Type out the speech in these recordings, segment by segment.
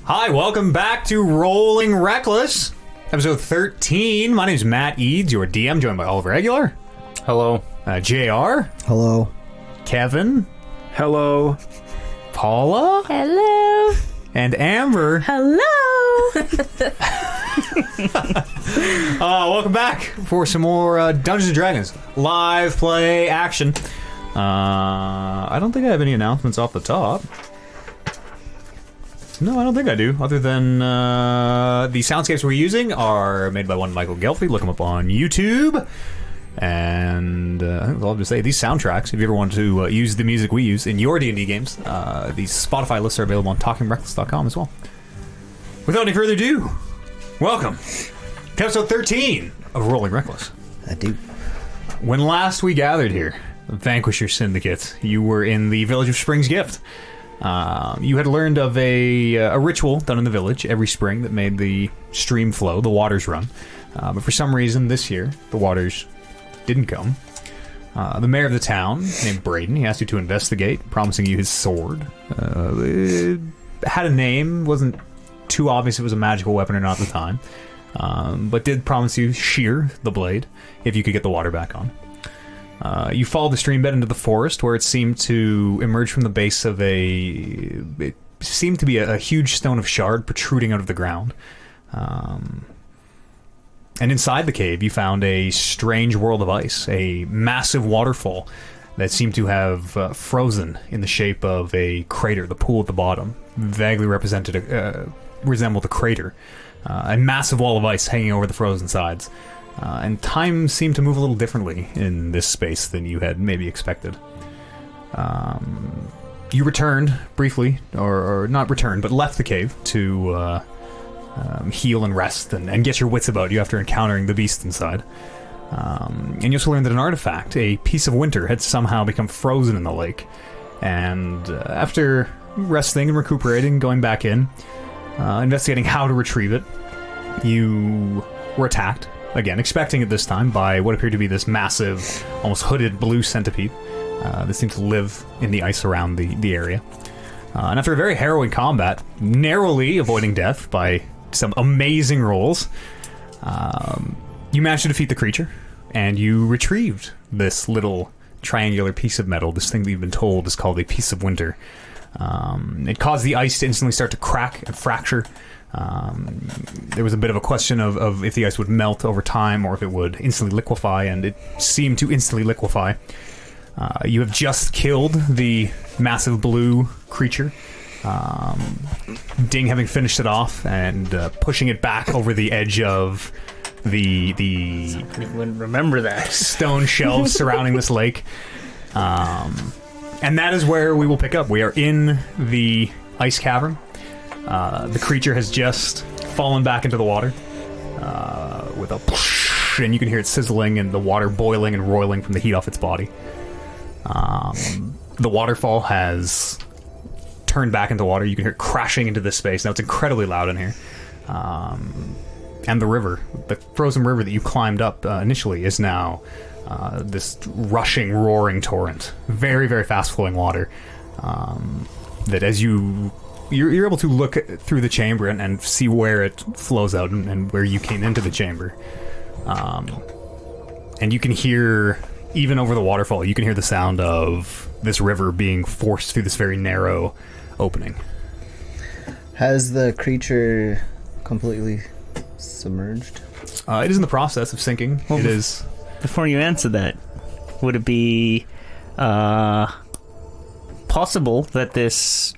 Hi, welcome back to Rolling Reckless, episode 13. My name's Matt Eads, your DM, joined by Oliver Aguilar. Hello. JR. Hello. Kevin. Hello. Paula. Hello. And Amber. Hello. Welcome back for some more Dungeons & Dragons live play action. I don't think I have any announcements off the top. No, I don't think I do, other than the soundscapes we're using are made by one Michael Gelfie. Look him up on YouTube. And I think I'll just say, these soundtracks, if you ever want to use the music we use in your D&D games, these Spotify lists are available on talkingreckless.com as well. Without any further ado, welcome to episode 13 of Rolling Reckless. I do. When last we gathered here, Vanquisher Syndicate, you were in the village of Spring's Gift. You had learned of a ritual done in the village every spring that made the stream flow, the waters run. But for some reason this year, the waters didn't come. The mayor of the town, named Braden, he asked you to investigate, promising you his sword. It had a name, wasn't too obvious if it was a magical weapon or not at the time, but did promise you shear the blade if you could get the water back on. You followed the stream bed into the forest, where it seemed to emerge from the base of it seemed to be a huge stone of shard protruding out of the ground. And inside the cave, you found a strange world of ice, a massive waterfall that seemed to have frozen in the shape of a crater. The pool at the bottom vaguely resembled a crater. A massive wall of ice hanging over the frozen sides. And time seemed to move a little differently in this space than you had maybe expected. You returned briefly, or not returned, but left the cave to heal and rest and get your wits about you after encountering the beast inside. And you also learned that an artifact, a piece of winter, had somehow become frozen in the lake. And after resting and recuperating, going back in, investigating how to retrieve it, you were attacked. Again, expecting it this time by what appeared to be this massive, almost hooded blue centipede that seemed to live in the ice around the area. And after a very harrowing combat, narrowly avoiding death by some amazing rolls, you managed to defeat the creature, and you retrieved this little triangular piece of metal, this thing that you've been told is called a piece of winter. It caused the ice to instantly start to crack and fracture. There was a bit of a question of if the ice would melt over time or if it would instantly liquefy, and it seemed to instantly liquefy. You have just killed the massive blue creature, Ding having finished it off and pushing it back over the edge of the I wouldn't remember that. stone shelves surrounding this lake. And that is where we will pick up. We are in the ice cavern. The creature has just fallen back into the water with a push, and you can hear it sizzling and the water boiling and roiling from the heat off its body. The waterfall has turned back into water. You can hear it crashing into this space. Now it's incredibly loud in here. And the river, the frozen river that you climbed up initially, is now this rushing, roaring torrent. Very, very fast-flowing water that as you're able to look through the chamber and see where it flows out and where you came into the chamber. And you can hear, even over the waterfall, you can hear the sound of this river being forced through this very narrow opening. Has the creature completely submerged? It is in the process of sinking. Well, it is. Before you answer that, would it be possible that this,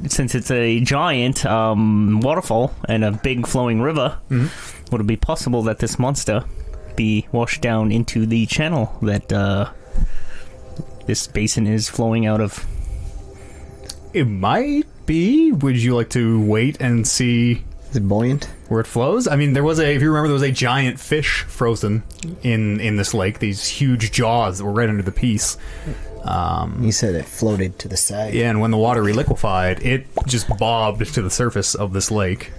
since it's a giant waterfall and a big flowing river, would it be possible that this monster be washed down into the channel that this basin is flowing out of? It might be. Would you like to wait and see? Is it buoyant? Where it flows? I mean, if you remember, there was a giant fish frozen in this lake. These huge jaws that were right under the piece. You said it floated to the side. Yeah, and when the water reliquefied, it just bobbed to the surface of this lake.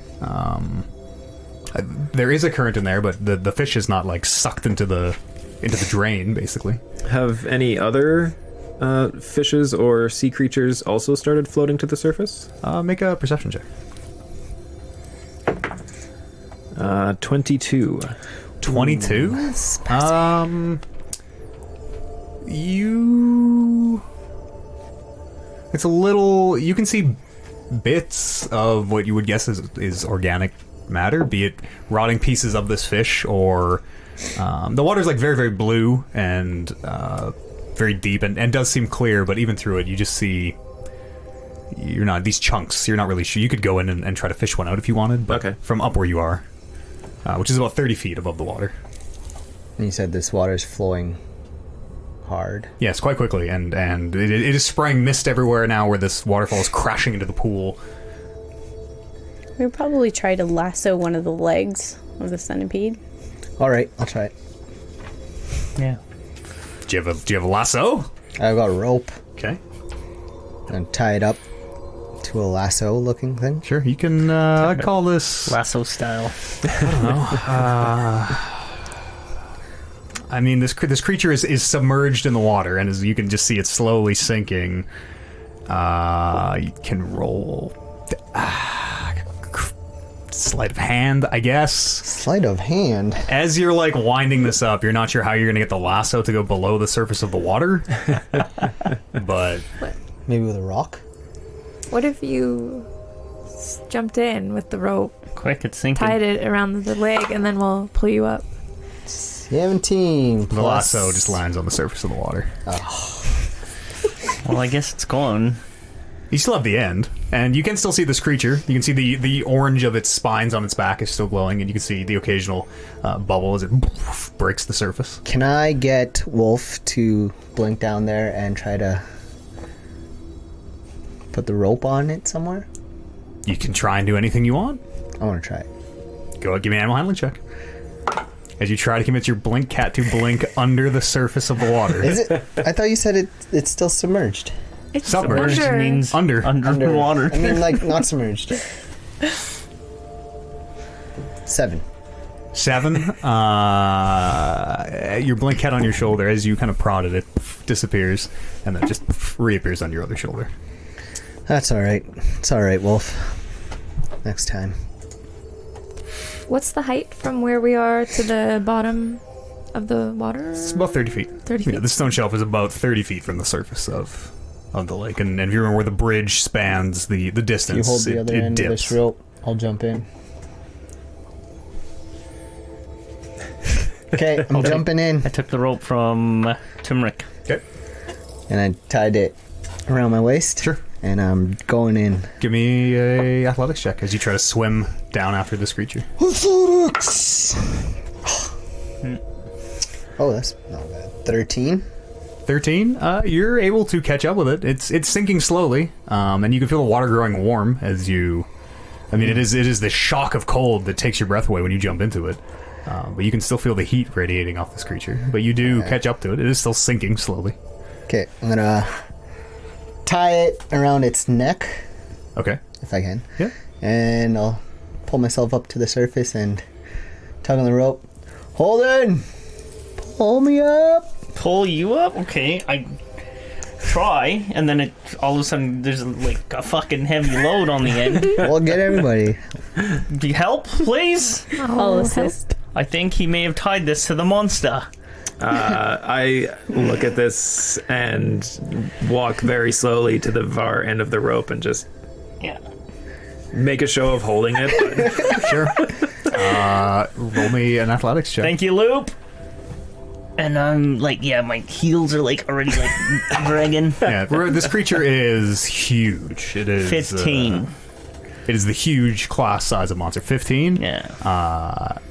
There is a current in there, but the fish is not like sucked into the drain, basically. Have any other fishes or sea creatures also started floating to the surface? Make a perception check. 22. 22? You... It's a little... You can see bits of what you would guess is organic matter, be it rotting pieces of this fish or... the water's like very, very blue and very deep and does seem clear, but even through it, you just see... You're not... These chunks, you're not really sure. You could go in and try to fish one out if you wanted, but okay. From up where you are, which is about 30 feet above the water. And you said this water's flowing hard. Yes, quite quickly, and it is spraying mist everywhere now where this waterfall is crashing into the pool. We would probably try to lasso one of the legs of the centipede. All right, I'll try it. Yeah. Do you have a lasso? I've got a rope Okay. and tie it up to a lasso-looking thing. Sure, you can, I call this... Lasso style. I mean, this creature is submerged in the water, and as you can just see it slowly sinking. You can roll... sleight of hand, I guess. Sleight of hand? As you're, like, winding this up, you're not sure how you're going to get the lasso to go below the surface of the water. But... Maybe with a rock? What if you jumped in with the rope, Quick, it's sinking. tied it around the leg, and then we'll pull you up? 17 the plus... lasso just lands on the surface of the water. Well, I guess it's gone. You still have the end, and you can still see this creature. You can see the orange of its spines on its back is still glowing, and you can see the occasional bubble as it breaks the surface. Can I get Wolf to blink down there and try to put the rope on it somewhere? You can try and do anything you want. I want to try it. Go ahead, give me an animal handling check. As you try to convince your blink cat to blink under the surface of the water. Is it? I thought you said it's still submerged. It's Submerged under. means Under. underwater. I mean, like, not submerged. 7. 7. Your blink cat on your shoulder, as you kind of prod it disappears, and then just reappears on your other shoulder. That's all right. It's all right, Wolf. Next time. What's the height from where we are to the bottom of the water? It's about 30 feet. 30 feet. Yeah, the stone shelf is about 30 feet from the surface of the lake, and if you remember where the bridge spans the distance, You hold the other it end dips. of this rope. I'll jump in. Okay, I'm jumping in. I took the rope from Turmeric. Okay. And I tied it around my waist. Sure. And I'm going in. Give me a athletics check as you try to swim down after this creature. Athletics! Oh, that's not bad. 13? 13. You're able to catch up with it. It's sinking slowly, and you can feel the water growing warm as you... I mean, it is the shock of cold that takes your breath away when you jump into it. But you can still feel the heat radiating off this creature. But you do catch up to it. It is still sinking slowly. Okay, I'm gonna tie it around its neck, Okay. if I can. Yeah. And I'll pull myself up to the surface and tug on the rope. Hold in! Pull me up! Pull you up? Okay, I try, and then it all of a sudden there's like a fucking heavy load on the end. We'll get everybody. Do you help, please? I'll assist. I think he may have tied this to the monster. I look at this and walk very slowly to the far end of the rope and just Yeah. make a show of holding it. But Sure. Roll me an athletics check. Thank you, Loop. And I'm like, yeah, my heels are like already like dragging. Yeah, this creature is huge. It is 15. It is the huge class size of monster. 15. Yeah.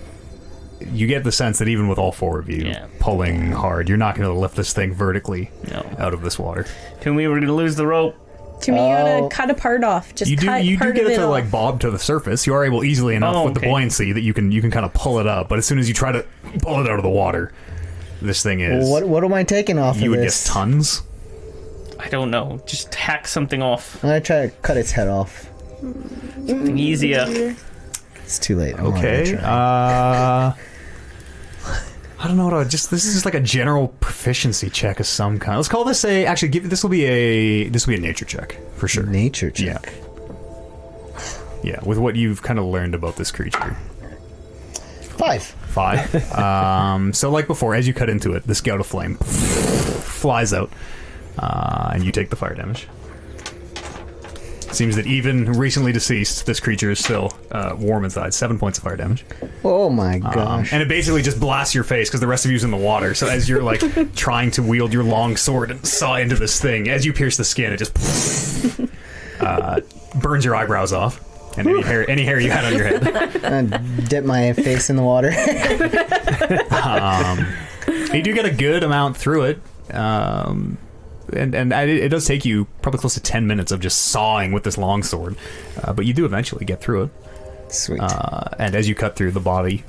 You get the sense that even with all four of you pulling hard, you're not going to lift this thing vertically out of this water. To me, we're gonna lose the rope. To me, you gotta cut a part off. Just You do cut you part do get of it to off. like bob to the surface. You are able easily enough with the buoyancy that you can kind of pull it up. But as soon as you try to pull it out of the water, this thing is. What am I taking off you of would this? get tons. I don't know. Just hack something off. I'm gonna try to cut its head off. Something easier. It's too late. I'm not Okay. gonna try. I don't know what this is just like a general proficiency check of some kind. Let's call this this will be a nature check for sure. Nature check. Yeah, with what you've kind of learned about this creature. 5. 5. So like before, as you cut into it, this gout of flame flies out, and you take the fire damage. Seems that even recently deceased, this creature is still warm inside. 7 points of fire damage. Oh my gosh. And it basically just blasts your face because the rest of you's in the water. So as you're like trying to wield your long sword and saw into this thing, as you pierce the skin, it just burns your eyebrows off. And any hair you had on your head. I dip my face in the water. You do get a good amount through it. And it does take you probably close to 10 minutes of just sawing with this longsword. But you do eventually get through it. Sweet. And as you cut through, the body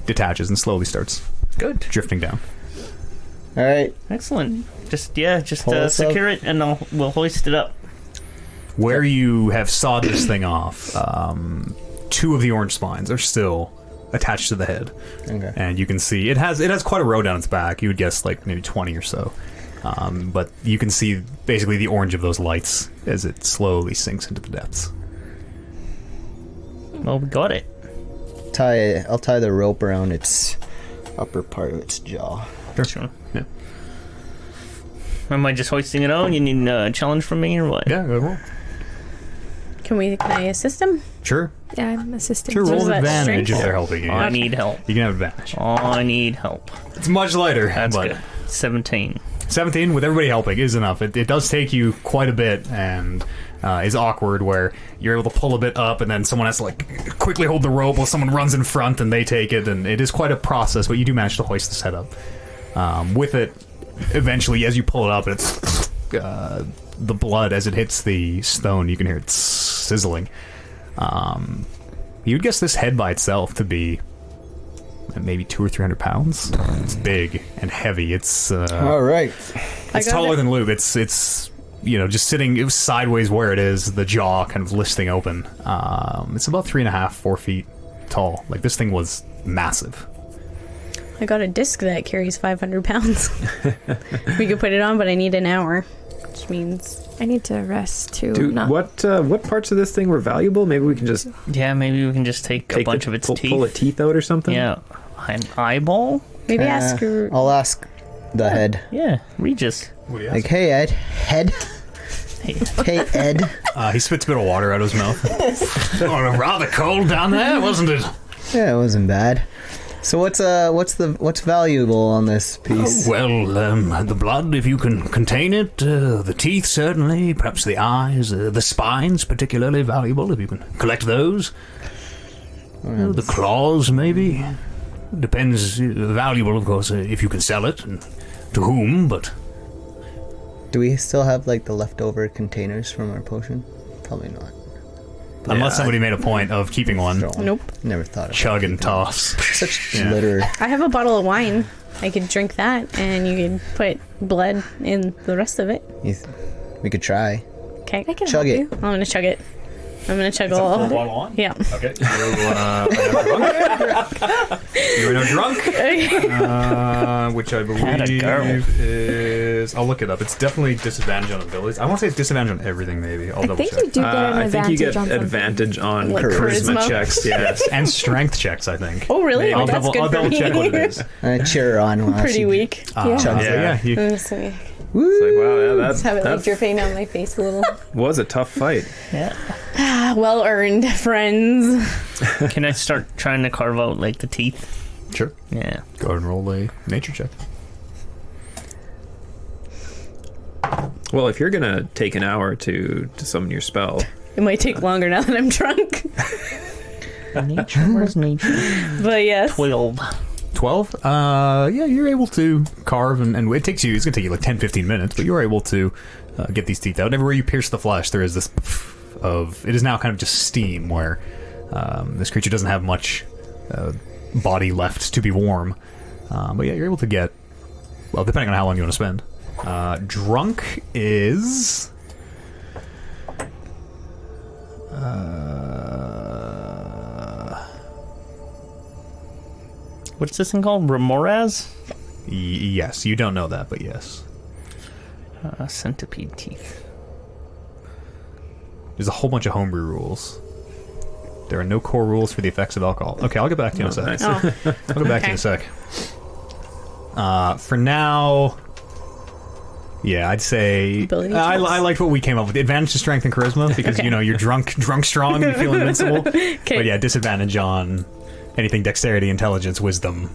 detaches and slowly starts drifting down. All right. Excellent. Just Pull us up. secure it, and we'll hoist it up. Where you have sawed this thing off, 2 of the orange spines are still attached to the head. Okay. And you can see it has quite a row down its back. You would guess like maybe 20 or so. But you can see basically the orange of those lights as it slowly sinks into the depths. Well, we got it. I'll tie the rope around its upper part of its jaw. Sure. Yeah. Am I just hoisting it on? You need a challenge from me or what? Yeah, go roll. Can I assist him? Sure. Yeah, I'm assisting. Sure, So roll is that advantage if strength? they're helping you. I need help. You can have advantage. I need help. It's much lighter. That's but good. 17. 17 with everybody helping is enough. It does take you quite a bit and is awkward where you're able to pull a bit up and then someone has to like quickly hold the rope while someone runs in front and they take it, and it is quite a process, but you do manage to hoist this head up. With it, eventually as you pull it up, it's the blood as it hits the stone, you can hear it sizzling. You'd guess this head by itself to be maybe 200 or 300 pounds. It's big and heavy. It's All right. it's taller than Lube. It's just sitting sideways where it is, the jaw kind of listing open. It's about 3.5, 4 feet tall. Like this thing was massive. I got a disc that carries 500 pounds. We could put it on, but I need an hour, which means I need to rest too. Dude, what parts of this thing were valuable? Maybe we can just Yeah, maybe we can just take a bunch of its teeth. pull a teeth out or something. Yeah. An eyeball? maybe ask her. I'll ask the head. Yeah, Regis. Like, hey, Ed. Head. Hey. Hey, Ed. He spits a bit of water out of his mouth. Oh, rather cold down there, wasn't it? Yeah, it wasn't bad. So what's valuable on this piece? Well, the blood, if you can contain it. The teeth, certainly. Perhaps the eyes. The spines, particularly valuable, if you can collect those. The claws, maybe. Depends. Valuable, of course, if you can sell it, and to whom, but... Do we still have like the leftover containers from our potion? Probably not. Unless somebody made a point of keeping one. So, Nope. Never thought of Chug and toss. such Yeah. litter. I have a bottle of wine. I could drink that, and you could put blood in the rest of it. We could try. Okay. I can Chug help it. you. I'm gonna chug it. I'm gonna chug all of it. on? Yeah. Okay. You're now drunk. Which I Atta girl. believe is... I'll look it up. It's definitely disadvantage on abilities. I want to say it's disadvantage on everything, maybe. I'll I double think check. you do get an I think you advantage get on something. advantage on Like charisma charisma? checks. Yes. And strength checks, I think. Oh, really? I'll That's double, good I'll for double me. check what it is. Cheer her on. while Pretty she weak. Yeah. chugs it. Yeah, you, Let's see. Woo! It's like, wow, yeah, Let's have it like that dripping down my face a little. was a tough fight. Yeah. Well earned, friends. Can I start trying to carve out like the teeth? sure. Yeah. Go ahead and roll a nature check. Well, if you're gonna take an hour to summon your spell, It might take longer now that I'm drunk. Nature? Where's nature? But yes. 12. 12? Yeah, you're able to carve, and it's going to take you like 10, 15 minutes, but you're able to get these teeth out. And everywhere you pierce the flesh, there is this it is now kind of just steam, where this creature doesn't have much body left to be warm. But yeah, you're able to get, well, depending on how long you want to spend. Drunk is... What's this thing called? Remoraz? Yes, you don't know that, but yes. Centipede teeth. There's a whole bunch of homebrew rules There are no core rules for the effects of alcohol. Okay, I'll get back to you in a sec. Nice. Oh, I'll get back to you in a sec. For now, yeah, I'd say Ability I checks? liked what we came up with. Advantage to strength and charisma because Okay. you're drunk strong, you feel invincible. okay. But yeah, disadvantage on anything dexterity, intelligence, wisdom,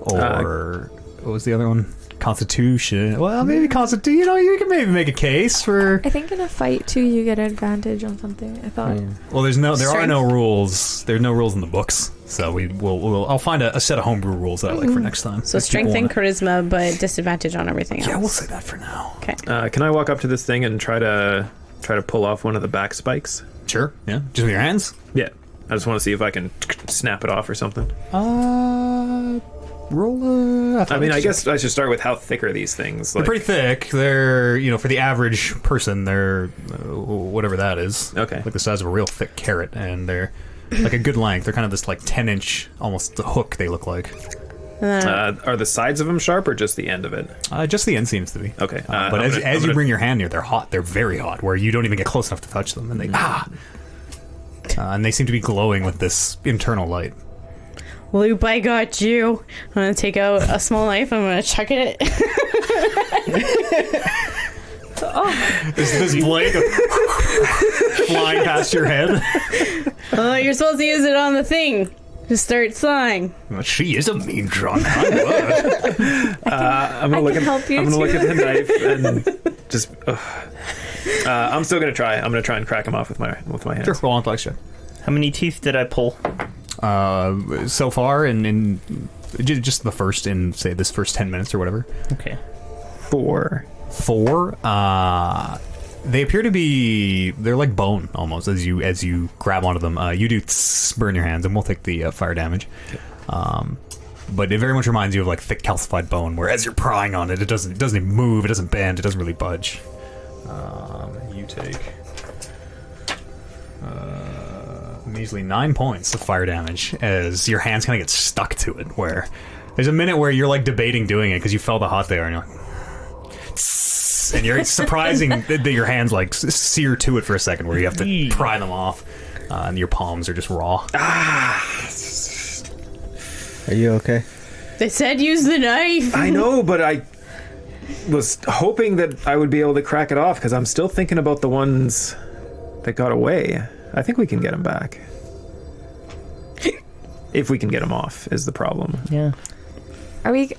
or what was the other one? Constitution. Well, maybe Constitution. You can maybe make a case for. I think in a fight too, you get advantage on something. I thought. Well, there are Strength. no rules. There are no rules in the books, so I'll find a set of homebrew rules that I like for next time. So If strength people and wanna- charisma, but disadvantage on everything else. Yeah, we'll say that for now. Okay. Can I walk up to this thing and try to pull off one of the back spikes? Sure. Yeah. Just with your hands. Yeah. I just want to see if I can snap it off or something. Roll a. I mean, I guess I should start with how thick are these things? They're Like, pretty thick. They're for the average person, they're whatever that is. Okay. Like the size of a real thick carrot, and they're like a good length. They're kind of this like 10-inch, almost the hook. They look like. are the sides of them sharp or just the end of it? Just the end seems to be. Okay. But as you bring your hand near, they're hot. They're very hot, where you don't even get close enough to touch them, and they and they seem to be glowing with this internal light. Loop, I got you. I'm gonna take out a small knife. I'm gonna chuck it. This blade flying past your head. Oh, you're supposed to use it on the thing. Just start sawing. Well, she is a mean drunk. I I'm gonna I look can at help you I'm gonna look too. at the knife and just. I'm still gonna try. I'm gonna try and crack him off with my hands. Sure, roll on flex check. How many teeth did I pull? So far, in just the first, in say this first 10 minutes or whatever. Okay. 4. 4. They appear to be. They're like bone almost as you grab onto them. You do burn your hands, and we'll take the fire damage. But it very much reminds you of like thick calcified bone, where as you're prying on it, it doesn't even move, it doesn't bend, it doesn't really budge. You take measly 9 points of fire damage as your hands kind of get stuck to it. Where there's a minute where you're like debating doing it because you felt how hot they are, and you're like, and you're surprising that your hands like sear to it for a second, where you have to pry them off, and your palms are just raw. Are you okay? They said use the knife. I know, but I was hoping that I would be able to crack it off because I'm still thinking about the ones that got away. I think we can get them back. If we can get them off, is the problem. Yeah.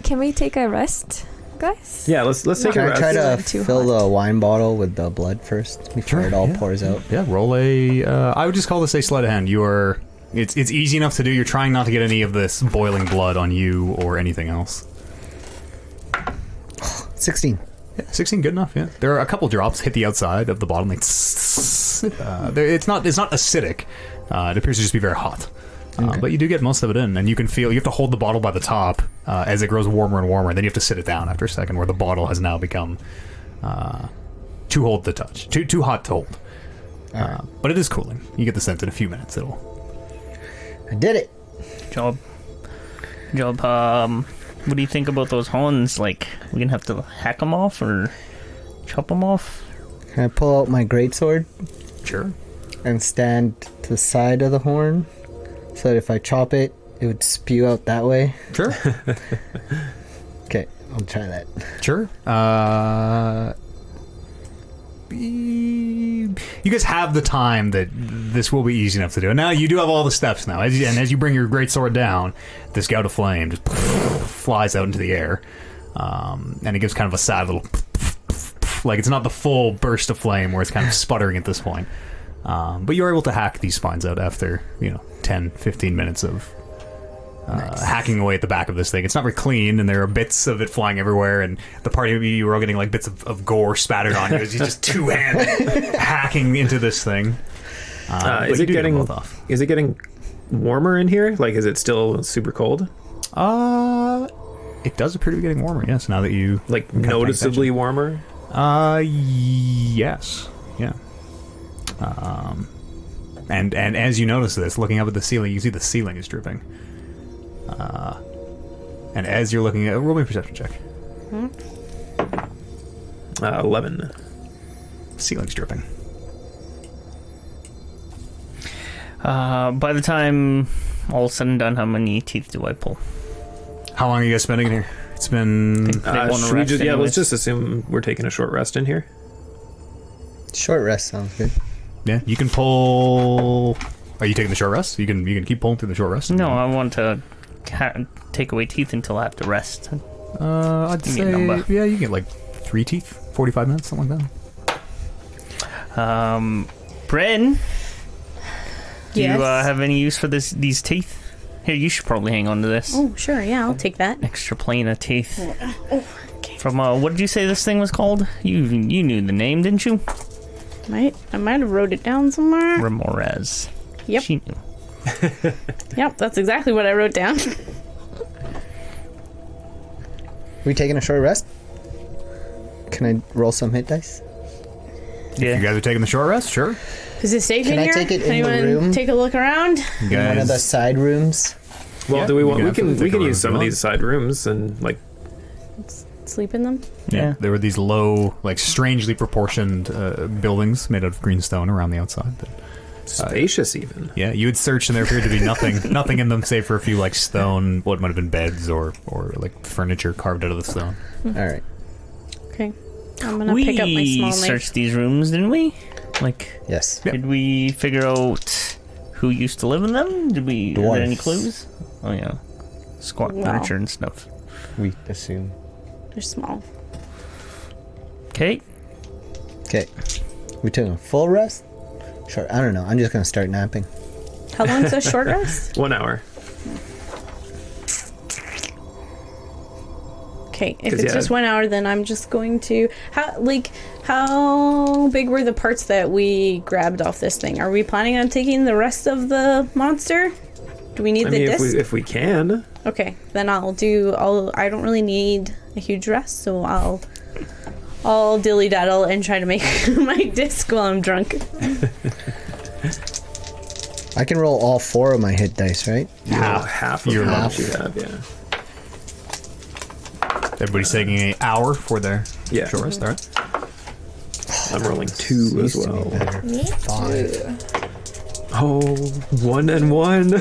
Can we take a rest, guys? Yeah, let's take Can a I rest. try to It's too fill hot. the wine bottle with the blood first before it all pours out? Yeah, roll a. I would just call this a sleight of hand. You are. It's easy enough to do. You're trying not to get any of this boiling blood on you or anything else. 16. Yeah, 16, good enough. Yeah, there are a couple drops hit the outside of the bottle. Like, it's not acidic. It appears to just be very hot. But you do get most of it in, and you can feel. You have to hold the bottle by the top as it grows warmer and warmer. And then you have to sit it down after a second, where the bottle has now become too hold to touch, too hot to hold. But it is cooling. You get the sense in a few minutes I did it. Job. What do you think about those horns? Like, we're gonna have to hack them off or chop them off? Can I pull out my greatsword Sure. and stand to the side of the horn so that if I chop it, it would spew out that way? Sure. Okay, I'll try that. Sure. You guys have the time that this will be easy enough to do. And now you do have all the steps now. As you bring your great sword down, this gout of flame just flies out into the air. And it gives kind of a sad little... Like, it's not the full burst of flame where it's kind of sputtering at this point. But you're able to hack these spines out after, 10, 15 minutes of hacking away at the back of this thing. It's not very clean, and there are bits of it flying everywhere, and the party of you were all getting like bits of gore spattered on you as you just two-hand hacking into this thing. But Is you it do get them getting both off. Is it getting warmer in here? Like, is it still super cold? It does appear to be getting warmer, yes, now that you... Like, kind of paying noticeably warmer? Yes. Yeah. And as you notice this, looking up at the ceiling, you see the ceiling is drooping. And as you're looking at... Roll me a perception check. 11. The ceiling's dripping. By the time all said and done, how many teeth do I pull? How long are you guys spending in here? It's been... They wanna Should we rest just, anyways. let's just assume we're taking a short rest in here. Short rest sounds good. Yeah, you can pull... Are you taking the short rest? You can keep pulling through the short rest? No, I want to take away teeth until I have to rest. I'd Give me a say... number. Yeah, you get like 3 teeth, 45 minutes, something like that. Bryn, do Yes. you have any use for these teeth? Here, you should probably hang on to this. Oh, sure. Yeah, I'll take that. Extra plane of teeth. Okay. From, what did you say this thing was called? You knew the name, didn't you? I might have wrote it down somewhere. Remorez. Yep. She knew. Yep, that's exactly what I wrote down. We taking a short rest? Can I roll some hit dice? Yeah. You guys are taking the short rest? Sure. Is it safe Can in I here? take it in the Anyone room? take a look around? You In one of the guys... side rooms? Well, Yeah, do we you want? can We absolutely can take a room use if some you of want. these side rooms and like. Sleep in them? Yeah. There were these low, like strangely proportioned buildings made out of green stone around the outside. But, Spacious, even. yeah, you would search and there appeared to be nothing in them save for a few like stone, what might have been beds or like furniture carved out of the stone. Alright. Okay. I'm gonna pick up my We small knife. searched these rooms, didn't we? Like, Yes. Yep. did we figure out who used to live in them? Are there any Dwarves. clues? Oh yeah, squat Wow. furniture and stuff. We assume. They're small. Okay. Okay. We took a full rest? Short. I don't know. I'm just gonna start napping. How long's a short rest? 1 hour. Okay, if 'Cause, it's yeah. just 1 hour, then I'm just going to... How big were the parts that we grabbed off this thing? Are we planning on taking the rest of the monster? Do we need I the mean, disc? if we can. Okay, then I don't really need a huge rest, so I'll dilly daddle and try to make my disc while I'm drunk. I can roll all 4 of my hit dice, right? Half of Your how half. much you have, yeah. Everybody's taking an hour for their Yeah. short rest. All right. I'm rolling 2 as Used to be well. better. Me 5. too. Oh, 1 and 1.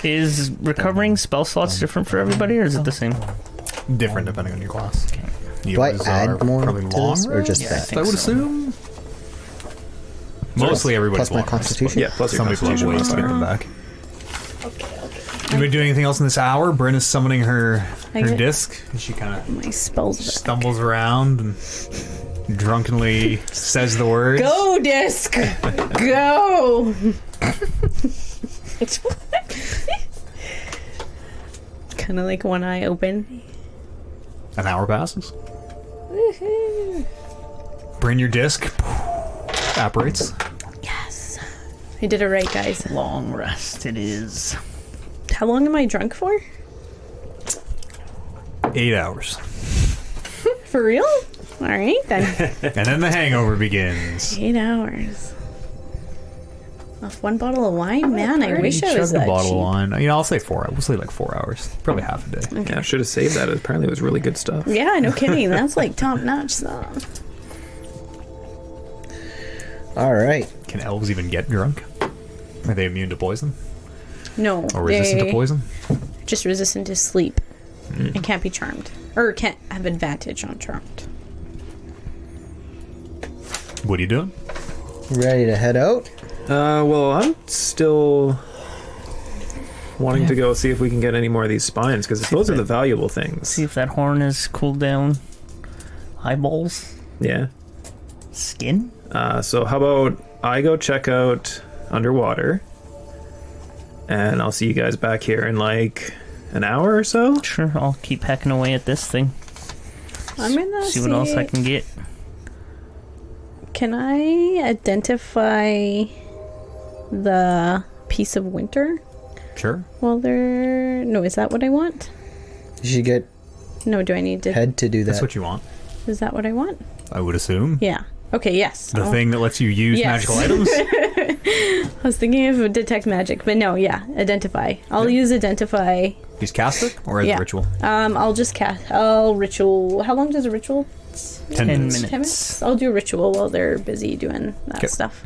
Is recovering spell slots different for everybody, or is it the same? Different depending on your class. Do I Yours add are more probably to long this, or just Yeah, I that? think I would so. assume. Mostly everybody's Plus my long rest, constitution? Yeah, plus your Some people have constitution ways to get modifier. them back. Anybody doing anything else in this hour? Bryn is summoning her I get- disc. And she kind of My spells back. stumbles around and drunkenly says the words. Go, disc! Go! Kind of like one eye open. An hour passes. Bryn, your disc evaporates. Yes. I did it right, guys. Long rest it is. How long am I drunk for? 8 hours. For real? Alright then. And then the hangover begins. 8 hours. Off one bottle of wine? Man, I wish I was Chug a that bottle cheap. of wine. You know, I'll say 4 hours. We'll say like 4 hours. Probably half a day. Yeah, I should have saved that. Apparently, it was really good stuff. Yeah, no kidding. That's like top notch stuff. Alright. Can elves even get drunk? Are they immune to poison? No. Or resistant to they- poison? Just resistant to sleep. And can't be charmed. Or can't have advantage on charmed. What are you doing? Ready to head out? Well, I'm still wanting to go see if we can get any more of these spines, because those are the valuable things. See if that horn has cooled down. Eyeballs, Yeah. skin. So how about I go check out underwater, and I'll see you guys back here in like an hour or so. Sure, I'll keep hacking away at this thing. I'm gonna See what else I can get. Can I identify the piece of winter? Sure. Well, there. No, is that what I want? You should get No, do I need to? head to do that. That's what you want. Is that what I want? I would assume. Yeah. Okay. Yes. The I'll- thing that lets you use Yes. magical items? I was thinking of detect magic, but no. Yeah. Identify. I'll use identify Just cast it, or as a ritual? I'll just cast. I'll ritual. How long does a ritual? 10 minutes. 10 minutes. I'll do a ritual while they're busy doing that stuff.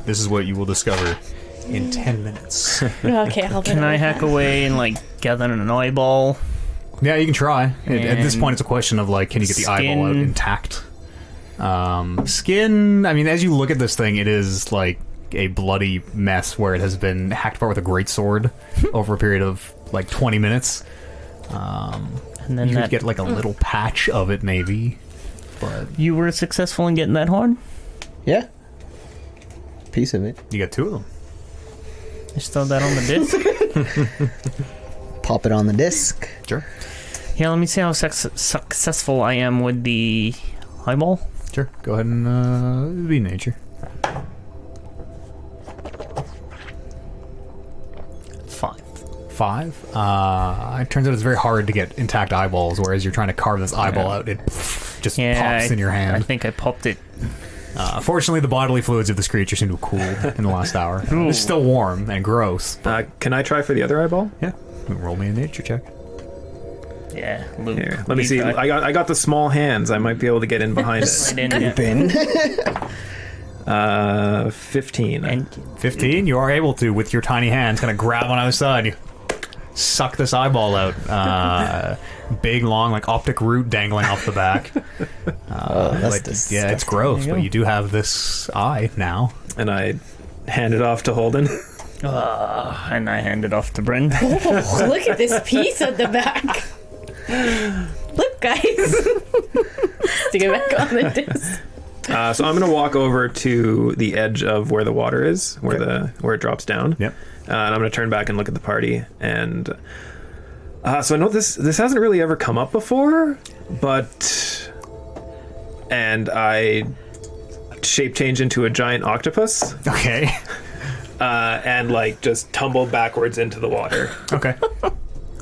This is what you will discover in 10 minutes. Okay, I'll. Can I hack away and like gather an eyeball? Yeah, you can try. At this point, it's a question of like, can you get the eyeball out intact? Skin. I mean, as you look at this thing, it is like a bloody mess where it has been hacked apart with a greatsword over a period of like 20 minutes. And then you could get like a little patch of it, maybe. But you were successful in getting that horn? Yeah. Piece of it. You got 2 of them. Just throw that on the disc. Pop it on the disc. Sure. Yeah, let me see how successful I am with the eyeball. Sure. Go ahead and be nature. 5. It turns out it's very hard to get intact eyeballs, whereas you're trying to carve this eyeball out, it just pops in your hand. I think I popped it. Fortunately, the bodily fluids of this creature seem to have cooled in the last hour. It's still warm and gross. Can I try for the other eyeball? Yeah. Roll me a nature check. Yeah, Luke. Here, let me see. I got the small hands. I might be able to get in behind it. Bin. 15. And 15, you are able to, with your tiny hands, kind of grab on either side. You suck this eyeball out. Big, long, like optic root dangling off the back. That's disgusting. Yeah, it's gross, but you do have this eye now. And I hand it off to Holden. and I hand it off to Bryn. Oh, look at this piece at the back. Look, guys. Stick it back on the disc. So I'm gonna walk over to the edge of where the water is, where it drops down. Yep. And I'm gonna turn back and look at the party. And so I know this hasn't really ever come up before, and I shape change into a giant octopus. Okay. And like just tumble backwards into the water. Okay.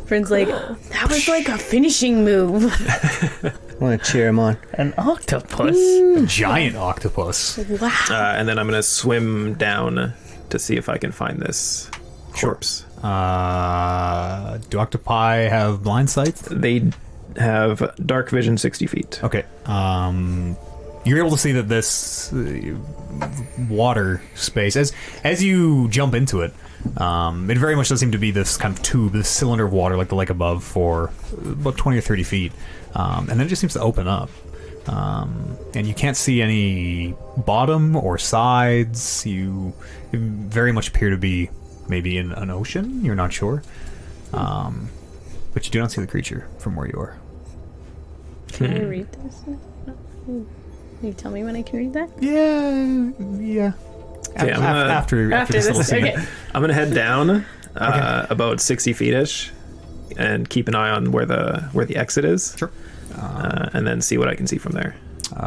Friend's like, that was like a finishing move. I want to cheer him on. An octopus? A giant octopus. Wow. And then I'm gonna swim down to see if I can find this corpse. Do octopi have blind sight? They have dark vision 60 feet. Okay. You're able to see that this water space, as you jump into it, it very much does seem to be this kind of tube, this cylinder of water like the lake above for about 20 or 30 feet. And then it just seems to open up. And you can't see any bottom or sides. You very much appear to be maybe in an ocean. You're not sure. But you do not see the creature from where you are. Can I read this? Can you tell me when I can read that? Yeah. Okay, After this little scene. Okay. I'm gonna head down about 60 feet-ish and keep an eye on where the exit is. Sure. And then see what I can see from there.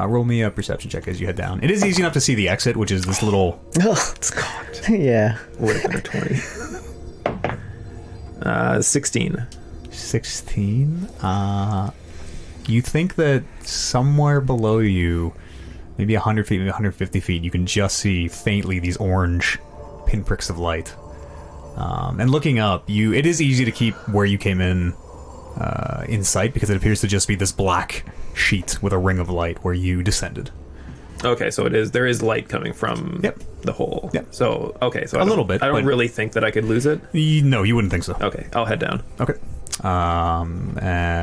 Roll me a perception check as you head down. It is easy enough to see the exit, which is this little... Oh, it's cocked. Yeah. Would have been a 20. 16. 16. You think that somewhere below you, maybe 100 feet, maybe 150 feet, you can just see faintly these orange pinpricks of light. And looking up, it is easy to keep where you came in sight, because it appears to just be this black sheet with a ring of light where you descended. Okay, so there is light coming from the hole. Yep. So a little bit. I don't but really think that I could lose it. No, you wouldn't think so. Okay, I'll head down. Okay.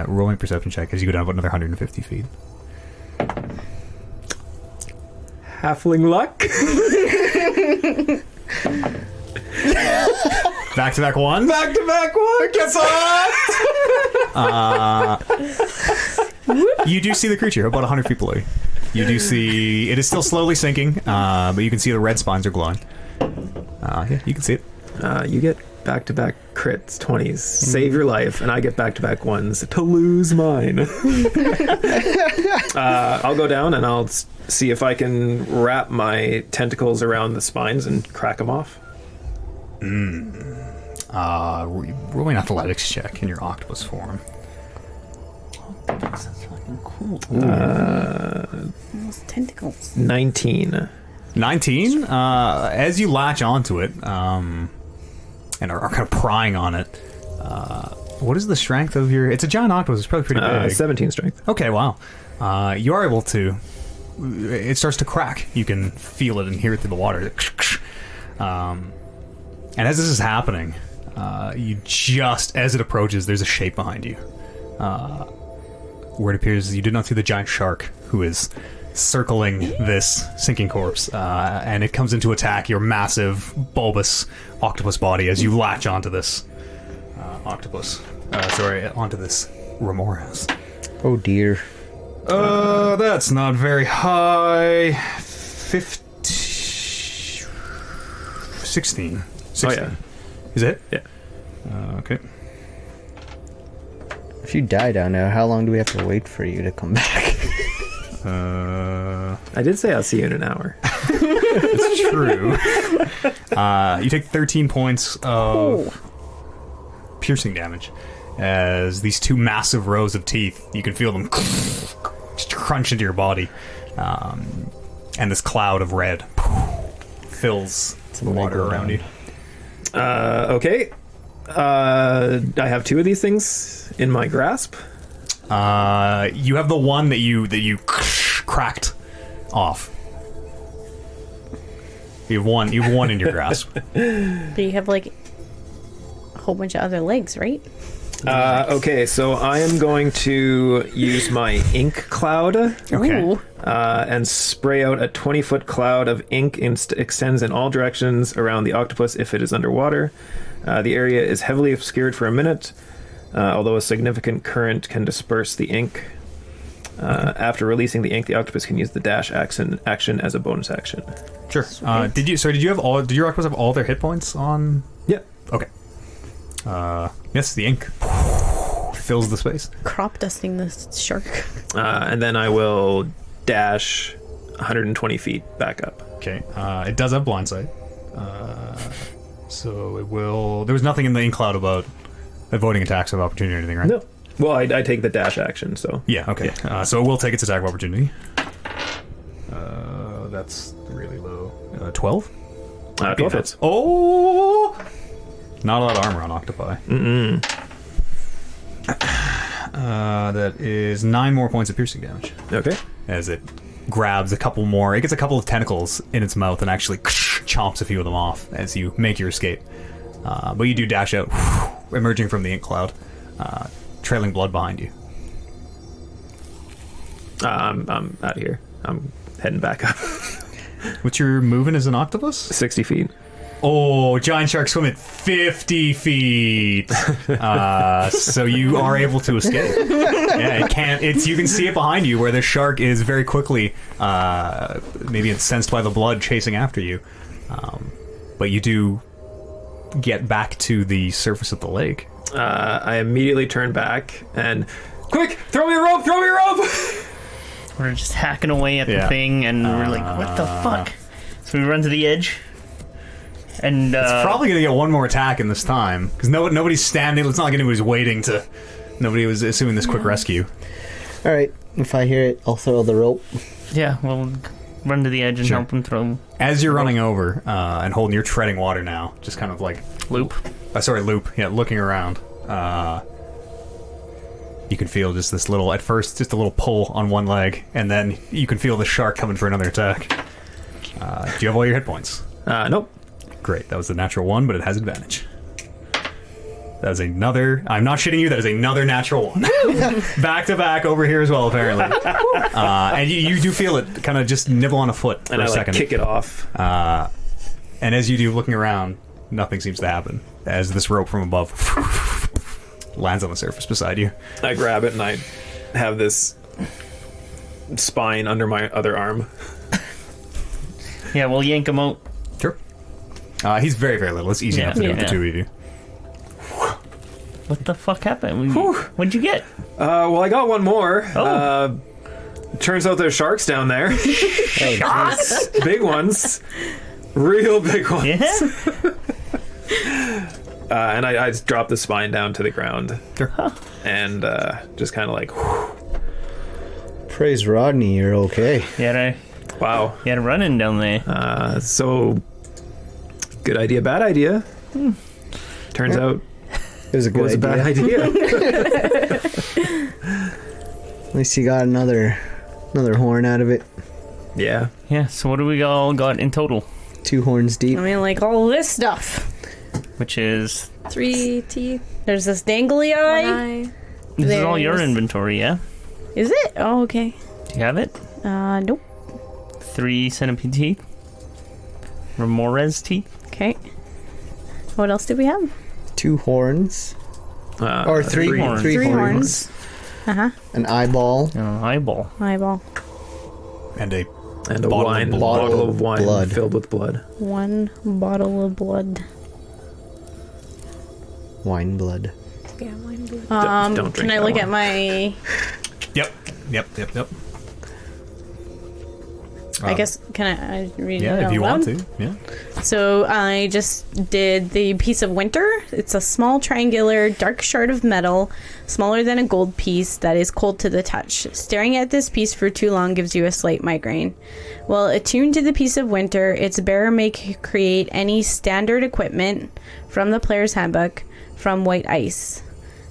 Rolling perception check as you go down about another 150 feet. Halfling luck. Back-to-back one. Back-to-back one. Gets you do see the creature about 100 feet below you. You do see it is still slowly sinking, but you can see the red spines are glowing. Yeah, you can see it. You get back-to-back crits, 20s, save your life, and I get back-to-back ones to lose mine. I'll go down and I'll see if I can wrap my tentacles around the spines and crack them off. Roll an athletics check in your octopus form. That's fucking cool. Those tentacles. 19. 19. As you latch onto it, and are kind of prying on it, What is the strength of your... It's a giant octopus. It's probably pretty big. 17 strength. Okay, wow. You are able to... It starts to crack. You can feel it and hear it through the water. And as this is happening, you just... As it approaches, there's a shape behind you. Where it appears you did not see the giant shark who is circling this sinking corpse. And it comes into attack your massive, bulbous octopus body as you latch onto this octopus. Onto this Remoras. Oh dear. That's not very high. 16. Oh, yeah. Is it? Yeah. Okay. If you die down there, how long do we have to wait for you to come back? I did say I'll see you in an hour. It's true. You take 13 points of piercing damage as these two massive rows of teeth, you can feel them just crunch into your body. And this cloud of red fills the water around you. Okay. I have two of these things in my grasp. You have the one that you cracked off. You have one in your grasp. But you have like a whole bunch of other legs, right? Okay, so I am going to use my ink cloud. Okay. Ooh. And spray out a 20-foot cloud of ink extends in all directions around the octopus if it is underwater. The area is heavily obscured for a minute, although a significant current can disperse the ink. After releasing the ink, the octopus can use the dash action as a bonus action. Sure. Did your octopus have all their hit points on? Yeah. Okay. Yes, the ink fills the space. Crop dusting the shark. And then I will dash 120 feet back up. Okay. It does have blindsight. So it will... There was nothing in the ink cloud about avoiding attacks of opportunity or anything, right? No. Well, I take the dash action, so... Yeah, okay. Yeah. So it will take its attack of opportunity. That's really low. 12? 12 hits. Oh! Not a lot of armor on octopi. That is 9 more points of piercing damage. Okay. As it grabs a couple more. It gets a couple of tentacles in its mouth and actually chomps a few of them off as you make your escape. But you do dash out, emerging from the ink cloud, trailing blood behind you. I'm out of here. I'm heading back up. What's your moving as an octopus? 60 feet. Oh, giant sharks swim at 50 feet. So you are able to escape. Yeah, it can't. You can see it behind you where the shark is very quickly, maybe incensed by the blood chasing after you. But you do get back to the surface of the lake. I immediately turn back and, quick, throw me a rope, throw me a rope! We're just hacking away at the thing, and we're like, what the fuck? So we run to the edge. And it's probably going to get one more attack in this time because nobody's standing. It's not like anybody's waiting to. Nobody was assuming this quick rescue. All right, if I hear it, I'll throw the rope. Yeah, we'll run to the edge and help him throw. As you're running over and holding, you're treading water now, just kind of like loop. Loop. Yeah, looking around. You can feel just this little, at first, just a little pull on one leg, and then you can feel the shark coming for another attack. Do you have all your hit points? Nope. Great. That was the natural one, but it has advantage. That is another... I'm not shitting you. That is another natural one. Back to back over here as well, apparently. And you do feel it kind of just nibble on a foot for and a I second. Kick it off. And as you do, looking around, nothing seems to happen. As this rope from above lands on the surface beside you. I grab it and I have this spine under my other arm. Yeah, we'll yank him out. Sure. He's very, very little. It's easy enough to do with the two of you. What the fuck happened? What'd you get? Well, I got one more. Oh. Turns out there's sharks down there. Sharks? Big ones. Real big ones. Yeah? And I just dropped the spine down to the ground. Sure. And just kind of like... Praise Rodney, you're okay. Wow. You had a run-in down there. So... Good idea, bad idea. Turns out... was a What was a good bad idea. idea? At least you got another horn out of it. Yeah. Yeah, so what do we all got in total? 2 horns deep. I mean, like all this stuff. Which is... 3 teeth, There's this dangly 1 eye. eye. This is all your There's- inventory, yeah? Is it? Oh, okay. Do you have it? Nope. 3 centipede teeth. Remores teeth. Okay. What else did we have? 2 horns. Or 3 horns. 3 Three horns. Uh-huh. An eyeball. Eyeball. Eyeball. And a And a Bottle of bottle of wine blood. filled with blood. 1 bottle of blood. Wine blood. Yeah, mine blue. Don't drink Can I that look one. at my... Yep. I guess, can I read it Yeah, out if you loud? want to. Yeah. So I just did the piece of winter. It's a small triangular dark shard of metal, smaller than a gold piece, that is cold to the touch. Staring at this piece for too long gives you a slight migraine. While attuned to the piece of winter, its bearer may create any standard equipment from the player's handbook from white ice.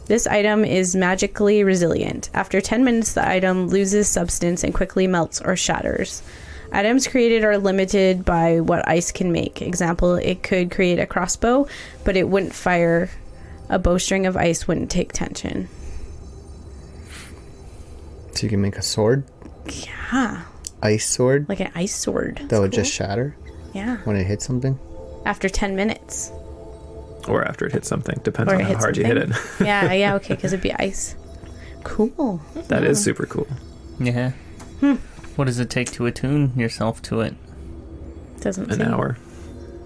This item is magically resilient. After 10 minutes, the item loses substance and quickly melts or shatters. Items created are limited by what ice can make. Example, it could create a crossbow, but it wouldn't fire. A bowstring of ice wouldn't take tension. So you can make a sword? Yeah, Ice sword? like an ice sword. That would just shatter Yeah, when it hits something? after 10 minutes. Or after it hits something. Depends Or on it how hits hard you hit it. something. Yeah, okay, because it'd be ice. Cool. That is super cool. Yeah. What does it take to attune yourself to it? Doesn't An say. hour.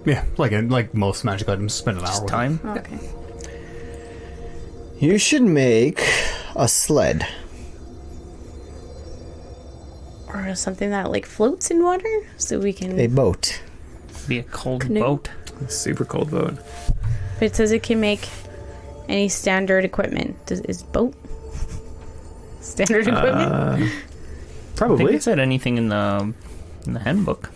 Yeah, like most magic items, spend an hour Just with time? Oh, okay. You should make a sled. Or something that like floats in water, so we can. A boat. Be a cold Canoe. boat. Super cold boat. But it says it can make any standard equipment. Is boat standard equipment? I think Probably. it said anything in the handbook.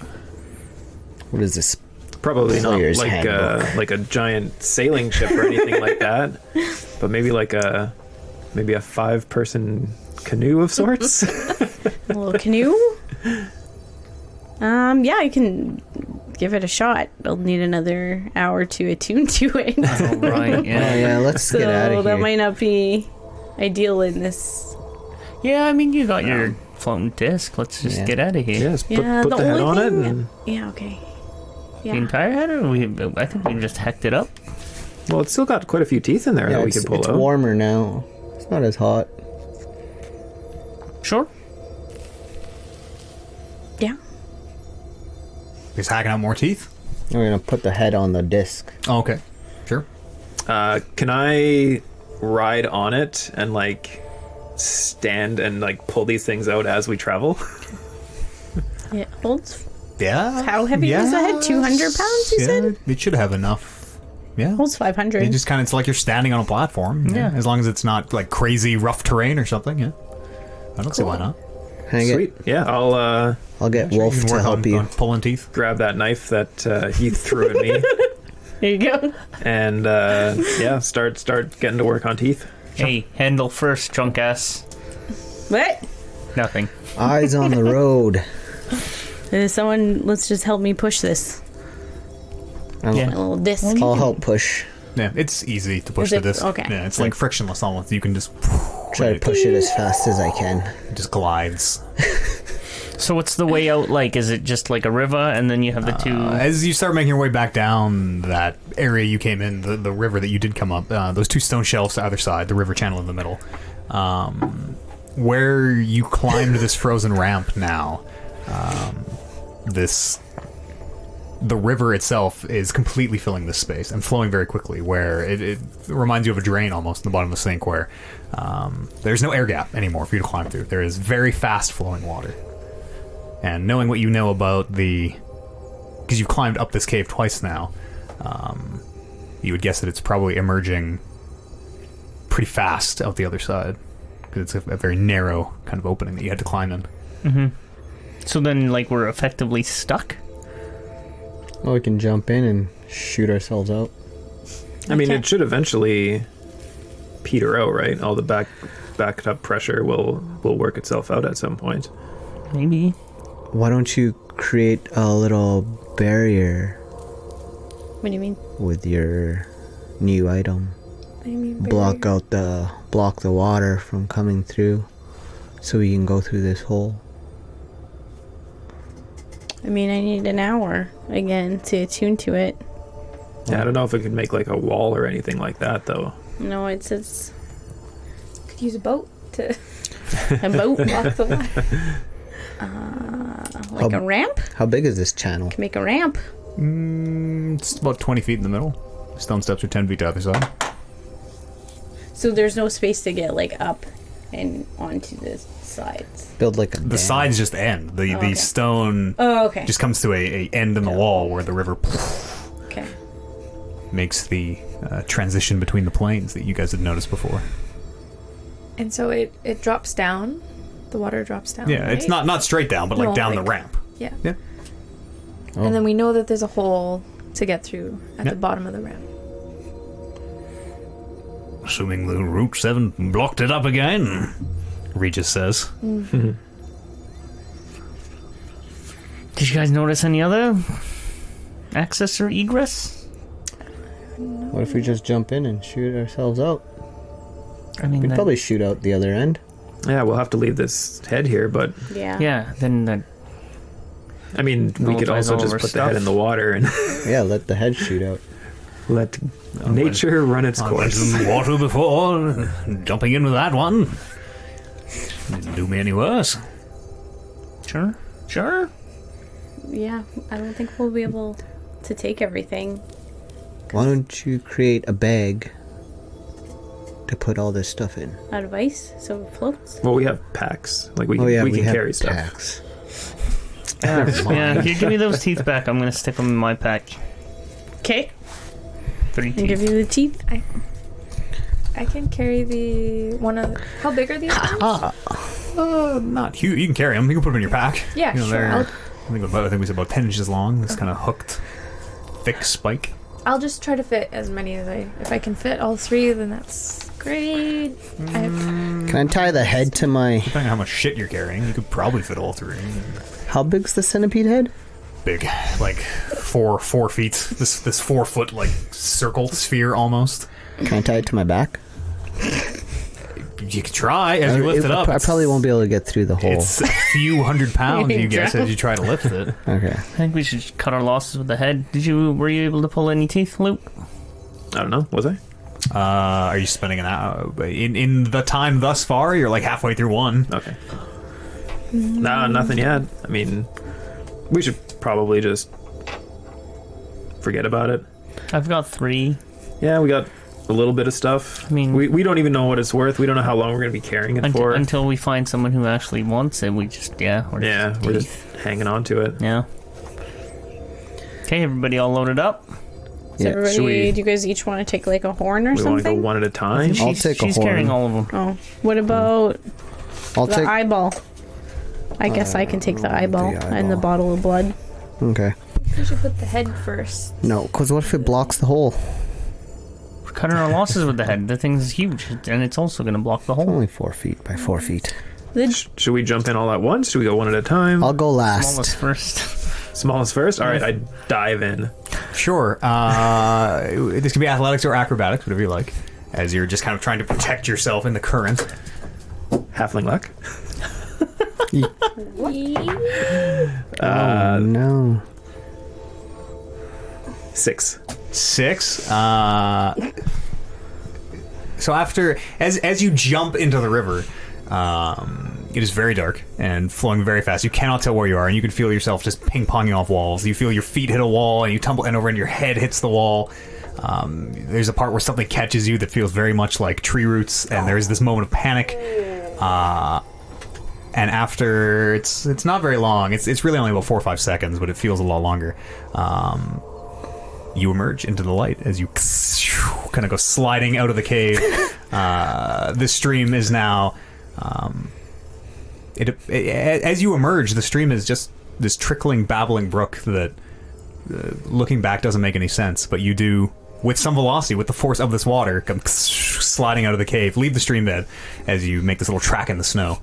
What is this? Probably not Player's handbook. like a giant sailing ship or anything like that. But maybe a 5-person canoe of sorts. A little canoe. Yeah, I can give it a shot. I'll need another hour to attune to it. Oh, right, Oh yeah. yeah, let's So get out of that here. might not be ideal in this. Yeah, I mean, you got your floating disc. Let's just Yeah. get out of here. Yes, put Yeah, the head only on it. thing- And, Yeah, okay. The Yeah. entire head, or I think we just hecked it up. well, it's still got quite a few teeth in there Yeah, that we it's, could pull it's out. warmer now. It's not as hot. Sure. Yeah. He's hacking out more teeth. We're gonna put the head on the disc. Oh, okay. Sure. Can I ride on it and stand and pull these things out as we travel? It holds. Yeah. How heavy was the head? 200 pounds, you said? It should have enough. Yeah. Holds 500. It just kind of, it's like you're standing on a platform. Yeah. As long as it's not crazy rough terrain or something. Yeah. I don't see why not. Can I get? Sweet. Yeah, I'll I'll get Sure, Wolf you can to work help on, you. on pulling teeth. grab that knife that Heath threw at me There you go. and start getting to work on teeth. Hey, handle first, drunk ass. What? Nothing. Eyes on the road. Someone, let's just help me push this. I'll, Yeah. My little disc. I'll help push. Yeah, it's easy to push Is the it? disc. Okay. Yeah, it's like frictionless almost. You can just Try to push it as fast as I can. It just glides. So what's the way out like? Is it just like a river and then you have the two... As you start making your way back down that area you came in, the river that you did come up, those two stone shelves to either side, the river channel in the middle, where you climbed this frozen ramp now, the river itself is completely filling this space and flowing very quickly, where it reminds you of a drain almost in the bottom of the sink, where there's no air gap anymore for you to climb through. There is very fast flowing water. And knowing what you know about because you've climbed up this cave twice now, you would guess that it's probably emerging pretty fast out the other side, because it's a very narrow kind of opening that you had to climb in. Mm-hmm. So then, we're effectively stuck? Well, we can jump in and shoot ourselves out. I mean, Okay. it should eventually peter out, right? All the backed up pressure will work itself out at some point. Maybe. Why don't you create a little barrier What do you mean? with your new item? What do you mean? Block barrier? block the water from coming through, so we can go through this hole. I mean, I need an hour again to attune to it. Yeah, I don't know if it could make like a wall or anything like that, though. No, it says Could use a boat to a boat. block the water. Like a ramp? How big is this channel? Can make a ramp. It's about 20 feet in the middle. Stone steps are 10 feet to the other side. So there's no space to get like up and onto the sides. Build like a The dam. sides just end. The okay. stone Oh, okay. just comes to a end in the wall where the river Okay. makes the transition between the planes that you guys had noticed before. And so it drops down. The water drops down. Yeah, it's right? not straight down, but like No, down like- the ramp. Yeah. Yeah. Oh. And then we know that there's a hole to get through at Yeah. the bottom of the ramp. Assuming the roots haven't blocked it up again, Regis says. Did you guys notice any other access or egress? What if we just jump in and shoot ourselves out? I mean, We'd that- probably shoot out the other end. Yeah, we'll have to leave this head here, but Yeah. yeah, then that. I mean, we could Nullifies also all just our put the head stuff. in the water and Yeah, let the head shoot out. let nature run its I've been course. in the water before. Jumping in with that one didn't do me any worse. Sure. Yeah. I don't think we'll be able to take everything. Why don't you create a bag to put all this stuff in? Out of ice, so it floats. Well, we have packs. Like we Oh yeah, we we can have carry stuff. packs. Yeah, here, give me those teeth back. I'm gonna stick them in my pack. Okay. 3 And give teeth. you the teeth. I can carry the one of. How big are these? ones? Not huge. You can carry them. You can put them in your pack. Yeah, You know, sure. they're- I think it was about 10 inches long. This kind of hooked, thick spike. I'll just try to fit as many as if I can fit all 3, then that's great. Can I tie the head to my... Depending on how much shit you're carrying, you could probably fit all 3. How big's the centipede head? Big, like 4 feet. This 4 foot like circle sphere almost. Can I tie it to my back? You could try as you lift it up. I probably won't be able to get through the hole. It's a few hundred pounds, you guess, Drown. as you try to lift it. Okay. I think we should cut our losses with the head. Were you able to pull any teeth, Luke? I don't know. Was I? Are you spending an hour in the time thus far? You're like halfway through one. Okay. Nah, nothing yet. I mean, we should probably just forget about it. I've got 3. Yeah, we got a little bit of stuff. I mean- we don't even know what it's worth. We don't know how long we're going to be carrying it for. Until we find someone who actually wants it, we just we're We're just hanging on to it. yeah. Okay, everybody, all loaded up. So Yeah, everybody, should we- do you guys each want to take like a horn or We want to go something? one at a time. I'll take a She's horn. carrying all of them. Oh, what about I'll the take... eyeball? I guess I can take the eyeball and the eyeball. bottle of blood. Okay. We should put the head first. No, because what if it blocks the hole? We're cutting our losses with the head. The thing's huge, and it's also going to block the hole. Only 4 feet by 4 feet. The Should we jump in all at once? Should we go one at a time? I'll go last. Smallest first. Smallest first? All right, I dive in. Sure. This could be athletics or acrobatics, whatever you like, as you're just kind of trying to protect yourself in the current. Halfling luck. Oh no. 6. 6. So after, as you jump into the river, it is very dark and flowing very fast. You cannot tell where you are, and you can feel yourself just ping-ponging off walls. You feel your feet hit a wall, and you tumble end over, and your head hits the wall. There's a part where something catches you that feels very much like tree roots, and there's this moment of panic. And after, it's not very long. It's really only about 4 or 5 seconds, but it feels a lot longer. You emerge into the light as you kind of go sliding out of the cave. This stream is now... as you emerge, the stream is just this trickling, babbling brook that, looking back, doesn't make any sense. But you do, with some velocity, with the force of this water, come sliding out of the cave, leave the stream bed as you make this little track in the snow.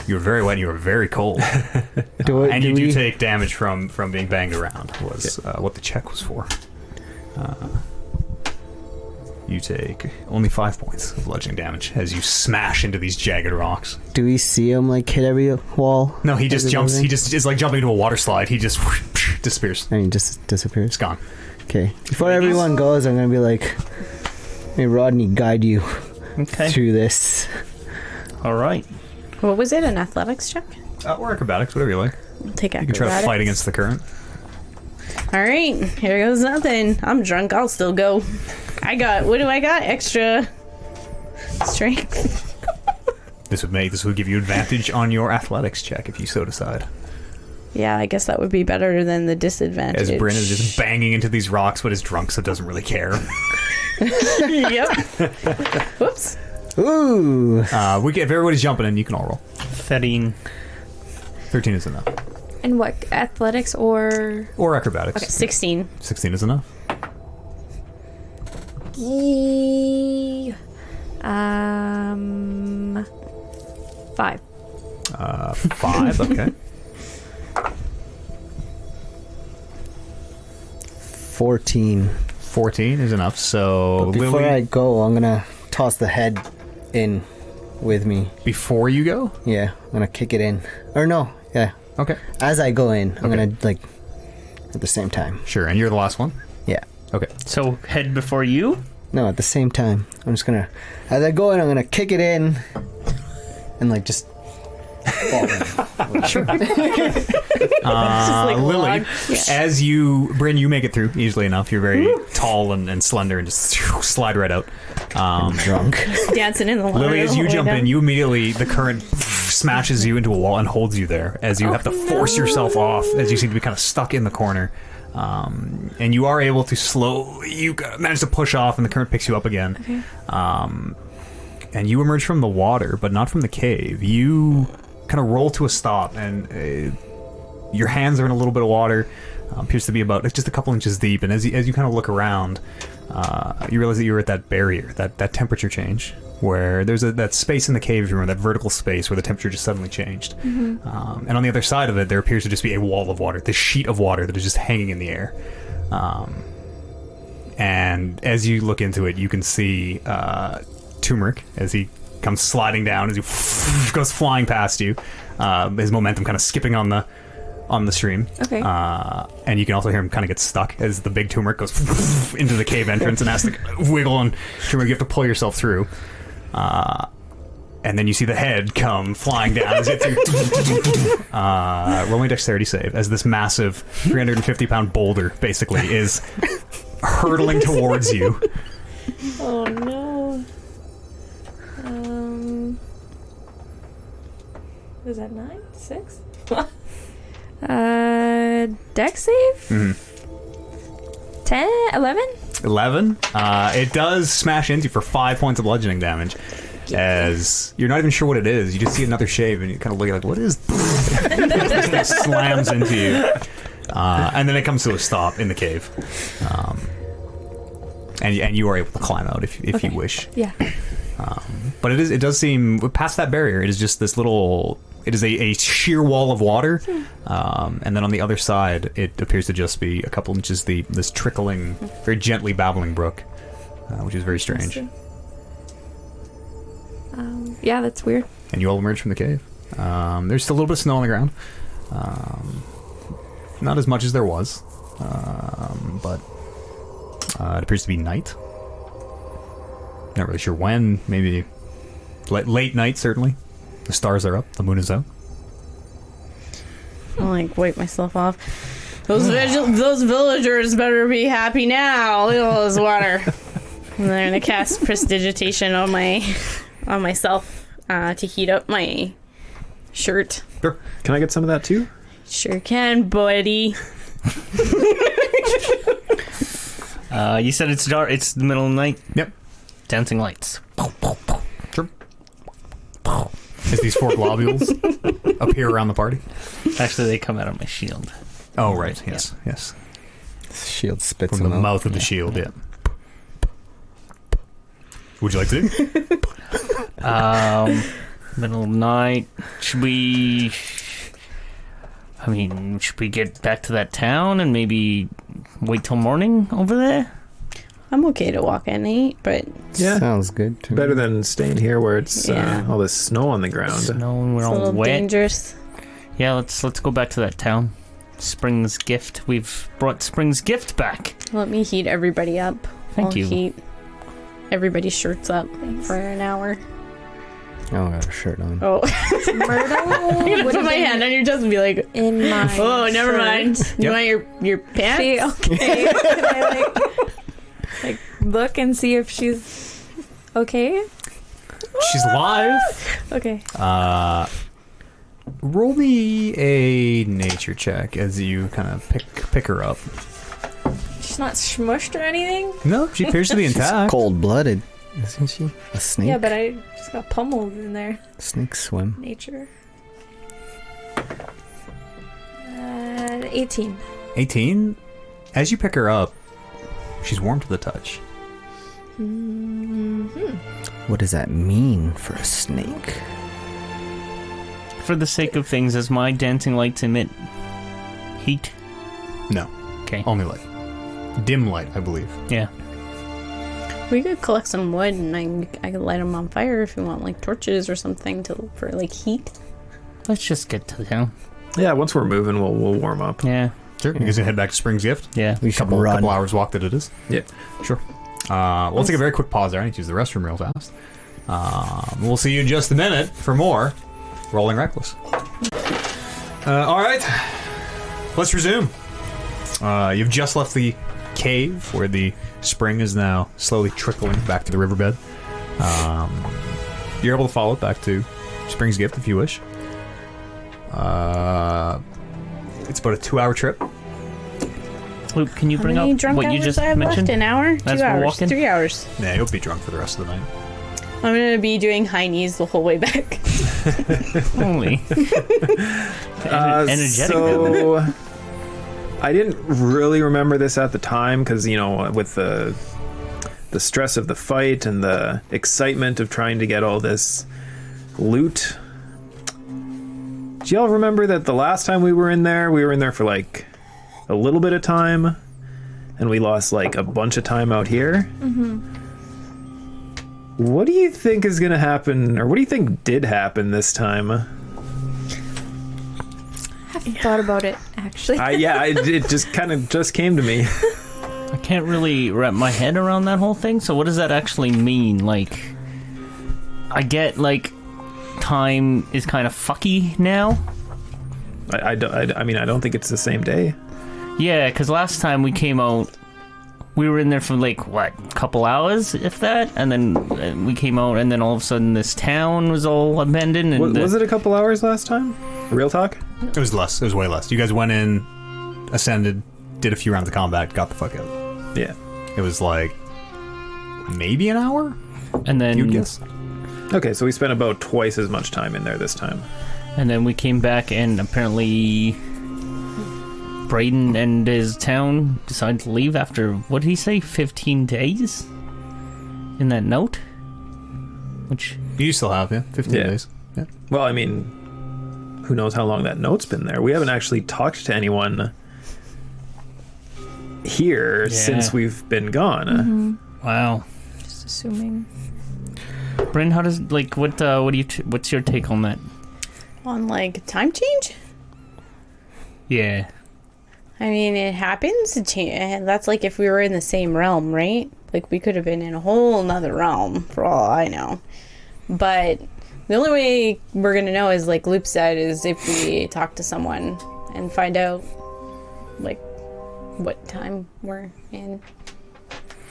You were very wet and you were very cold. And you do take damage from being banged around, was what the check was for. You take only 5 points of bludgeoning damage as you smash into these jagged rocks. Do we see him like hit every wall? No, he just jumps. He just is like jumping into a water slide. He just disappears. And he just disappears. It's gone. Okay. Before everyone goes, I'm gonna be like, "May Rodney guide you through this." All right. What was it? An athletics check? Or acrobatics, whatever you like. I'll take You acrobatics. can try to fight against the current. All right, here goes nothing. I'm drunk. I'll still go. What do I got? Extra strength. This would give you advantage on your athletics check if you so decide. Yeah, I guess that would be better than the disadvantage. As Bryn is just banging into these rocks, but is drunk, so doesn't really care. Yep. Whoops. Ooh. If everybody's jumping in, you can all roll. 13. 13 is enough. And what, athletics or? Or acrobatics. Okay, 16. 16 is enough. 5. 5, okay. 14. 14 is enough, so But before Lily, I go, I'm gonna toss the head in with me. before you go? Yeah, I'm gonna kick it in. Or no, yeah. Okay. As I go in, I'm Okay. gonna like at the same time. Sure, and you're the last one? Yeah. Okay. So head before you? No, at the same time. I'm just gonna, as I go in, I'm gonna kick it in, and like just fall in. like a Lily, log. as Bryn, you make it through easily enough. You're very tall and slender and just slide right out. Drunk. Dancing in the water. Lily, as you the way jump down. in, you immediately, the current smashes you into a wall and holds you there as you have to force yourself off as you seem to be kind of stuck in the corner. And you are able to you manage to push off and the current picks you up again. Okay. And you emerge from the water, but not from the cave. You kind of roll to a stop and your hands are in a little bit of water. Appears to be about just a couple inches deep. And as you kind of look around, you realize that you're at that barrier, that temperature change, where there's that space in the cave, remember, that vertical space where the temperature just suddenly changed. And on the other side of it, there appears to just be a wall of water, this sheet of water that is just hanging in the air. And as you look into it, you can see Turmeric as he comes sliding down, as he goes flying past you, his momentum kind of skipping on the stream. Okay. And you can also hear him kind of get stuck as the big Turmeric goes into the cave entrance and has to wiggle, and Turmeric, you have to pull yourself through. And then you see the head come flying down as it roll me a dexterity save as this massive 350-pound boulder basically is hurtling towards you. Oh no. Is that 9? 6? Dex save? 10? 11? 11. It does smash into you for 5 points of bludgeoning damage. As you're not even sure what it is, you just see another shave and you kind of look like, what is this? It slams into you, and then it comes to a stop in the cave, and you are able to climb out if Okay. you wish. Yeah. But it does seem past that barrier. It is just this little. It is a sheer wall of water, and then on the other side, it appears to just be a couple inches deep. This trickling, very gently babbling brook, which is very strange. Yeah, that's weird. And you all emerge from the cave. There's still a little bit of snow on the ground. Not as much as there was, but it appears to be night. Not really sure when. Maybe late night, certainly. The stars are up. The moon is out. I'll like wipe myself off. Those villagers better be happy now. Look at all this water. And they're gonna cast prestidigitation on myself to heat up my shirt. Sure. Can I get some of that too? Sure can, buddy. You said it's dark. It's the middle of the night. Yep. Dancing lights. Sure. As these four globules appear around the party. Actually, they come out of my shield. Oh, right. Yes. Yes. Shield spits From the them out. mouth of the shield. Yeah. Would you like to do? Middle of the night. Should we get back to that town and maybe wait till morning over there? I'm okay to walk in and eat, but Yeah. Sounds good to Better me. than staying here where it's Yeah. all this snow on the ground. Snow and we're it's a all little wet. dangerous. Yeah, let's go back to that town. Spring's gift. We've brought Spring's gift back. Let me heat everybody up. Thank I'll you. heat everybody's shirts up for an hour. Oh, I got a shirt on. Oh, Myrtle I'm gonna would put have my been hand on your chest and be like, in my "Oh, never shirt. mind. You Yep. want your pants?" She okay? Can I like look and see if she's okay? She's live. Okay. Roll me a nature check as you kind of pick her up. She's not smushed or anything. No, she appears to be intact. Cold-blooded, isn't she? A snake? Yeah, but I just got pummeled in there. Snakes swim. Nature. 18. 18. As you pick her up, she's warm to the touch. What does that mean for a snake? For the sake of things, does my dancing lights emit heat? No, Okay. only light. Dim light, I believe. Yeah. We could collect some wood and I could light them on fire if you want, like torches or something for like heat. Let's just get to the town. Yeah, once we're moving, we'll warm up. Yeah. Sure. You guys gonna head back to Spring's Gift? Yeah. We should Couple run. hours walk that it is. Yeah. Sure. We'll take a very quick pause there. I need to use the restroom real fast. We'll see you in just a minute for more Rolling Reckless. All right. Let's resume. You've just left the cave where the spring is now slowly trickling back to the riverbed. You're able to follow it back to Spring's Gift if you wish. It's about a 2-hour trip. Luke, can you How bring many up drunk what you hours just I have mentioned? left? An hour? 2 As we're hours? walking? 3 hours. Yeah, you'll be drunk for the rest of the night. I'm gonna be doing high knees the whole way back. Holy. Energetic. So I didn't really remember this at the time because, you know, with the stress of the fight and the excitement of trying to get all this loot. Do y'all remember that the last time we were in there for like a little bit of time and we lost like a bunch of time out here? Mm-hmm. What do you think is going to happen, or what do you think did happen this time? I haven't thought about it, actually. It just kind of just came to me. I can't really wrap my head around that whole thing. So what does that actually mean? Like, I get like time is kind of fucky now. I don't think it's the same day. Yeah, because last time we came out, we were in there for like what, couple hours, if that, and then we came out, and then all of a sudden this town was all abandoned. And Was it a couple hours last time? Real talk? It was less. It was way less. You guys went in, ascended, did a few rounds of combat, got the fuck out. Yeah. It was like maybe an hour, And then you'd guess. Okay, so we spent about twice as much time in there this time. And then we came back, and apparently Braden and his town decided to leave after, what did he say, 15 days? In that note? Which, You still have, 15 Yeah. days. Yeah. Well, I mean, who knows how long that note's been there? We haven't actually talked to anyone here since we've been gone. wow. Just assuming. Braden, how does, like, what do you, what's your take on that? On like time change? Yeah. I mean, it happens. That's like if we were in the same realm, right? Like we could have been in a whole nother realm for all I know. But the only way we're gonna know, is like Loop said, is if we talk to someone and find out like what time we're in.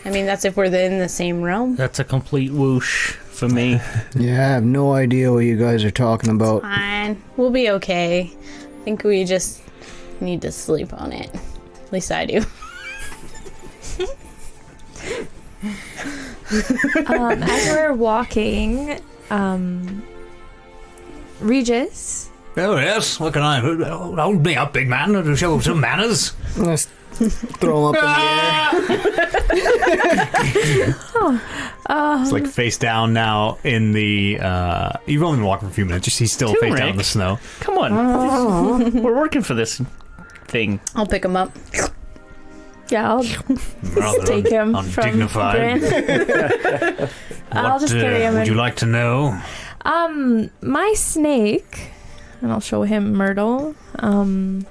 I mean, that's if we're in the same realm. That's a complete whoosh for me. Yeah, I have no idea what you guys are talking about. Fine, we'll be okay. I think we just need to sleep on it. At least I do. As we're walking, Regis, Oh, yes. What can I... Hold me up, big man. To show some manners. Throw him up in the air. It's like face down now in the. You've only been walking for a few minutes. He's still face down in the snow. Come on. We're working for this thing. I'll pick him up. Yeah, I'll Rather take him from undignified. Bryn. I'll just carry him Would you in. like to know? My snake, and I'll show him Myrtle. Well,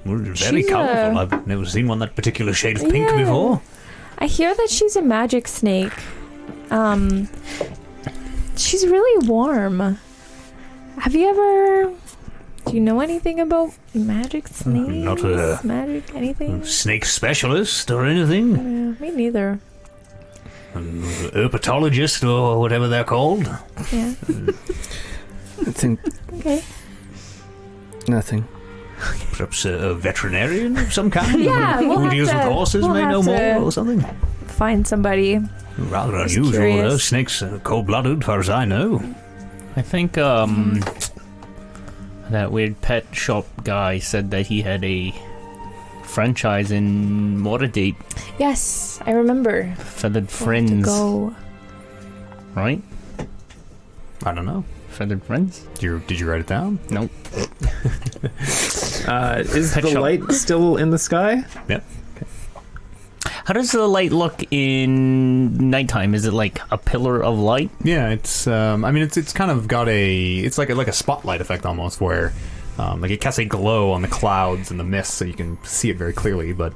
very She's colourful. a- I've never seen one that particular shade of pink Yeah. before. I hear that she's a magic snake. She's really warm. Have you ever... Do you know anything about magic snakes? not a- Magic anything? Snake specialist or anything? Yeah, me neither. Herpetologist or whatever they're called. Yeah. I think Okay. nothing. Perhaps a veterinarian of some kind? Yeah, we'll Who have deals with to- horses we'll may know have more to- or something? Find somebody. Rather Just unusual, though. curious. Snakes are cold-blooded, as far as I know. I think that weird pet shop guy said that he had a franchise in Waterdeep, Yes, I remember. Feathered To Friends, go. right? I don't know. Feathered Friends? Did you write it down? Nope. Is Pet the shop. light still in the sky? Yep. How does the light look in nighttime? Is it like a pillar of light? Yeah, it's. I mean, it's kind of got a. It's like a spotlight effect almost, where like it casts a glow on the clouds and the mist, so you can see it very clearly. But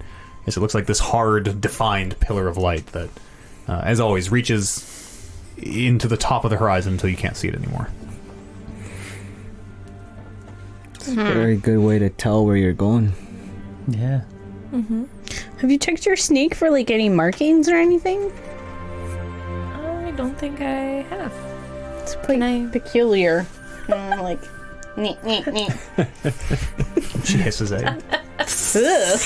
yes, it looks like this hard, defined pillar of light that, as always, reaches into the top of the horizon until you can't see it anymore. It's a very good way to tell where you're going. Yeah. Have you checked your snake for like any markings or anything? I don't think I have. It's quite I- peculiar. Like, neat, neat, neat. She hisses at you. Ugh.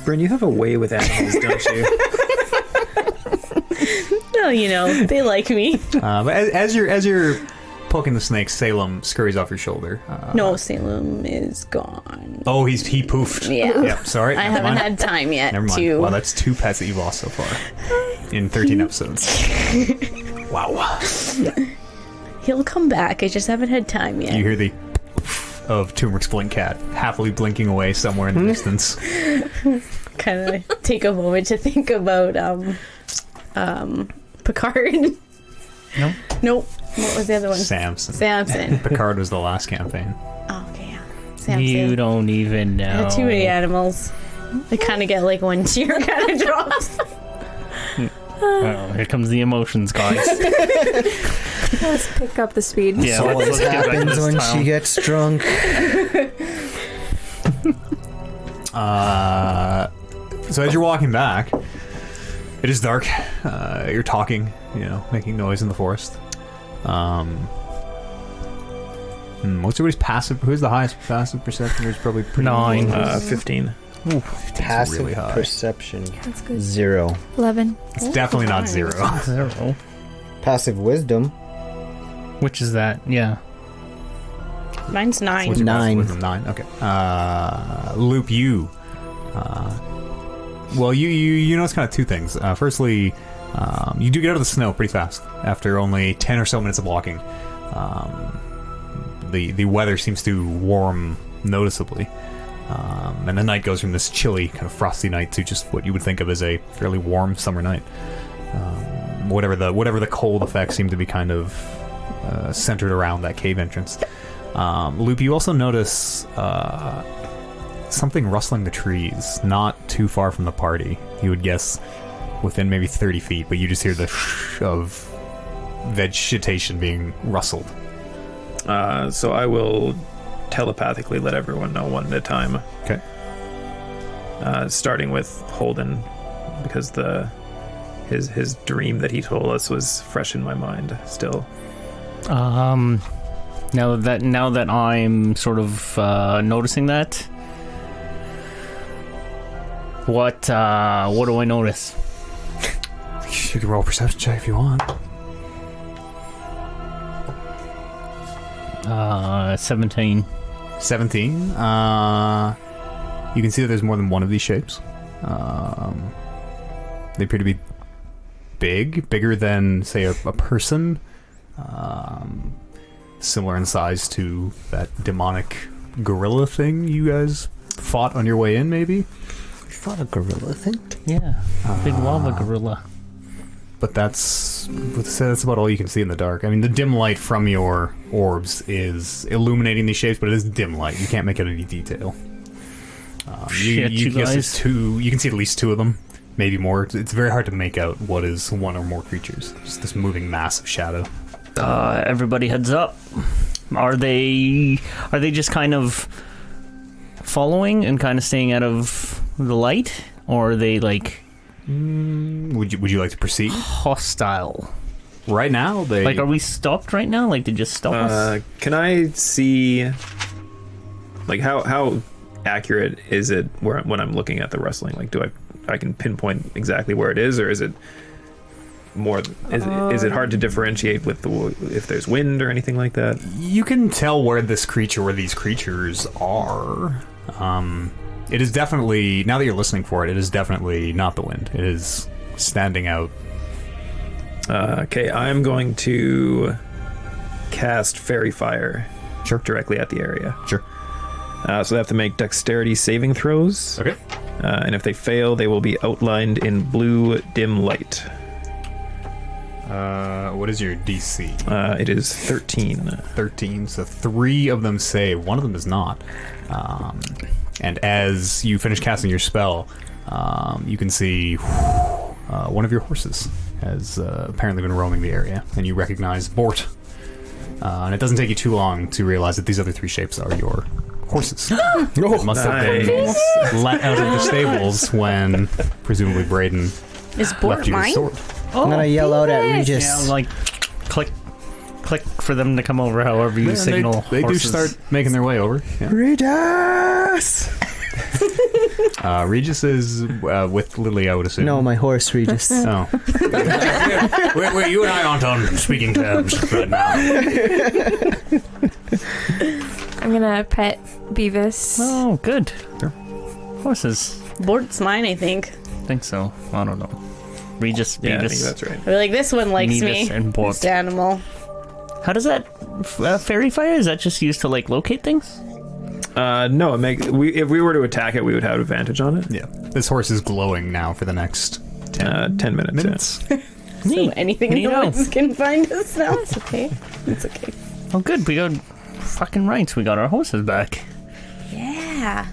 Bryn, you have a way with animals, don't you? Well, you know, they like me. But as you're poking the snake, Salem scurries off your shoulder. No, Salem is gone. Oh, he poofed. Yeah. Yep. Sorry. I never haven't mind. had time yet Never mind. to. Wow, that's 2 pets that you've lost so far in 13 episodes. Wow. He'll come back. I just haven't had time yet. You hear the of Turmeric's blink cat happily blinking away somewhere in the distance. Kind of take a moment to think about Picard. No. Nope. What was the other one? Samson. Samson. Picard was the last campaign. Oh, okay, yeah. Samson. You don't even I know. had too many animals. I kind of get like one tear kind of drops. Oh, here comes the emotions, guys. Let's pick up the speed. Yeah, Always let's get back to happens this when town. she gets drunk. So as you're walking back, it is dark. You're talking, making noise in the forest. What's everybody's passive? Who's the highest passive perception? There's probably pretty 9. 15. Passive really high. perception. That's good. 0. 11. It's definitely not 0. 0. Passive wisdom. Which is that? Yeah. Mine's 9. What's your passive 9. wisdom? 9. Okay. Loop, you. Well, you notice kind of 2 things. Firstly, you do get out of the snow pretty fast after only 10 or so minutes of walking. The weather seems to warm noticeably, and the night goes from this chilly, kind of frosty night to just what you would think of as a fairly warm summer night. Whatever the cold effects seem to be kind of centered around that cave entrance. Loop, you also notice something rustling the trees, not too far from the party. You would guess within maybe 30 feet, but you just hear the shh of vegetation being rustled. So I will telepathically let everyone know one at a time. Okay. Starting with Holden, because his dream that he told us was fresh in my mind still. Now that I'm sort of noticing that, what do I notice? You can roll a perception check if you want. 17. 17. You can see that there's more than one of these shapes. They appear to be bigger than, say, a person. Similar in size to that demonic gorilla thing you guys fought on your way in, maybe? Fought a gorilla thing? Yeah. Big lava gorilla. But that's about all you can see in the dark. I mean, the dim light from your orbs is illuminating these shapes, but it is dim light. You can't make out any detail. You guys. You can see at least two of them, maybe more. It's very hard to make out what is one or more creatures. Just this moving mass of shadow. Everybody heads up. Are they just kind of following and kind of staying out of the light, or are they like? Would you like to proceed? Hostile. Right now, are we stopped right now? Like, they just stop us? Can I see, like, how accurate is it when I'm looking at the rustling? Like, do I can pinpoint exactly where it is, or is it more? Is it hard to differentiate with if there's wind or anything like that? You can tell where these creatures are. It is definitely, now that you're listening for it, it is definitely not the wind. It is standing out. Okay, I'm going to cast Fairy Fire. Sure. Directly at the area. Sure. So they have to make dexterity saving throws. Okay. And if they fail, they will be outlined in blue dim light. What is your DC? It is 13. 13. So 3 of them save. One of them is not. And as you finish casting your spell, you can see one of your horses has apparently been roaming the area, and you recognize Bort. And it doesn't take you too long to realize that these other 3 shapes are your horses. It must have been let out of the stables when presumably Braden Is Bort left you his mine? sword. I'm gonna yell out at Regis. Yeah, like, click for them to come over however you signal They do horses. start making their way over. Yeah. Regis! Regis is with Lily, I would assume. No, my horse, Regis. Oh. You and I aren't on speaking terms right now. I'm gonna pet Beavis. Oh, good. Sure. Horses. Bort's mine, I think. Think so. I don't know. Regis, Yeah, I Beavis. think that's right. I feel like this one likes Nevis me. and Bort. This animal. How does that fairy fire? Is that just used to like locate things? No, if we were to attack it, we would have advantage on it. Yeah. This horse is glowing now for the next 10 minutes. minutes. So Neat. anything in the Neato. woods can find us now. It's okay. It's okay. Oh, good. We got fucking rights. We got our horses back. Yeah.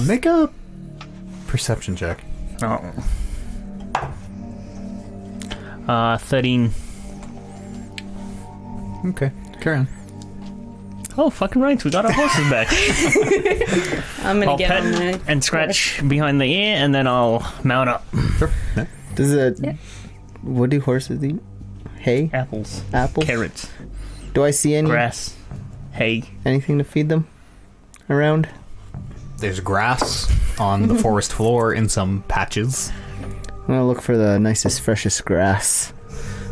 Make a perception check. Oh. 13. Okay, carry on. Oh, fucking right. We got our horses back. I'm gonna I'll get pet on my and scratch behind the ear, and then I'll mount up. Sure. Yeah. Does it... What do horses eat? Hay? Apples, Apples? carrots, Do I see any grass, hay. anything to feed them around? There's grass on the forest floor in some patches. I'm gonna look for the nicest, freshest grass.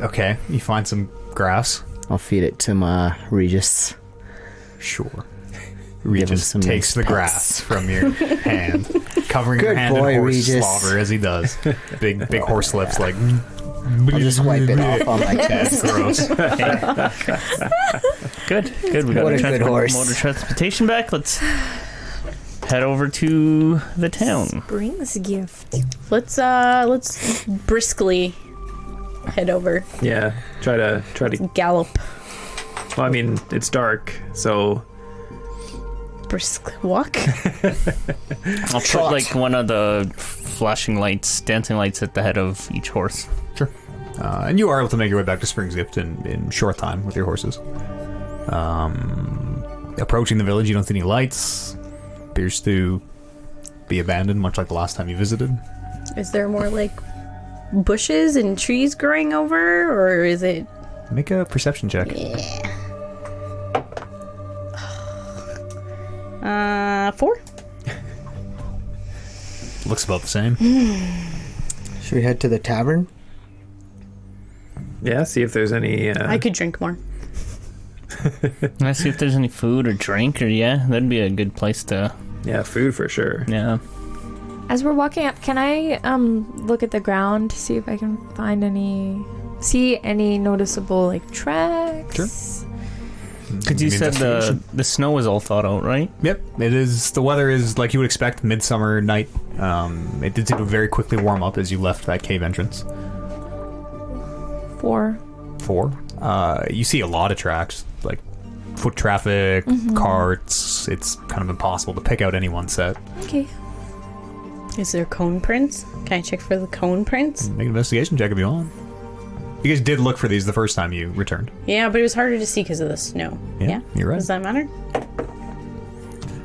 Okay, you find some grass. I'll feed it to my Regis. Sure. Give him Regis some takes nice the pets. grass from your hand, covering your Good hand boy, in horse Regis. slobber as he does. Big horse lips like... I'll just wipe it off on my chest. Gross. Good. We got What our a good horse. motor transportation back. Let's head over to the town. Brings gift. Let's briskly head over. Yeah, try to. Gallop. Well, I mean, it's dark, so Brisk walk. I'll put like one of the flashing lights, dancing lights at the head of each horse. Sure. And you are able to make your way back to Springs Gift in short time with your horses. Approaching the village, you don't see any lights. Appears to be abandoned, much like the last time you visited. Is there more like bushes and trees growing over, or is it? Make a perception check. Yeah. 4. Looks about the same. Should we head to the tavern? yeah. See if there's any. I could drink more. Let's see if there's any food or drink, or that'd be a good place to. Yeah, food for sure. Yeah. As we're walking up, can I look at the ground to see if I can find any noticeable like tracks? Sure. Because you said the snow was all thawed out, right? Yep, it is. The weather is like you would expect, midsummer night. It did seem to very quickly warm up as you left that cave entrance. 4. You see a lot of tracks, like foot traffic, carts. It's kind of impossible to pick out any one set. Okay. Is there cone prints? Can I check for the cone prints? Make an investigation check if you want. You guys did look for these the first time you returned. Yeah, but it was harder to see because of the snow. Yeah, you're right. Does that matter?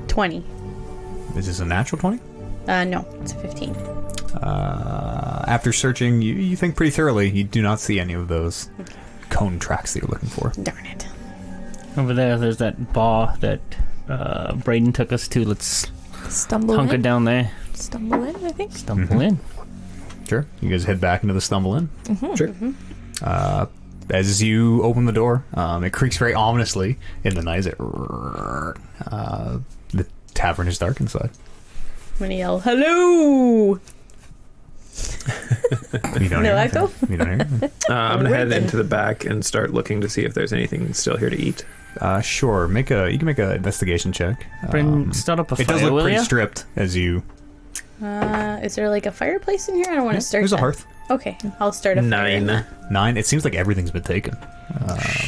20. Is this a natural 20? No, it's a 15. After searching, you think pretty thoroughly. You do not see any of those cone tracks that you're looking for. Darn it. Over there's that bar that Brayden took us to. Let's Stumble hunker in. down there. Stumble in, I think. Stumble in. Sure. You guys head back into the Stumble Inn. Sure. As you open the door, it creaks very ominously in the night. The tavern is dark inside. I'm gonna yell, hello! You don't No hear echo? anything. You don't hear anything. I'm gonna head into the back and start looking to see if there's anything still here to eat. Sure. You can make an investigation check. Brayden, start up a fire, It does look will pretty ya? stripped as you... Is there like a fireplace in here? I don't want to start There's a that. hearth. Okay, I'll start a fire. 9. 9. It seems like everything's been taken.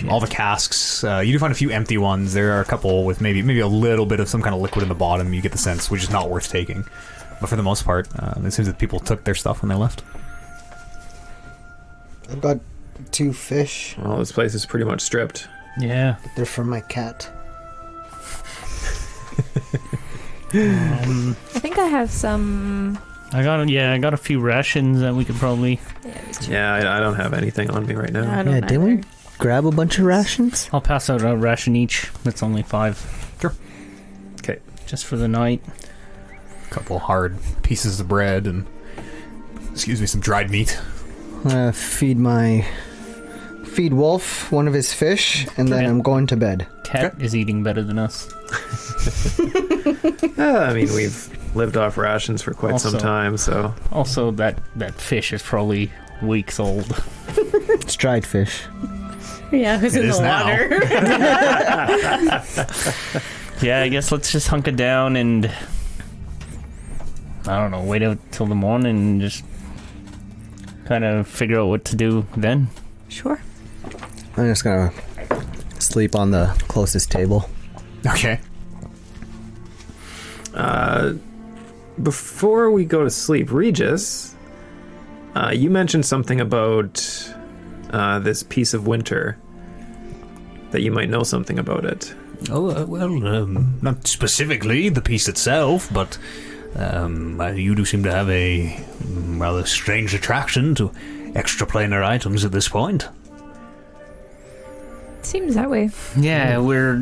All the casks. You do find a few empty ones. There are a couple with maybe a little bit of some kind of liquid in the bottom. You get the sense, which is not worth taking. But for the most part, it seems that people took their stuff when they left. I've got 2 fish. Well, this place is pretty much stripped. Yeah. They're from my cat. I think I have some. I got a few rations that we could probably. Yeah, I don't have anything on me right now. I don't Yeah, didn't we grab a bunch of rations? I'll pass out a ration each. That's only 5. Sure. Okay. Just for the night. A couple hard pieces of bread and, some dried meat. I'm gonna feed Wolf one of his fish, and then Okay. I'm going to bed. Cat is eating better than us. I mean, we've lived off rations for quite some Also- time, so... Also, that fish is probably weeks old. It's dried fish. Yeah, who's in is the now. water? Yeah, I guess let's just hunker down and I don't know, wait out till the morning and just kind of figure out what to do then. Sure. I'm just gonna sleep on the closest table. Okay. Before we go to sleep, Regis, you mentioned something about this piece of winter, that you might know something about it. Oh, not specifically the piece itself, but you do seem to have a rather strange attraction to extraplanar items at this point. Seems that way. Yeah, we're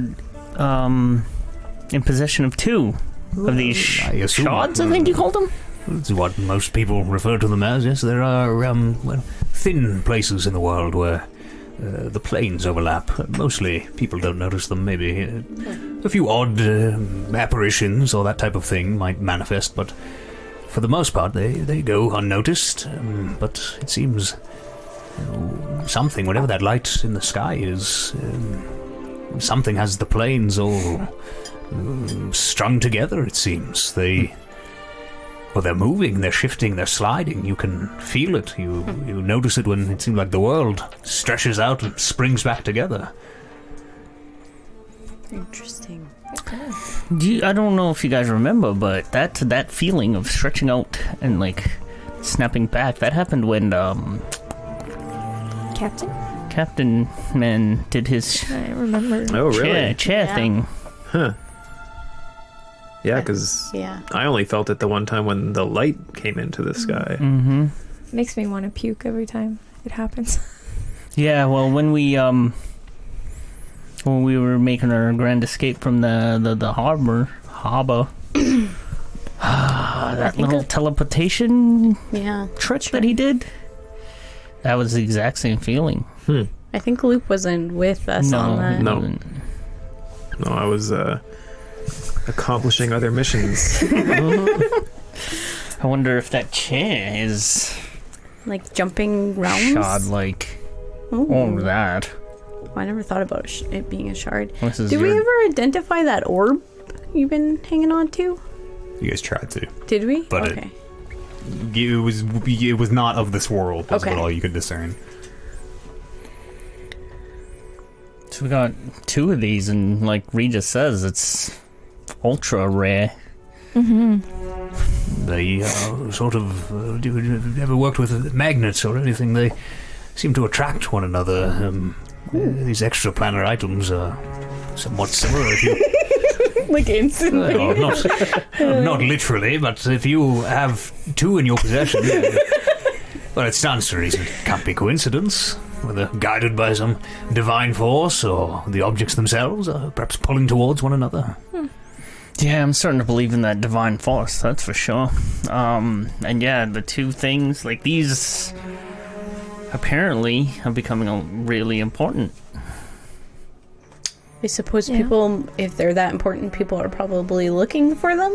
in possession of 2 of these I assume- shards, I think you called them? That's what most people refer to them as. Yes, there are thin places in the world where the planes overlap. Mostly, people don't notice them. Maybe a few odd apparitions or that type of thing might manifest, but for the most part, they go unnoticed. But it seems something, whatever that light in the sky is, something has the planes all strung together. It seems they're moving, they're shifting, they're sliding. You can feel it. You notice it when it seems like the world stretches out and springs back together. Interesting. I don't know if you guys remember, but that feeling of stretching out and like snapping back, that happened when Captain Man did his I remember. Oh, really? chair Yeah. thing. Huh. Yeah, because Yeah. I only felt it the one time when the light came into the sky. Mm-hmm. Makes me want to puke every time it happens. Yeah, well, when we were making our grand escape from the harbor, that little teleportation Yeah. trick that he did, that was the exact same feeling. I think Luke wasn't with us on that. No. No, I was accomplishing other missions. I wonder if that chair is Like jumping realms? shard-like. Oh, Oh, that. I never thought about it being a shard. This is Did we your- ever identify that orb you've been hanging on to? You guys tried to. Did we? But okay. It was not of this world. That's Okay. about all you could discern. So we got 2 of these, and like Regis says, it's ultra rare. They sort of do you ever worked with magnets or anything? They seem to attract one another. These extraplanar items are somewhat similar. If you, Like instantly. well, not literally, but if you have 2 in your possession, well, it stands to reason. It can't be coincidence. Whether guided by some divine force or the objects themselves are perhaps pulling towards one another. Yeah, I'm starting to believe in that divine force, that's for sure. And yeah, the 2 things, like these, apparently are becoming really important. I suppose Yeah. people, if they're that important, people are probably looking for them.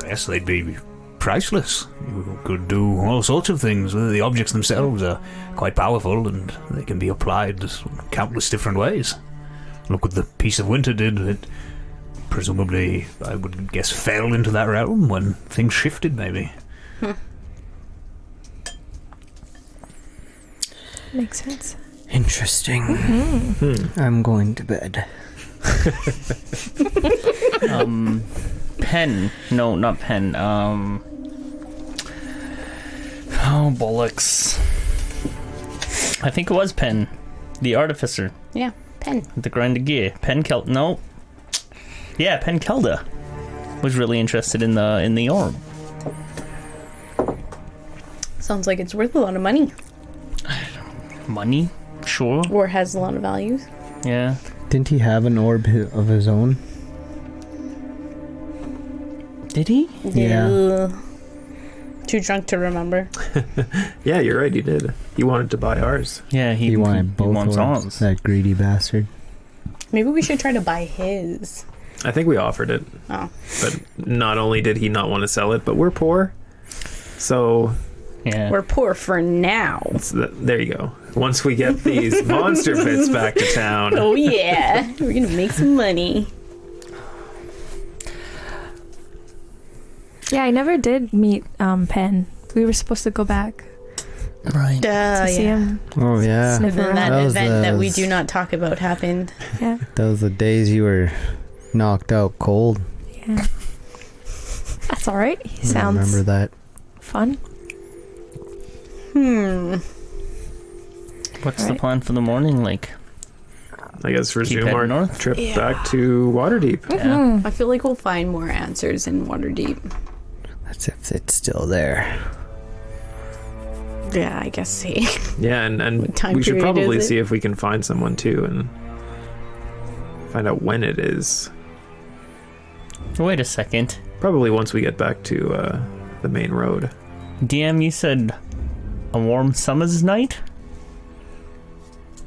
Yes, they'd be priceless. You could do all sorts of things. The objects themselves are quite powerful and they can be applied countless different ways. Look what the Piece of Winter did. It presumably, I would guess, fell into that realm when things shifted, maybe. Makes sense. Interesting. I'm going to bed. Pen. No, not Pen. Oh, bollocks. I think it was Pen. The artificer. Yeah, pen. The grinder gear. Pen Kel... No. Yeah, Pen Kelda was really interested in the orb. Sounds like it's worth a lot of money. Money? Sure. Or has a lot of values. Yeah. Didn't he have an orb of his own? Did he? Yeah. Ugh. Too drunk to remember. Yeah, you're right. He did. He wanted to buy ours. Yeah, He wanted both wants orbs. ours. That greedy bastard. Maybe we should try to buy his. I think we offered it, Oh. but not only did he not want to sell it, but we're poor. So Yeah. We're poor for now. there you go. Once we get these monster bits back to town, Oh yeah. We're gonna make some money. Yeah, I never did meet Pen. We were supposed to go back Right. to see him. Oh yeah. Sniff And then that That was event that we those- do not talk about happened. Yeah, Those the days you were knocked out cold. yeah. That's all right. He I sounds remember that. fun. What's the Right. plan for the morning? Like, I guess resume heading our north? trip Yeah. back to Waterdeep. yeah. I feel like we'll find more answers in Waterdeep. That's if it's still there. Yeah, I guess see. Yeah, and What time we should period probably is it? see if we can find someone too and find out when it is. Wait a second. Probably once we get back to the main road. DM, you said a warm summer's night?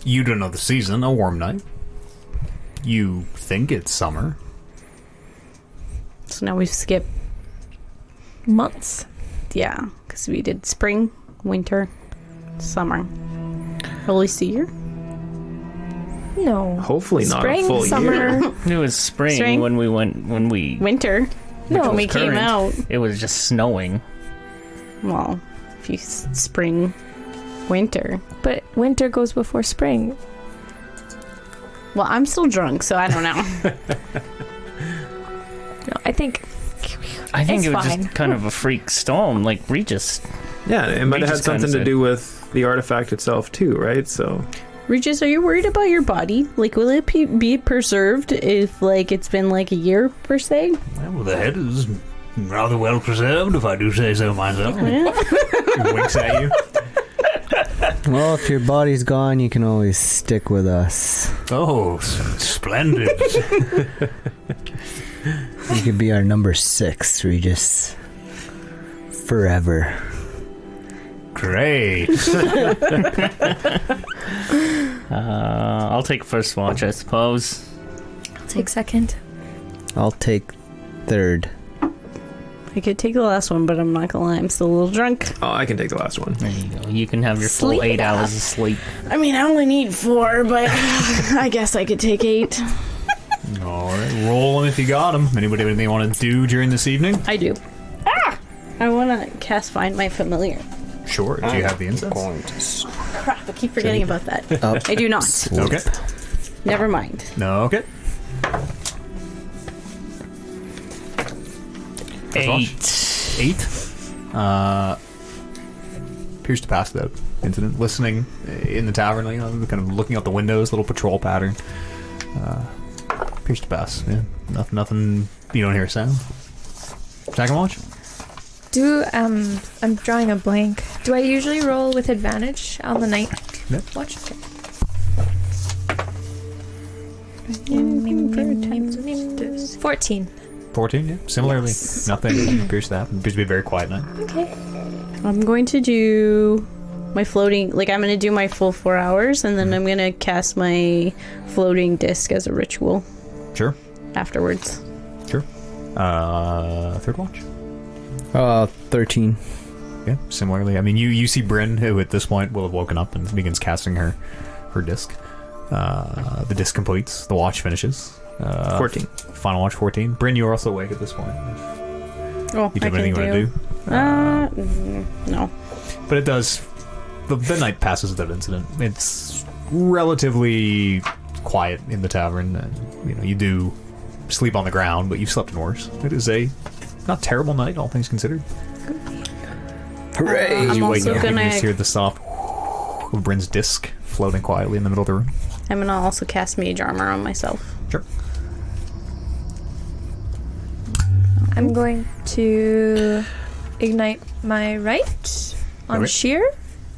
You don't know the season, a warm night. You think it's summer. So now we've skipped, Months. yeah, because we did spring, winter, summer. Early year? No. Hopefully not Spring, a full summer. year. It was spring, Spring? when we went, when we... Winter. No. When we was came current. out. It was just snowing. Well, if you spring, winter. But winter goes before spring. Well, I'm still drunk, so I don't know. No, I think I think It's it was fine. just kind of a freak storm, like Regis. Yeah, it might have had Regis kinda something to said- do with the artifact itself too, right? So Regis, are you worried about your body? Like, will it be preserved if, like, it's been, like, a year, per se? Well, the head is rather well preserved, if I do say so myself. He winks at you. Well, if your body's gone, you can always stick with us. Oh, splendid. You could be our number 6, Regis. Forever. Great. I'll take first watch, I suppose. take second. I'll take third. I could take the last one, but I'm not gonna lie, I'm still a little drunk. Oh, I can take the last one. There you go. You can have your full Sleep 8 it off. hours of sleep. I mean, I only need 4, but I guess I could take 8. All right, roll them if you got them. Anybody have anything they want to do during this evening? I do. I want to cast Find My Familiar. Sure. Do you have the incense? Crap, I keep forgetting about that. Up. I do not. Okay. Never mind. No. Okay. 8. 8. Appears to pass without incident. Listening in the tavern, you know, kind of looking out the windows, little patrol pattern. Appears to pass. Yeah. Nothing. You don't hear a sound. Second watch. I'm drawing a blank. Do I usually roll with advantage on the night Yep. watch? 14. 14. Yeah. Similarly, nothing appears to happen. Appears to be a very quiet night. Okay. I'm going to do my floating, like I'm going to do my full 4 hours, and then I'm going to cast my floating disc as a ritual Sure. afterwards. Sure. Third watch. 13. Yeah, similarly. I mean, you see Bryn, who at this point will have woken up and begins casting her disc. The disc completes. The watch finishes. 14. Final watch 14. Bryn, you're also awake at this point. Oh, You I have anything can you want to do? No. But it does. The night passes without incident. It's relatively quiet in the tavern. You do sleep on the ground, but you've slept in worse. It is a not terrible night, all things considered. Hooray! I'm You wake also up and you gonna just hear the soft of Bryn's disc floating quietly in the middle of the room. I'm gonna also cast Mage Armor on myself. Sure. I'm going to ignite my right on Okay. sheer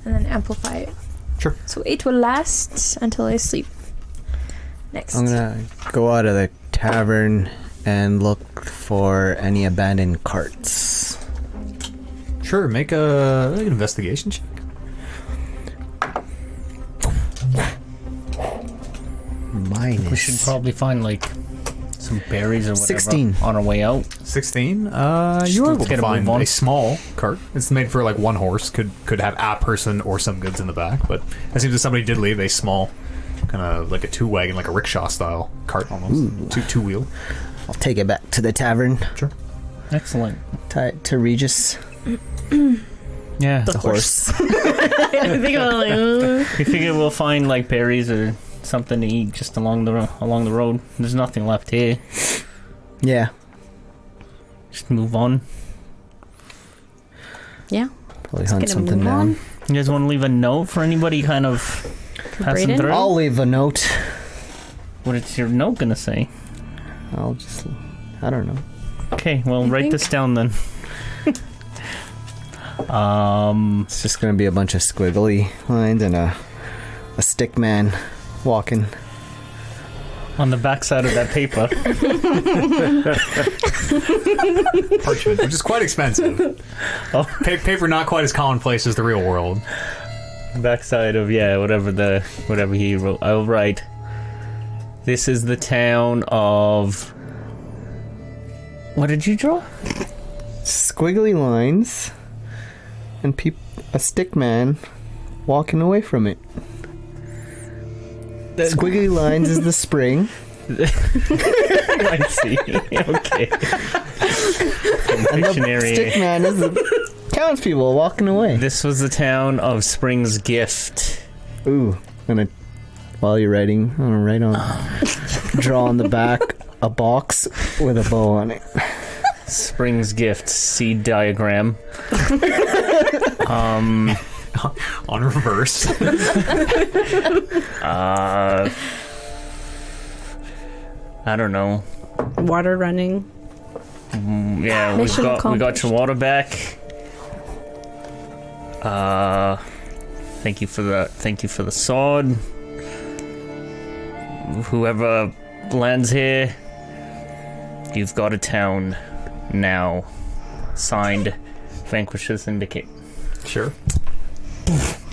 and then amplify it. Sure. So 8 will last until I sleep. Next. I'm gonna go out of the tavern and look for any abandoned carts. Sure, make an investigation check. Minus. We should probably find like some berries or whatever 16. on our way out. 16. You're let's able get to a find move on. a small cart. It's made for like one horse. Could have a person or some goods in the back, but it seems that somebody did leave a small, kind of like a 2-wagon, like a rickshaw style cart almost. Two wheel. I'll take it back to the tavern. Sure. Excellent. Tie it to Regis. Yeah. The horse. I think I'm like, We figure we'll find like berries or something to eat just along the road. There's nothing left here. Yeah. Just move on. yeah. Probably Just hunt gonna something move down. on. You guys want to leave a note for anybody kind of passing Brayden? through? I'll leave a note. What is your note gonna say? I don't know. Okay, well, write think- this down then. It's just gonna be a bunch of squiggly lines and a stick man walking. On the backside of that paper. Parchment, which is quite expensive. Oh. Paper not quite as commonplace as the real world. Backside of, yeah, whatever he wrote. I'll write. This is the town of... What did you draw? Squiggly lines and a stick man walking away from it. Squiggly lines is the spring. I see. Okay. And the Dictionary. stick man is the townspeople walking away. This was the town of Spring's Gift. Ooh, while you're writing, I'm gonna write on, draw on the back a box with a bow on it. Spring's Gift seed diagram. On reverse. I don't know. Water running. Yeah, we Mission got accomplished. your water back. Thank you for the sword. Whoever lands here, you've got a town now. Signed, Vanquisher Syndicate. Sure.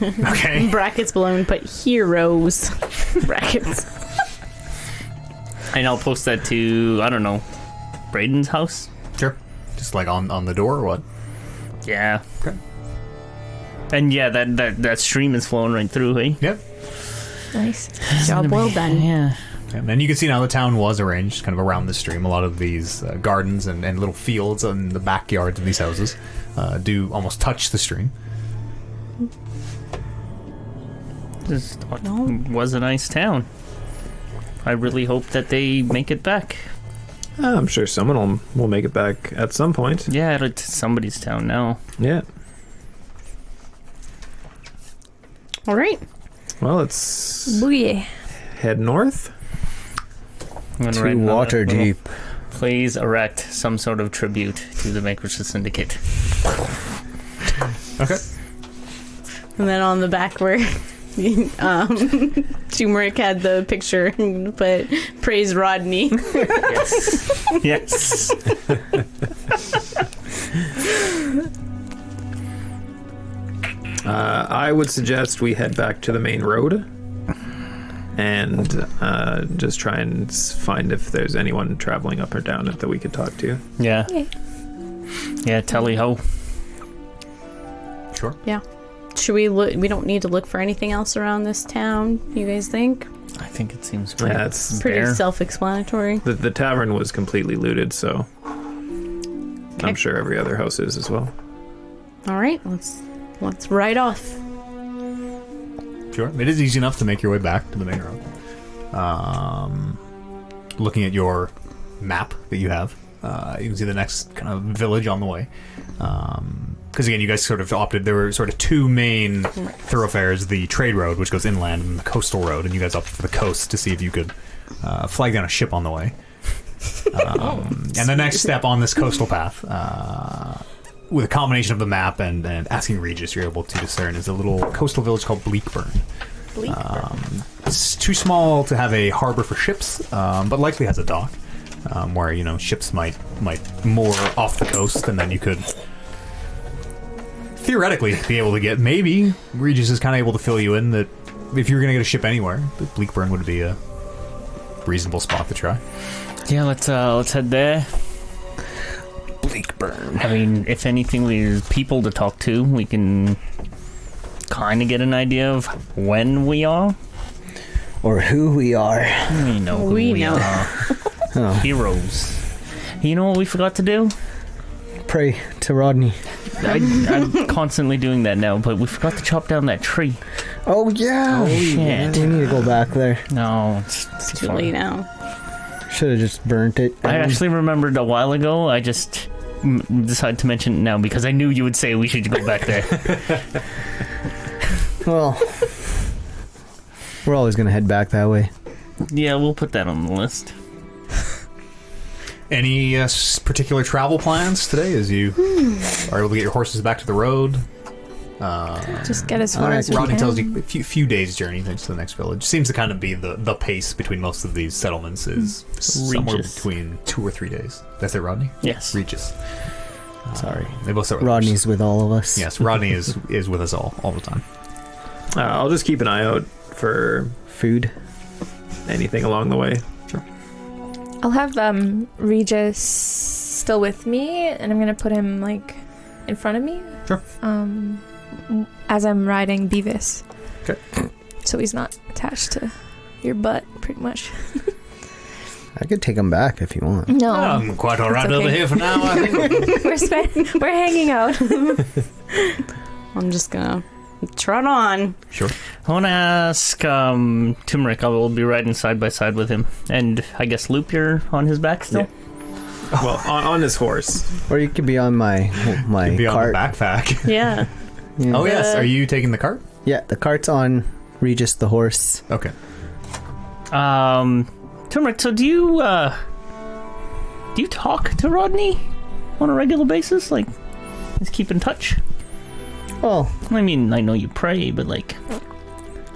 Okay. Brackets blown, but heroes. Brackets. And I'll post that to, I don't know, Braden's house? Sure. Just like on the door or what? Yeah. Okay. And yeah, that stream is flowing right through, hey? Yep. Nice. Job well done. Yeah. And you can see now the town was arranged kind of around the stream. A lot of these gardens and little fields in the backyards of these houses do almost touch the stream. This was a nice town. I really hope that they make it back. I'm sure someone will make it back at some point. Yeah, it's somebody's town now. Yeah. All right. Well, let's Booyah. head north. I'm gonna To write another little, Waterdeep. Please erect some sort of tribute to the Vanquished Syndicate. Okay. And then on the back where Turmeric had the picture, but praise Rodney. Yes. I would suggest we head back to the main road and just try and find if there's anyone traveling up or down it that we could talk to. Yeah. Yeah, tally ho. Sure. Yeah. Should we look? We don't need to look for anything else around this town. You guys think? I think it seems pretty, Yeah, it's Pretty bare. self-explanatory. The tavern was completely looted, so I'm sure every other house is as well. All right. Let's ride off. Sure. It is easy enough to make your way back to the main road. Looking at your map that you have, you can see the next kind of village on the way. Because again, you guys sort of opted. There were sort of two main thoroughfares: the trade road, which goes inland, and the coastal road. And you guys opted for the coast to see if you could flag down a ship on the way. And the next step on this coastal path, with a combination of the map and asking Regis, you're able to discern is a little coastal village called Bleakburn. It's too small to have a harbor for ships, but likely has a dock where ships might moor off the coast, and then you could theoretically be able to get. Maybe Regis is kind of able to fill you in that if you're going to get a ship anywhere, Bleakburn would be a reasonable spot to try. Yeah, let's head there. Bleakburn. I mean, if anything, there's people to talk to. We can kind of get an idea of when we are. Or who we are. We know who We we know. are. Oh. Heroes. You know what we forgot to do? Pray to Rodney. I'm constantly doing that now, but we forgot to chop down that tree. Oh, yeah. Shit. We need to go back there. No, It's too late now. Should have just burnt it. I actually remembered a while ago. I just decided to mention it now because I knew you would say we should go back there. Well, we're always going to head back that way. Yeah, we'll put that on the list. Any particular travel plans today as you are able to get your horses back to the road? Just get as far as we Rodney can. tells you a few days' journey to the next village. Seems to kind of be the pace between most of these settlements is somewhere Regis. between 2 or 3 days. That's it, Rodney? Yes. Regis. Sorry. They both start with Rodney's with all of us. Yes, Rodney is with us all the time. I'll just keep an eye out for Food. anything along the way. I'll have Regis still with me, and I'm gonna put him like in front of me. Sure. As I'm riding Beavis. Okay. So he's not attached to your butt, pretty much. I could take him back if you want. No, I'm quite all right It's okay. over here for now, I think. we're hanging out. I'm just gonna trot on. Sure. I want to ask Turmeric. I will be riding side by side with him, and I guess Loop, you're on his back still. Well, on his horse. Or you could be on my You'd be cart. on the backpack. Yeah. Yeah. Oh, yes. Are you taking the cart? Yeah, the cart's on Regis the horse. Okay. Turmeric, so do you talk to Rodney on a regular basis? Like, just keep in touch? Well, I mean, I know you pray, but like,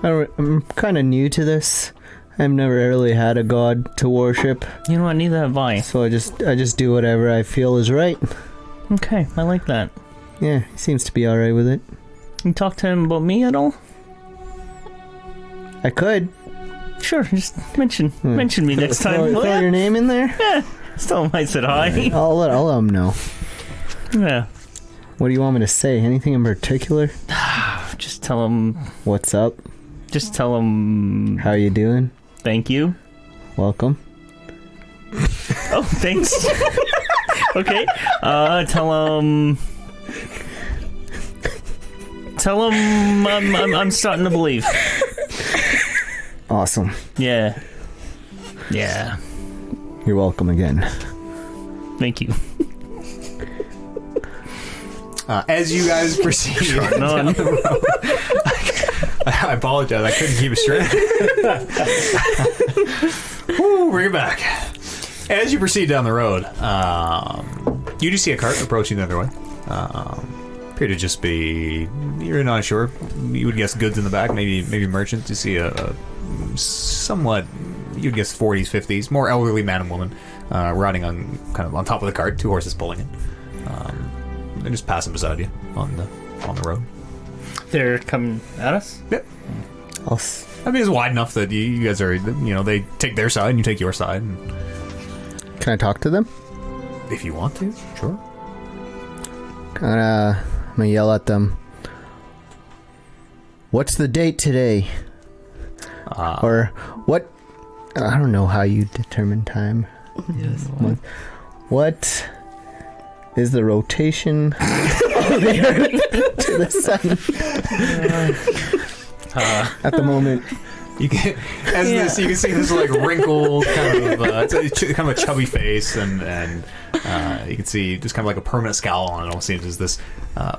I'm kind of new to this. I've never really had a god to worship, you know what? Neither have I. so I just do whatever I feel is right. Okay, I like that. Yeah, he seems to be alright with it. You talk to him about me at all? I could. sure. Just mention me next time. Throw your name in there. Just tell him I said hi. I'll let him know. Yeah. What do you want me to say? Anything in particular? Just tell him. What's up? Just tell him. How you doing? Thank you. Welcome. Oh, thanks. Okay. Tell him. Tell him I'm starting to believe. Awesome. Yeah. Yeah. You're welcome again. Thank you. As you guys proceed down the road, I apologize. I couldn't keep it straight. Woo, bring it back. As you proceed down the road, you do see a cart approaching the other way. Appear to just be, you're not sure. You would guess goods in the back, maybe merchants. You see a somewhat, you'd guess 40s, 50s, more elderly man and woman riding on kind of on top of the cart, 2 horses pulling it. They're just passing beside you on the road. They're coming at us? Yep. I'll I mean, it's wide enough that you guys are, they take their side and you take your side. And Can I talk to them? if you want to, sure. I'm gonna yell at them. What's the date today? Or what? I don't know how you determine time. Yes. What is the rotation of the Earth to the sun at the moment? You can, this, you can see this like wrinkled kind of, it's kind of a chubby face, and you can see just kind of like a permanent scowl on it. Almost seems as this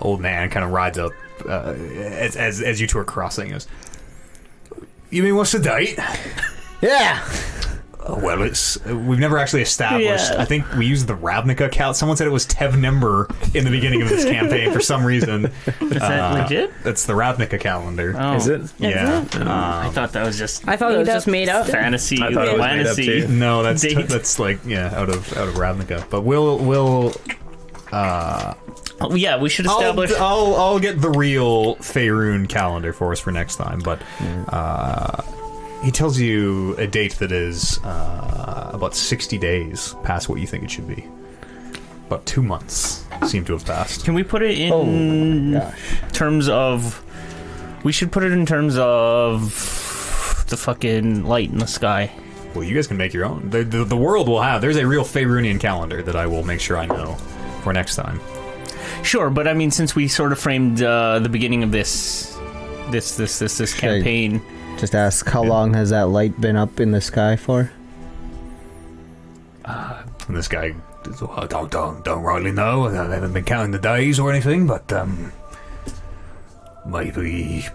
old man kind of rides up as you two are crossing. He goes, "You mean what's the date?" Yeah. Well, we've never actually established. I think we used the Ravnica count. Someone said it was Tevnimber in the beginning of this campaign for some reason. Is that legit? That's the Ravnica calendar. Oh. Is it? Yeah. I thought that was just I thought it was just made up. fantasy. I thought it was made up, fantasy. too. No, that's Date. that's like out of Ravnica. But we'll Oh, yeah, we should establish. I'll get the real Faerun calendar for us for next time. But he tells you a date that is about 60 days past what you think it should be. About 2 months seem to have passed. Can we put it in Oh my gosh. terms of? We should put it in terms of the fucking light in the sky. Well, you guys can make your own. The world will have. There's a real Faerunian calendar that I will make sure I know for next time. Sure, but I mean, since we sort of framed the beginning of this campaign. Just ask, how long has that light been up in the sky for? And this guy, I don't rightly know. I haven't been counting the days or anything, but maybe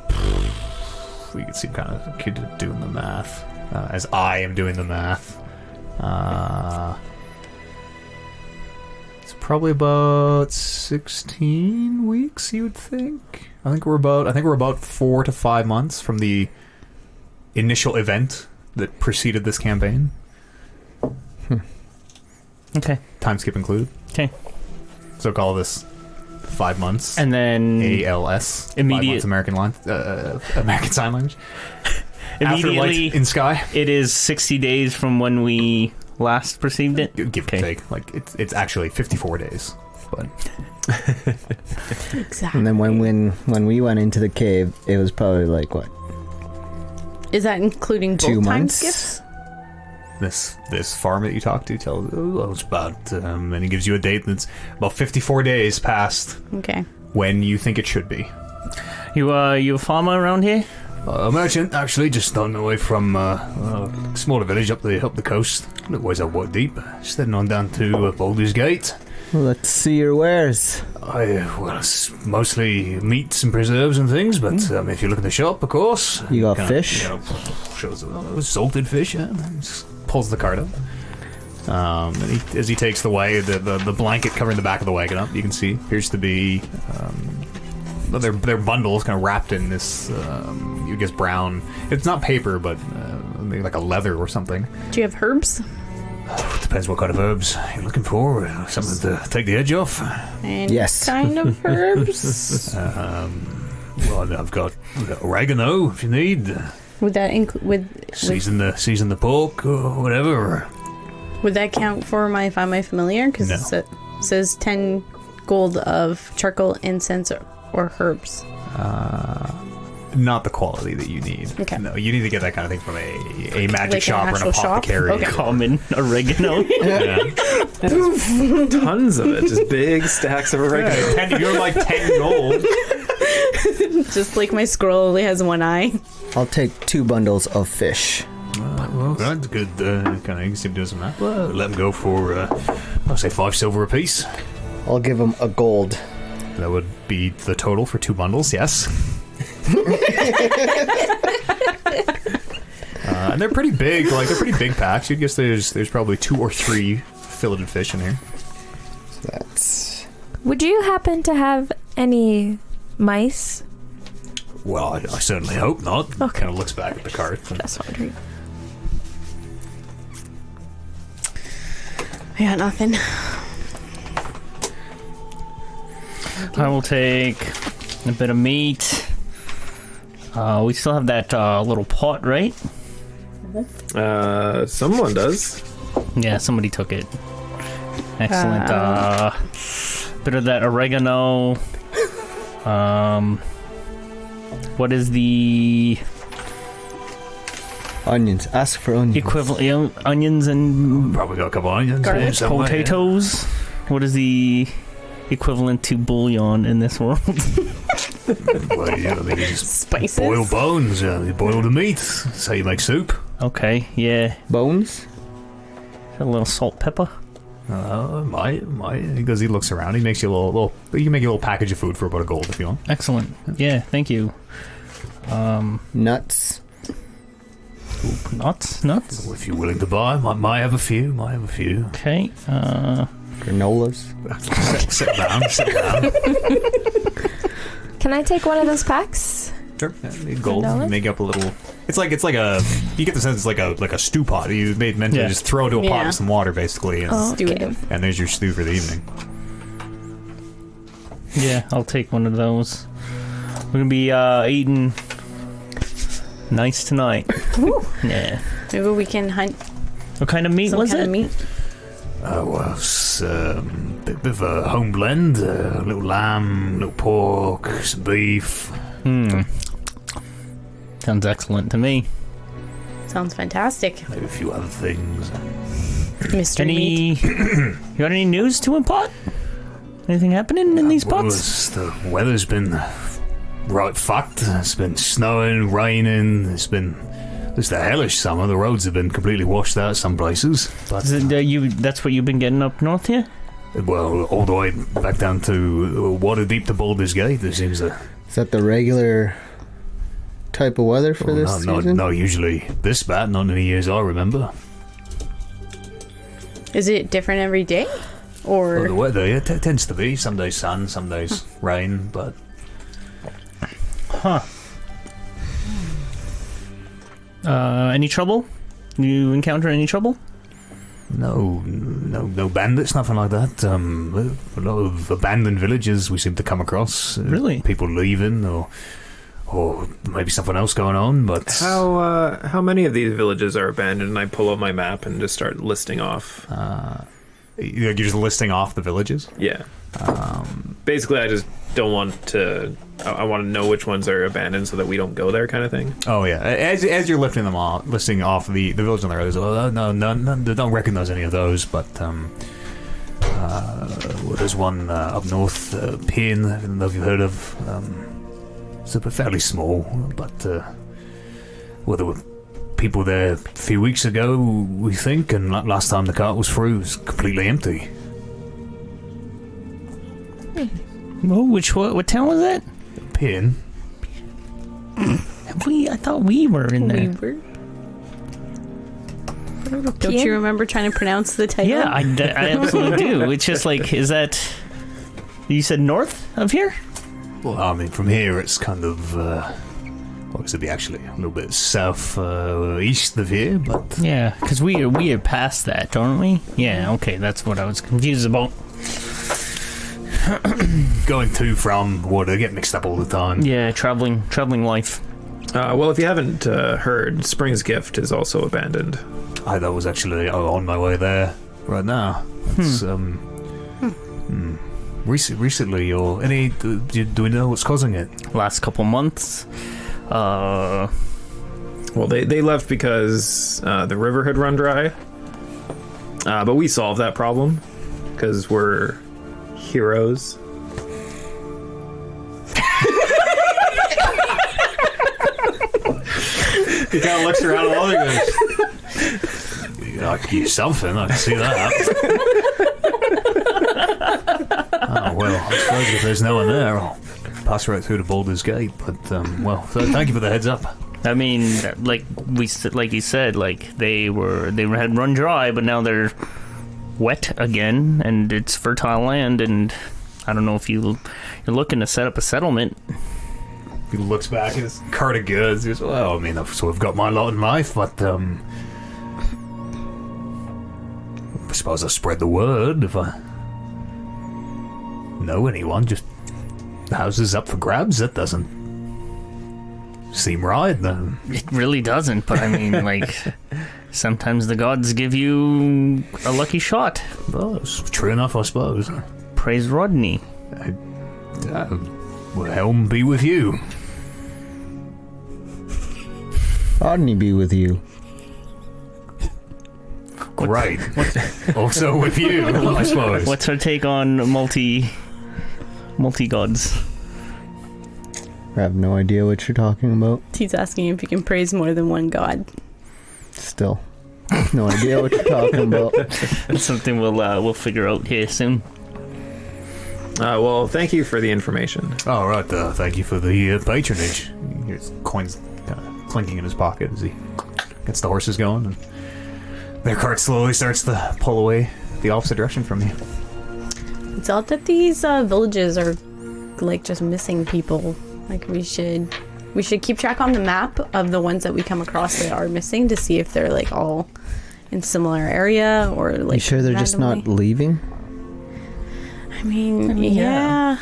we could see kind of kid doing the math as I am doing the math. It's probably about 16 weeks, you would think. I think we're about 4 to 5 months from the initial event that preceded this campaign. Okay. Time skip included. Okay. So call this 5 months. And then ALS. 5 months American Sign Language. After immediately light in sky. it is 60 days from when we last perceived it. Give or take. Like it's actually 54 days. But Exactly. And then when we went into the cave, it was probably like what? Is that including both 2 time months? skips? this farm that you talk to tells it's about and he gives you a date that's about 54 days past Okay. when you think it should be. You a farmer around here? A merchant, actually, just on the way from a smaller village up the coast. It was at Waterdeep. Just heading on down to Baldur's Gate. Well, let's see your wares. It's mostly meats and preserves and things, but if you look at the shop, of course. You got kinda, fish? Shows salted fish, yeah. Just pulls the cart up. And as he takes the blanket covering the back of the wagon up, you can see appears to be their bundles kind of wrapped in this, you guess brown. It's not paper, but maybe like a leather or something. Do you have herbs? Depends what kind of herbs you're looking for. Something to take the edge off. Any Yes. kind of herbs? Well, I've got oregano if you need. Would that Season the pork or whatever. would that count for my Find My Familiar? Because No. it says 10 gold of charcoal, incense, or herbs. Not the quality that you need. Okay. No, you need to get that kind of thing from a magic Like shop an or an actual shop? apothecary. Okay. Common oregano. Yeah. Tons of it, just big stacks of oregano. You're like 10 gold. Just like my scroll only has one eye. I'll take 2 bundles of fish. Well, that's good. Kind of you can do some of that. Well, let them go for, I'll say 5 silver apiece. I'll give them a gold. That would be the total for 2 bundles, yes. And they're pretty big. Like they're pretty big packs. You'd guess there's probably 2 or 3 filleted fish in here. That's... Would you happen to have any mice? Well, I certainly hope not. Okay. Kind of looks back at the cart. And, Just wondering. I got nothing. I will take a bit of meat. We still have that little pot, right? Someone does. Yeah, somebody took it. Excellent. Bit of that oregano. What is the Onions. Ask for onions. equivalent? Onions and probably got a couple onions. Garlic. in somewhere, yeah. potatoes. What is the equivalent to bouillon in this world? Well, yeah, I mean, you just Spices. boil bones. You boil the meat. That's how you make soup. Okay, yeah. Bones? A little salt, pepper. Might. Because he looks around. He makes you a little. You can make you a little package of food for about a gold if you want. Excellent. Yeah, thank you. Nuts. Nuts. Well, if you're willing to buy, might have a few. Okay. Granolas. Sit down. Can I take one of those packs? Sure. Gold. $1? Make up a little. It's like a. You get the sense it's like a stew pot. You meant to Yeah. just throw into a pot Yeah. with some water, basically, and, Oh. Stew it. Okay. and there's your stew for the evening. Yeah, I'll take one of those. We're gonna be eating nice tonight. Yeah. Maybe we can hunt What kind of meat some was kind it? of meat. Well, it's a bit of a home blend. A little lamb, little pork, some beef. Sounds excellent to me. Sounds fantastic. Maybe a few other things. Mystery meat. You got any news to impart? Anything happening in these Well, pots? the weather's been right fucked. It's been snowing, raining. It's been just a hellish summer. The roads have been completely washed out some places. But Is it, that's what you've been getting up north here? well, all the way back down to Waterdeep to Baldur's Gate. There seems to Is that the regular type of weather for this season? not usually this bad. Not in the years I remember. Is it different every day? Or Well, the weather tends to be some days sun, some days rain, but Any trouble? You encounter any trouble? no bandits, nothing like that. A lot of abandoned villages we seem to come across. Really? People leaving, or maybe something else going on. But How many of these villages are abandoned? And I pull up my map and just start listing off. you're just listing off the villages. Yeah. Basically, I just don't want to. I want to know which ones are abandoned so that we don't go there, kind of thing. Oh yeah, as you're listing off the village on the road. Well, no, don't recognize any of those. But well, there's one up north, Pin. I don't know if you've heard of. It's fairly small, but well, there were people there a few weeks ago, we think, and last time the cart was through, it was completely empty. Oh, what town was that? Pin. I thought we were in there. Don't you remember trying to pronounce the title? Yeah, I absolutely do. It's just like, is that... You said north of here? Well, I mean, from here it's kind of, what was it be actually? A little bit south, east of here, but... Yeah, because we are past that, aren't we? Yeah, okay, that's what I was confused about. Going to, from, what, I get mixed up all the time. Yeah, traveling life. Well, if you haven't heard, Spring's Gift is also abandoned. I was actually on my way there right now. It's, recently, or do we know what's causing it? Last couple months. Well, they left because the river had run dry. But we solved that problem because we're heroes. He kind of looks around a lot and goes, I could use something, I can see that. Oh, well, I suppose if there's no one there, I'll pass right through to Baldur's Gate. But, so thank you for the heads up. I mean, like you said, like they had run dry, but now they're wet again, and it's fertile land, and I don't know if you're looking to set up a settlement. He looks back at his cart of goods. He goes, well, I mean, so I've got my lot in life, but, I suppose I'll spread the word if I know anyone. Just the house is up for grabs. That doesn't seem right, then. It really doesn't, but I mean, like, sometimes the gods give you a lucky shot. Well, it's true enough, I suppose. Praise Rodney. Well, helm be with you. Rodney be with you. Right. Also with you, I suppose. What's her take on multi gods? I have no idea what you're talking about. He's asking if you can praise more than one god. Still, no idea what you're talking about. That's something we'll figure out here soon. Well, thank you for the information. All right, thank you for the patronage. His coins kind of clinking in his pocket as he gets the horses going, and their cart slowly starts to pull away the opposite direction from you. It's odd that these villages are like just missing people. Like we should keep track on the map of the ones that we come across that are missing to see if they're like all in similar area or like. You sure they're just not leaving? I mean, yeah.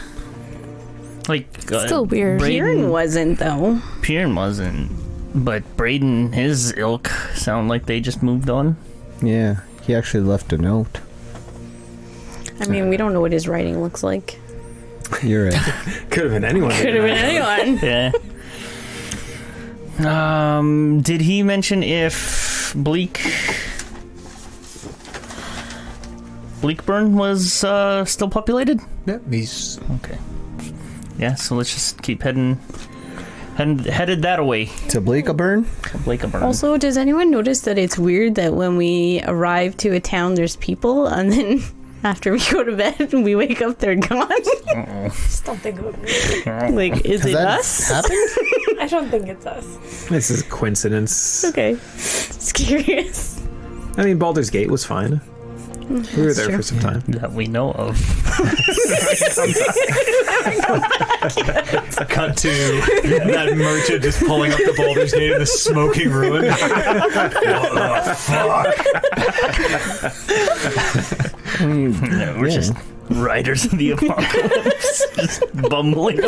Like Still weird. Kieran wasn't though. Piern wasn't, but Braden, his ilk, sound like they just moved on. Yeah, he actually left a note. I mean, we don't know what his writing looks like. You're right. Could have been anyone. Could have been anyone. Yeah. Did he mention if Bleakburn was still populated? Yep, he's Okay. Yeah, so let's just keep headed that way. To Bleakaburn? Bleakaburn. Also, does anyone notice that it's weird that when we arrive to a town, there's people, and then after we go to bed and we wake up, they're gone? Just don't think it would be. Like, is it us? Happened? I don't think it's us. This is a coincidence. Okay. Just curious. I mean, Baldur's Gate was fine. We were there true. for some time. that we know of. cut to that merchant just pulling up the Baldur's Gate in the smoking ruin. What the fuck? No, we're just riders of the apocalypse, just bumbling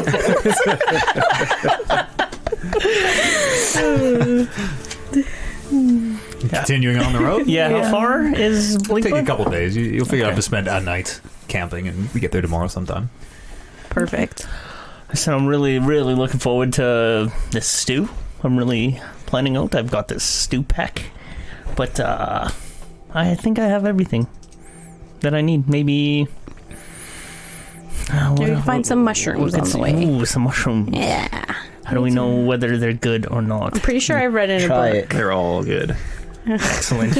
Continuing on the road? Yeah, how far is It'll take you a Bleakburn? couple days. You'll figure out Okay. to spend a night camping, and we get there tomorrow sometime. Perfect. So I'm really, really looking forward to this stew. I'm really planning out. I've got this stew pack, but I think I have everything that I need. Maybe Maybe find some mushrooms on the way. Ooh, some mushrooms. Yeah. How do we know whether they're good or not? I'm pretty sure I read in a Try book. it. They're all good. Excellent.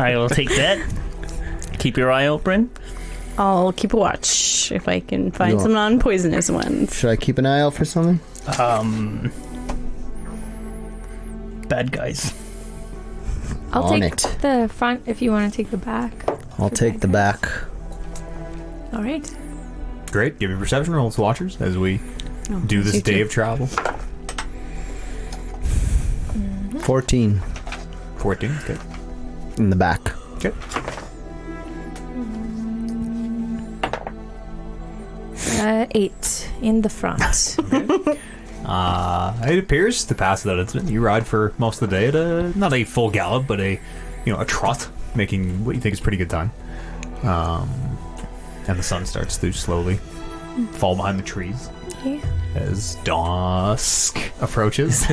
I will take that. Keep your eye out, Bryn. I'll keep a watch if I can find You some non-poisonous ones. Should I keep an eye out for something? Bad guys. I'll On take it. the front if you want to take the back. I'll take the back. All right. Great. Give me perception rolls, watchers, as we do this you day too. of travel. 14 14. Okay. in the back. Okay. 8 in the front. It appears to pass without incident. You ride for most of the day at not a full gallop, but a trot, making what you think is pretty good time. And the sun starts to slowly fall behind the trees Yeah. as dusk approaches.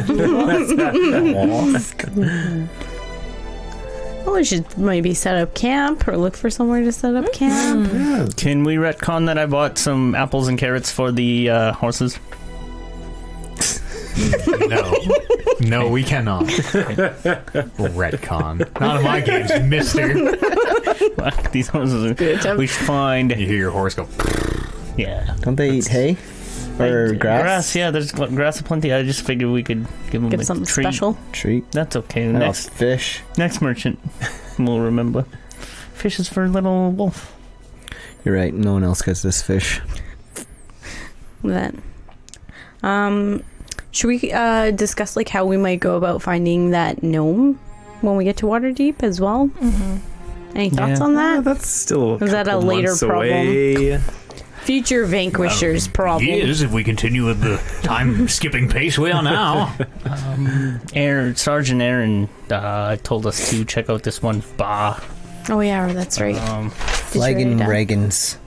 Well, we should maybe set up camp or look for somewhere to set up camp. Yeah. Can we retcon that I bought some apples and carrots for the horses? No, we cannot. Retcon. Not in my games, mister. These horses are... We should find... You hear your horse go. Yeah. Don't they eat hay? Or grass? Grass, yeah, there's grass aplenty. I just figured we could give them Give a something treat. special. Treat? That's okay. No, Next fish. merchant will remember. Fish is for little wolf. You're right. No one else gets this fish. Then, should we discuss like how we might go about finding that gnome when we get to Waterdeep as well? Any thoughts on that? That's still Is that a couple later months problem? away. Future Vanquishers problem. Yes, if we continue at the time skipping pace we are now. Sergeant Aaron told us to check out this one bar. Oh yeah, that's right. Flagon Reagans.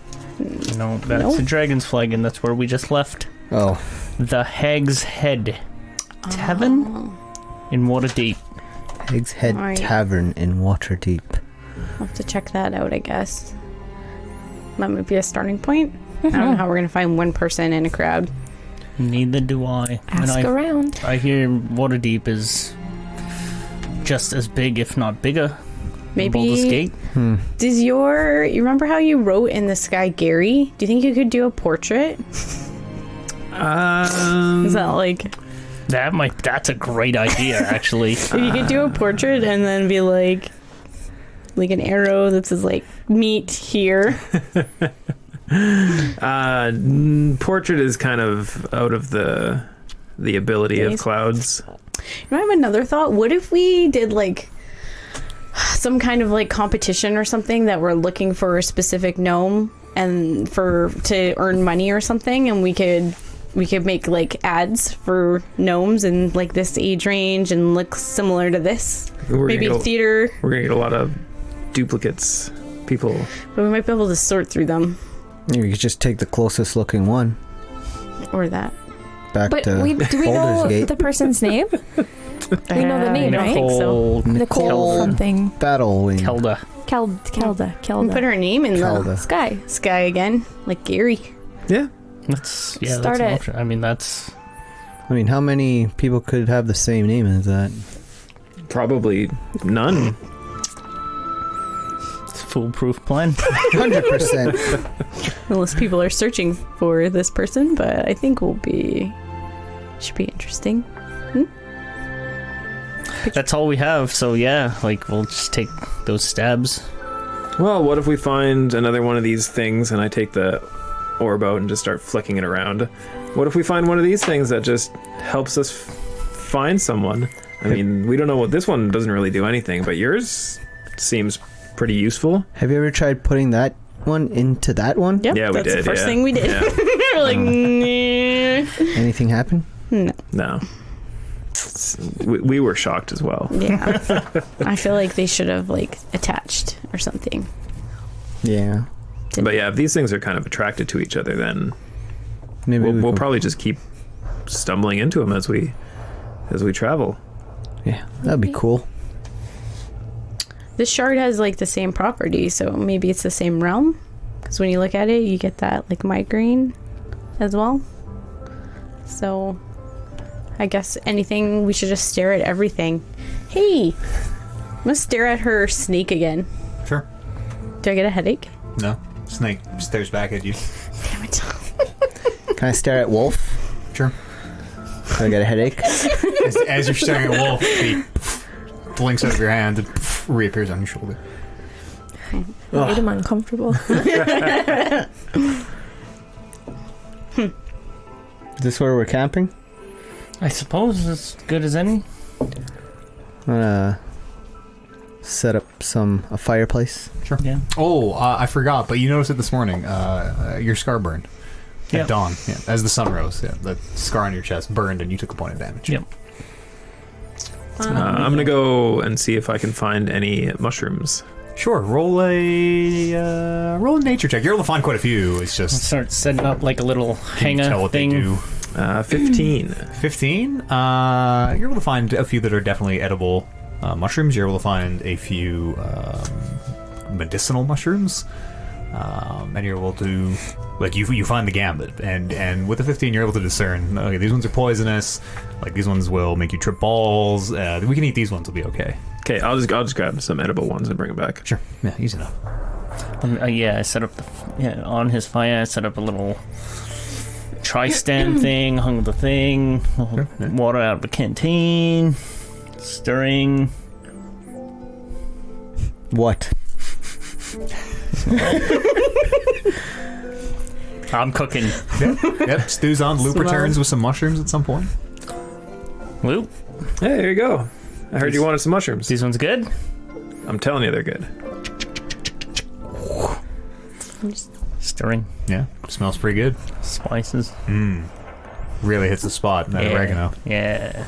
No, that's Nope. the Dragon's Flagon. That's where we just left. Oh. The Hag's Head Tavern in Waterdeep. Higgs Head Alright. Tavern in Waterdeep. I'll have to check that out, I guess. That might be a starting point. I don't know how we're gonna find one person in a crowd. Neither do I. Ask around. I hear Waterdeep is just as big, if not bigger. than Baldur's Maybe. Gate. Does you remember how you wrote in the sky, Gary? Do you think you could do a portrait? Is that like That's a great idea, actually. if you could do a portrait and then be like an arrow that says like meet here? Portrait is kind of out of the ability of Days. clouds. You know, I have another thought. What if we did like some kind of like competition or something that we're looking for a specific gnome and to earn money or something, and we could make like ads for gnomes in like this age range and look similar to this. Maybe theater. We're gonna get a lot of duplicates. People. But we might be able to sort through them You could just take the closest looking one. or that. Back But to do we know Baldur's Gate. the person's name? We know the name, I right? think so. Nicole something. Battlewing. Kelda. We put her name in the Kelda. Sky. sky again, like Gary. Yeah. That's Start an it. option. I mean, that's I mean, how many people could have the same name as that? Probably none. it's a foolproof plan. 100%. Unless people are searching for this person, but I think should be interesting. That's all we have. So yeah, like we'll just take those stabs. Well, what if we find another one of these things and I take the orb out and just start flicking it around? What if we find one of these things that just helps us find someone? I mean, we don't know what this one doesn't really do anything, but yours seems pretty useful. Have you ever tried putting that one into that one? Yep, Yeah, we that's did. the first yeah. thing we did. Yeah. We're like, nah. Anything happen? No. We were shocked as well. Yeah. I feel like they should have like attached or something. Yeah. But yeah, if these things are kind of attracted to each other, then Maybe we'll can- probably just keep stumbling into them as we travel. Yeah, that'd be cool. This shard has like the same property, so maybe it's the same realm. Because when you look at it, you get that like migraine as well. So I guess anything, we should just stare at everything. Hey, I'm gonna stare at her snake again. Sure. Do I get a headache? No. Snake stares back at you. Damn it. Can I stare at Wolf? Sure. Do I get a headache? As you're staring at Wolf, he blinks out of your hand and reappears on your shoulder. Made him uncomfortable. Is this where we're camping? I suppose as good as any. I'm gonna set up a fireplace. Sure. Yeah. Oh, I forgot, but you noticed it this morning. Your scar burned. At dawn, as the sun rose. Yeah, the scar on your chest burned and you took a point of damage. Yep. I'm gonna go and see if I can find any mushrooms. Sure, roll a nature check. You're able to find quite a few. It's just Start setting up like a little can you tell hanger what thing. they do. 15. 15. You're able to find a few that are definitely edible mushrooms. You're able to find a few medicinal mushrooms, and you're able to you find the gambit, and with the 15 you're able to discern. Okay, these ones are poisonous. Like these ones will make you trip balls. We can eat these ones. Will be okay. Okay, I'll just grab some edible ones and bring them back. Sure. Yeah, easy enough. I set up on his fire. I set up a little tri-stand thing, hung the thing, water out of the canteen, stirring. What? I'm cooking. Yep. Stew's on. Loop returns with some mushrooms at some point. Whoop. Hey, there you go. I heard you wanted some mushrooms. These ones good? I'm telling you, they're good. Stirring. Yeah, smells pretty good. Spices. Really hits the spot. That oregano. Yeah.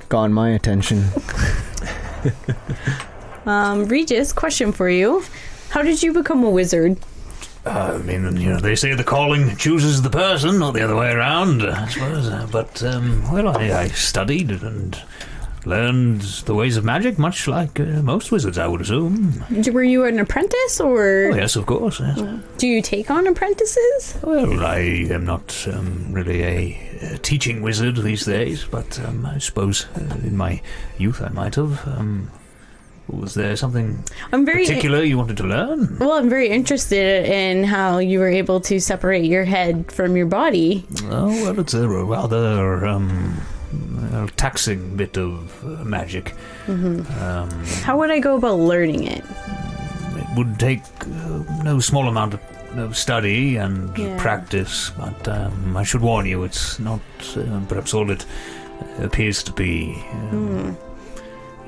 Gone my attention. Regis, question for you. How did you become a wizard? I mean, they say the calling chooses the person, not the other way around, I suppose. But, I studied and learned the ways of magic, much like most wizards, I would assume. Were you an apprentice, or Oh, yes, of course. Yes. do you take on apprentices? Well, I am not really a teaching wizard these days, but I suppose in my youth I might have. Was there something particular you wanted to learn? Well, I'm very interested in how you were able to separate your head from your body. Oh, well, it's a rather taxing bit of magic. How would I go about learning it? It would take no small amount of study and practice, but I should warn you, it's not perhaps all it appears to be.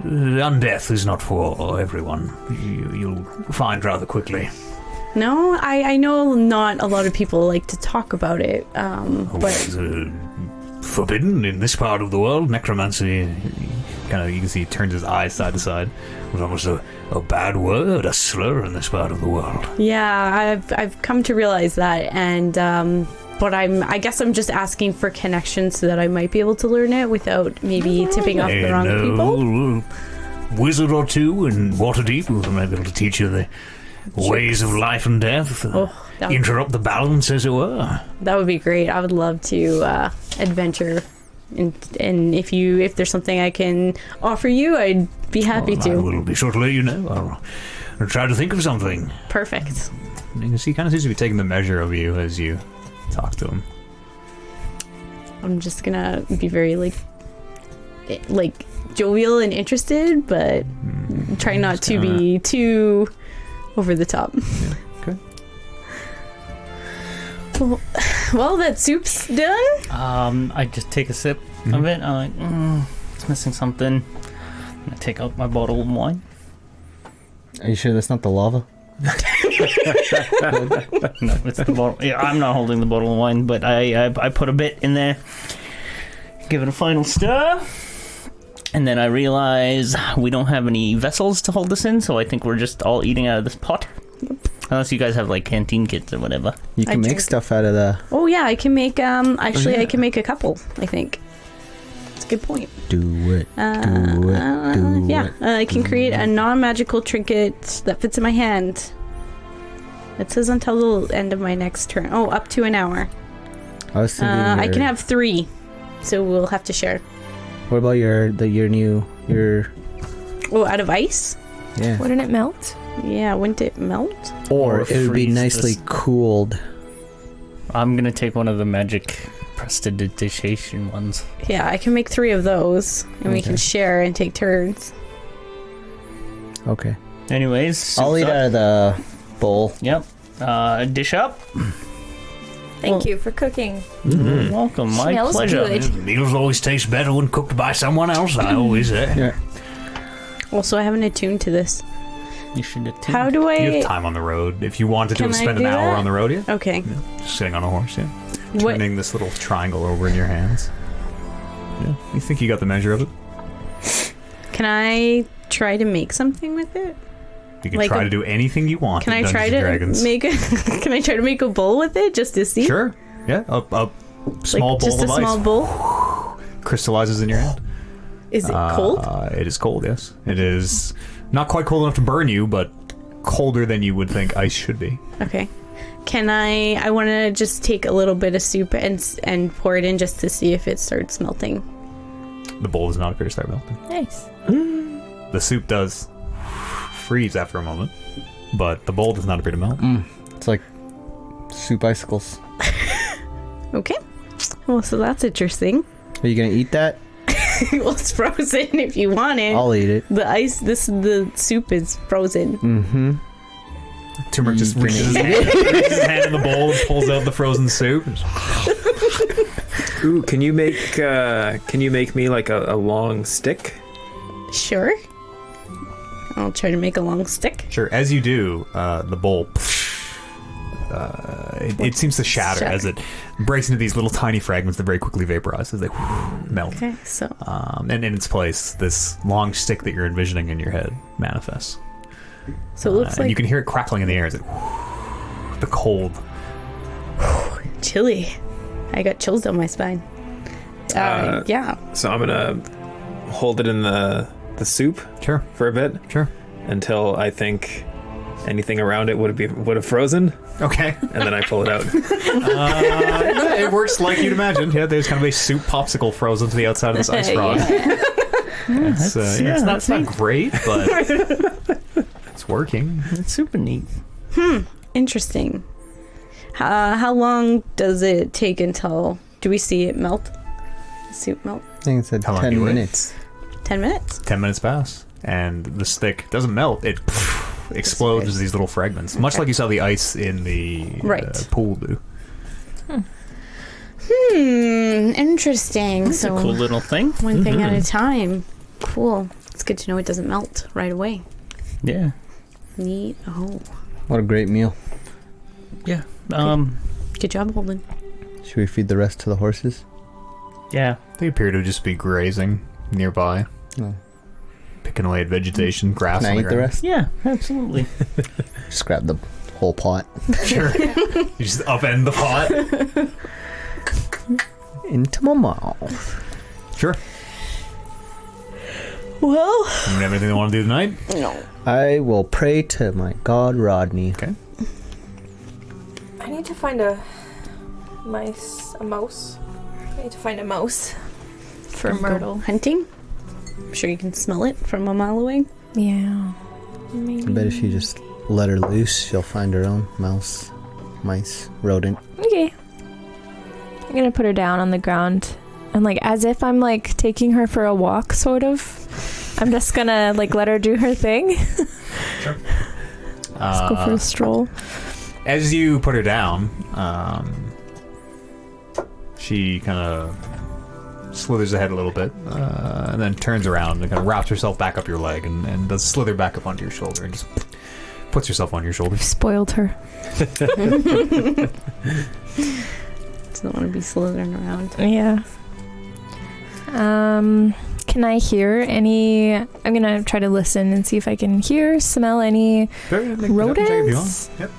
Undeath is not for everyone. You'll find rather quickly. No, I know not a lot of people like to talk about it, but It's forbidden in this part of the world. Necromancy, You can see he turns his eyes side to side. was almost a bad word, a slur in this part of the world. yeah, I've come to realize that, and but I guess I'm just asking for connections so that I might be able to learn it without maybe tipping off the wrong people. Wizard or two in Waterdeep who might be able to teach you the ways of life and death. Interrupt the balance, as it were. That would be great. I would love to adventure, and if there's something I can offer you, I'd be happy I to. will be sure to let you know. I'll try to think of something. Perfect. You can see he kind of seems to be taking the measure of you as you talk to him. I'm just gonna be very like jovial and interested, but try not to be too over the top. Yeah, okay. Well, that soup's done. I just take a sip of it. I'm like, it's missing something. I take out my bottle of wine. Are you sure that's not the lava? No, it's the bottle. Yeah, I'm not holding the bottle of wine, but I put a bit in there, give it a final stir, and then I realize we don't have any vessels to hold this in, so I think we're just all eating out of this pot. Unless you guys have like canteen kits or whatever. You can make stuff out of the... Oh yeah, I can make I can make a couple, I think. That's a good point. Do it. I can create a non-magical trinket that fits in my hand. It says until the end of my next turn. Oh, up to an hour. I was thinking I can have 3, so we'll have to share. What about your new out of ice? Yeah. Wouldn't it melt? Yeah, wouldn't it melt? Or it would be freeze nicely this. cooled. I'm gonna take one of the magic prestidigitation ones. Yeah, I can make 3 of those, and we can share and take turns. Okay. Anyways, I'll eat soup's up. out of the bowl. Yep. Dish up. Thank you for cooking. You're welcome. My Smells pleasure. good. Meals always taste better when cooked by someone else, I always say. Yeah. Also, I haven't attuned to this. You should attend. How do You I? have time on the road. If you wanted to Can I spend an do hour that? on the road, yeah. Okay. Just sitting on a horse, yeah. What? Turning this little triangle over in your hands. Yeah. You think you got the measure of it? Can I try to make something with it? You can Like try a- to do anything you want. Can in I try Dungeons and to Dragons. make a? Can I try to make a bowl with it just to see? Sure. Yeah. A small Like bowl just of a ice small bowl. crystallizes in your hand. Is it cold? It is cold. Yes. It is not quite cold enough to burn you, but colder than you would think ice should be. Okay. Can I want to just take a little bit of soup and pour it in just to see if it starts melting. The bowl does not appear to start melting. Nice. The soup does freeze after a moment, but the bowl does not appear to melt. It's like soup icicles. Okay. Well, so that's interesting. Are you gonna eat that? Well, it's frozen if you want it. I'll eat it. The soup is frozen. Mm-hmm. Turmeric just reaches his hand in the bowl and pulls out the frozen soup. Ooh, can you make me like a long stick? Sure. I'll try to make a long stick. Sure. As you do, the bowl it seems to shatter as it breaks into these little tiny fragments that very quickly vaporize as they melt. Okay, so And in its place, this long stick that you're envisioning in your head manifests. it looks And like you can hear it crackling in the air as it the cold. chilly. I got chills down my spine. Yeah. So I'm gonna hold it in the soup Sure. for a bit Sure. until I think anything around it would have frozen, Okay. and then I pull it out. It works like you'd imagine. Yeah, there's kind of a soup popsicle frozen to the outside of this ice rock. It's not great, but it's working. It's super neat. Interesting. How long does it take until do we see it melt? The soup melt? I think it said How long do 10 you wait? minutes. 10 minutes? 10 minutes pass, and the stick doesn't melt. It explodes as these little fragments, much like you saw the ice in the Right. pool do. Interesting. It's a cool little thing. One thing at a time. Cool. It's good to know it doesn't melt right away. Yeah. Neat. Oh. What a great meal. Yeah. Good job, Holden. Should we feed the rest to the horses? Yeah. They appear to just be grazing nearby, No. picking away at vegetation, grass. Can I on eat the the ground. rest? Yeah, absolutely. Just grab the whole pot. Sure. You just upend the pot. Into my mouth. Sure. Well, You have anything they want to do tonight? no. I will pray to my god Rodney. Okay. I need to find a mouse. I need to find a mouse for Myrtle. Hunting? I'm sure you can smell it from a mile away. Yeah. I Maybe. bet if you just let her loose, she'll find her own mice, rodent. Okay. I'm gonna put her down on the ground and like as if I'm like taking her for a walk, sort of. I'm just gonna like let her do her thing. Let's go for a stroll. As you put her down, she kind of slithers ahead a little bit, and then turns around and kind of wraps herself back up your leg and does slither back up onto your shoulder and just puts herself on your shoulder. Spoiled her. Doesn't want to be slithering around. Yeah. Can I hear any? I'm gonna try to listen and see if I can hear, smell any rodents. Yep.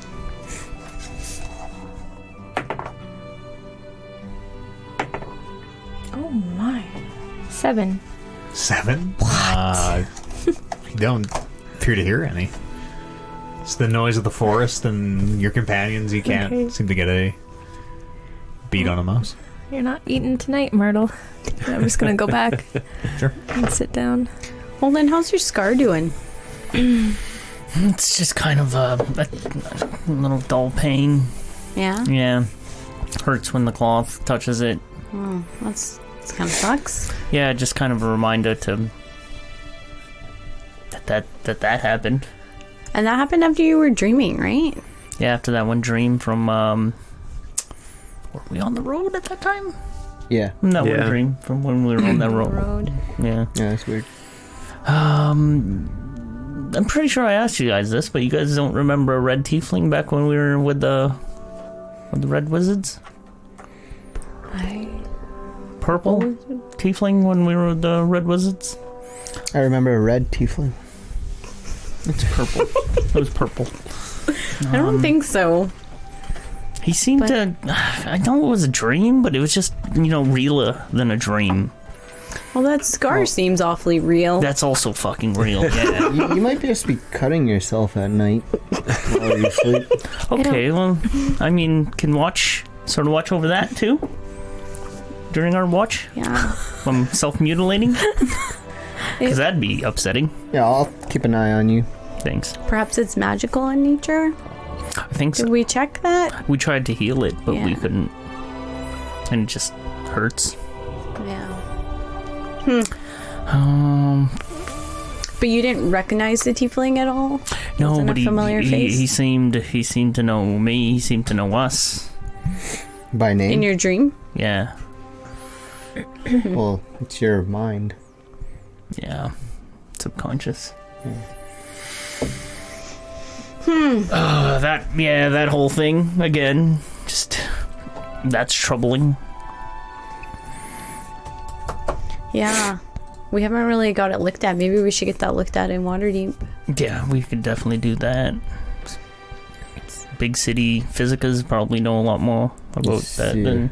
Oh my. 7. 7? You don't appear to hear any. It's the noise of the forest and your companions. You can't Okay. seem to get a beat on a mouse. You're not eating tonight, Myrtle. I'm just gonna go back. Sure. And sit down. Holden, how's your scar doing? It's just kind of a little dull pain. Yeah? Yeah. Hurts when the cloth touches it. Oh, that's kind of sucks. Yeah, just kind of a reminder to that happened. And that happened after you were dreaming, right? Yeah, after that one dream from were we on the road at that time? Yeah. That one Yeah. dream from when we were on that road. Road. Yeah. Yeah, that's weird. I'm pretty sure I asked you guys this, but you guys don't remember a red tiefling back when we were with the red wizards? Purple tiefling when we were with the red wizards? I remember a red tiefling. It's purple. It was purple. I don't think so. He seemed to... I know it was a dream, but it was just, realer than a dream. Well, that scar seems awfully real. That's also fucking real, yeah. You might just be cutting yourself at night while you sleep. Okay, well, I mean, can watch over that, too? During our watch? Yeah. From self-mutilating? Because that'd be upsetting. Yeah, I'll keep an eye on you. Thanks. Perhaps it's magical in nature? I think so. Did we check that? We tried to heal it, but we Yeah. couldn't. And it just hurts. Yeah. But you didn't recognize the tiefling at all? No, Wasn't but a familiar face? he seemed to know me. He seemed to know us. By name? In your dream? Yeah. Well, it's your mind. Yeah. Subconscious. That whole thing again. Just that's troubling. Yeah. We haven't really got it looked at. Maybe we should get that looked at in Waterdeep. Yeah, we could definitely do that. Big city physicas probably know a lot more about that than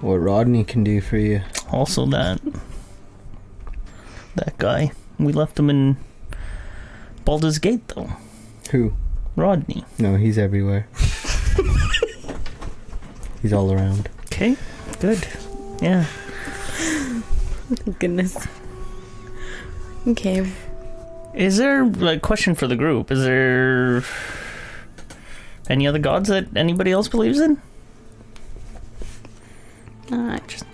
what Rodney can do for you. also that guy. We left him in Baldur's Gate though. Who? Rodney. No, he's everywhere. He's all around. Okay, good. Yeah. Goodness. Okay. Is there, question for the group, is there any other gods that anybody else believes in? Just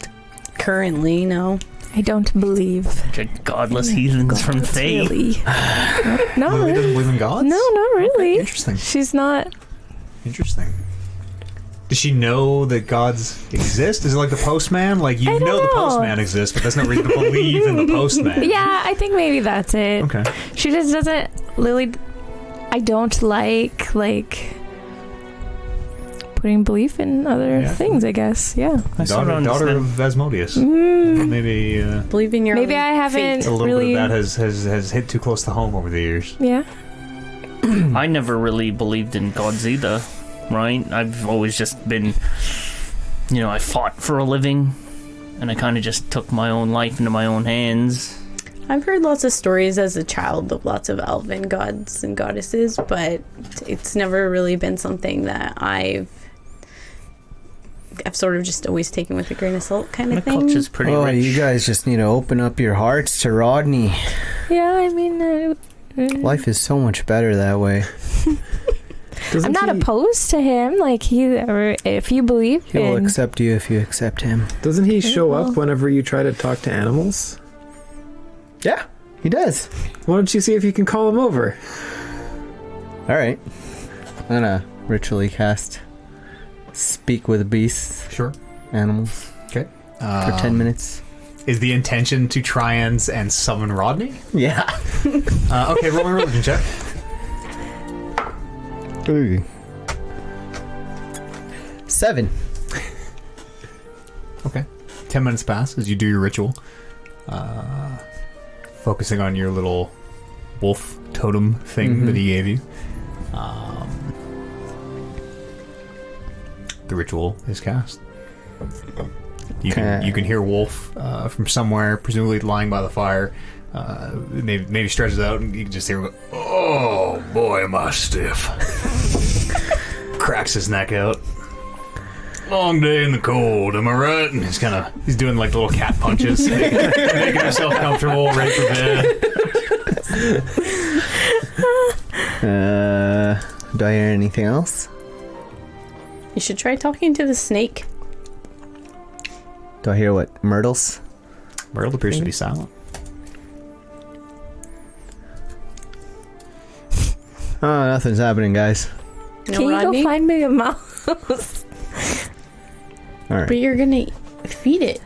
currently, no. I don't believe. Godless heathens from Fae. Really. Not Lily really. doesn't believe in gods? No, not really. Interesting. She's not. Interesting. Does she know that gods exist? Is it like the postman? Like, you I don't know the know. postman exists, but that's no reason to believe in the postman. Yeah, I think maybe that's it. Okay. She just doesn't. Lily. I don't like putting belief in other things, I guess. Yeah. I sort of Daughter understand. of Asmodeus. Maybe Believe in your Maybe own I haven't fate. a little really. bit of that has hit too close to home over the years. Yeah. I never really believed in gods either, right? I've always just been, I fought for a living, and I kind of just took my own life into my own hands. I've heard lots of stories as a child of lots of elven gods and goddesses, but it's never really been something that I've sort of just always taken with a grain of salt kind My of thing. culture's pretty Oh, rich. you guys just need to open up your hearts to Rodney. Yeah, I mean. Life is so much better that way. I'm not opposed to him. Like, if you believe He'll in. accept you if you accept him. Doesn't he show well. up whenever you try to talk to animals? Yeah, he does. Why don't you see if you can call him over? All right. I'm gonna ritually cast Speak with Beasts, Sure. animals, Okay. for 10 minutes. Is the intention to try and summon Rodney? Yeah. Okay, roll my religion check. Ooh. 7. Okay. 10 minutes pass as you do your ritual. Focusing on your little wolf totem thing that he gave you. The ritual is cast. You can hear Wolf from somewhere, presumably lying by the fire. Maybe stretches out, and you can just hear him go, "Oh boy, am I stiff!" Cracks his neck out. Long day in the cold, am I right? And he's doing like little cat punches, making himself comfortable, ready for bed. Do I hear anything else? You should try talking to the snake. Do I hear what? Myrtles? Myrtle appears to be silent. Oh, nothing's happening, guys. No, Can you Rodney? go find me a mouse? All right. But you're gonna feed it.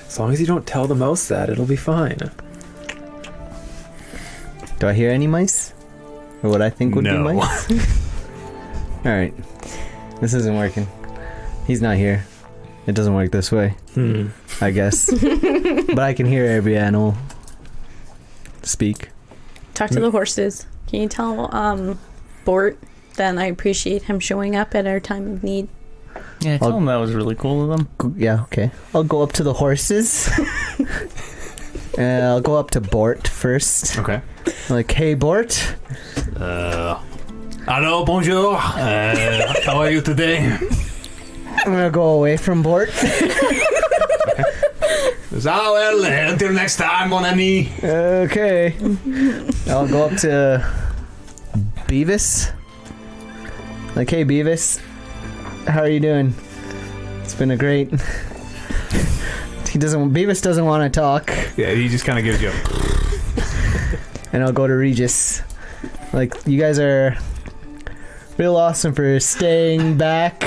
As long as you don't tell the mouse that, it'll be fine. Do I hear any mice? Or what I think would be No. mice? Alright. This isn't working. He's not here. It doesn't work this way, I guess. But I can hear every animal speak. Talk to the horses. Can you tell Bort that I appreciate him showing up at our time of need? Yeah, tell him that was really cool of them. Yeah, okay. I'll go up to the horses. And I'll go up to Bort first. Okay. Like, hey, Bort. Hello, bonjour. How are you today? I'm gonna go away from Bort. Well, until next time, mon ami. Okay. I'll go up to Beavis. Like, hey, Beavis. How are you doing? It's been a great... Beavis doesn't want to talk. Yeah, he just kind of gives you a... And I'll go to Regis. Like, you guys are real awesome for staying back.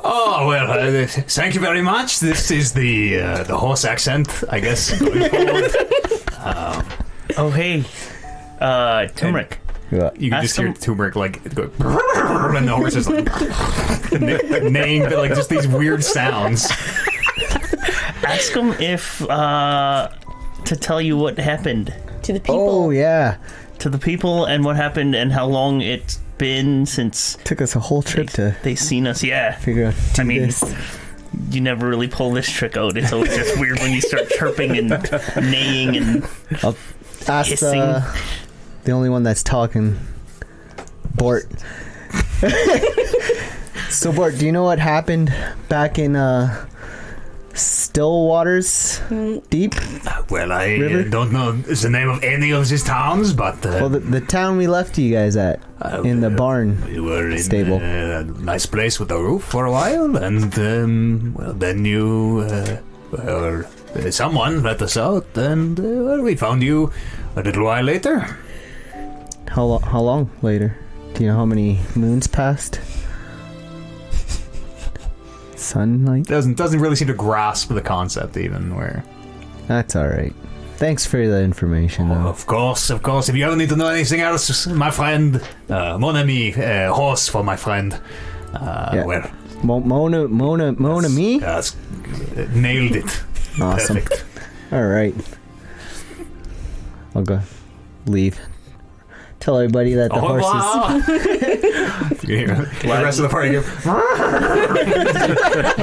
Oh, well, thank you very much. This is the horse accent, I guess, going forward. Oh, hey, turmeric. You can Ask just hear him- turmeric like go, and the horse is like neighing, but like just these weird sounds. Ask him if to tell you what happened To the people. Oh, yeah. to the people and what happened and how long it's been since Took us a whole trip to they seen us. Yeah, figure out I mean, this. you never really pull this trick out. It's always just weird when you start chirping and neighing and I'll ask hissing. the only one that's talking. Bort. So, Bort, do you know what happened back in Still Waters Deep? Well, I River? don't know the name of any of these towns, but Well, the town we left you guys at, in the barn. we were in stable. a nice place with a roof for a while, and well, then you, someone let us out, and well, we found you a little while later. How long later? Do you know how many moons passed? Sunlight? Doesn't really seem to grasp the concept even. Where That's alright. Thanks for the information, though. Of course. If you ever need to know anything else, my friend, mon ami, horse for my friend. Well, Mona, me? that's nailed it. Awesome. Perfect. Alright. I'll go leave. Tell everybody that the Au horses. revoir. you hear the rest of the party go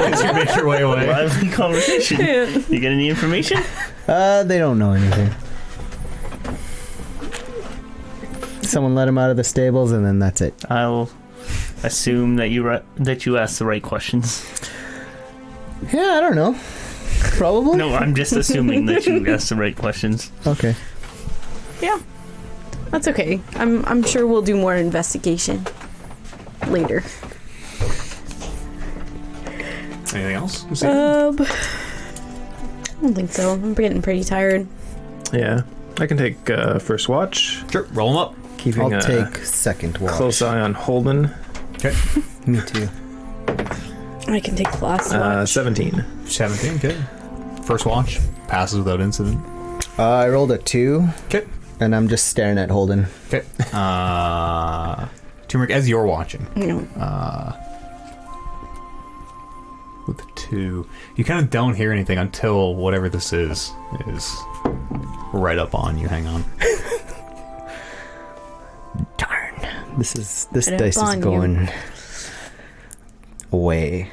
as you make your way away. Lively conversation. You get any information? They don't know anything. Someone let him out of the stables, and then that's it. I'll assume that you asked the right questions. Yeah, I don't know. Probably. No, I'm just assuming that you asked the right questions. Okay. Yeah. That's okay. I'm sure we'll do more investigation later. Anything else? I don't think so. I'm getting pretty tired. Yeah. I can take first watch, Sure, roll them up. keeping I'll a take second watch. close eye on Holden. Okay, Me too. I can take the last watch. 17. 17. Okay, first watch passes without incident. I rolled a 2, Okay. and I'm just staring at Holden. Okay. Turmeric, as you're watching, No. with the 2, you kind of don't hear anything until whatever this is right up on you. Hang on. Darn. This Right up dice is on you. going away.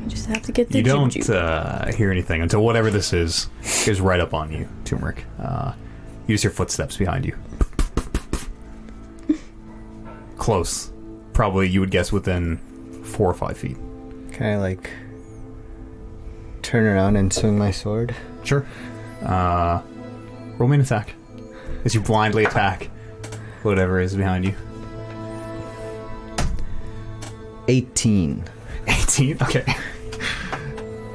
You just have to get the You don't jib-jib. hear anything until whatever this is right up on you, Turmeric. You just hear footsteps behind you. Close. Probably, you would guess, within 4 or 5 feet. Can I, like, turn around and swing my sword? Sure. Roll me an attack. As you blindly attack whatever is behind you. 18. 18? Okay.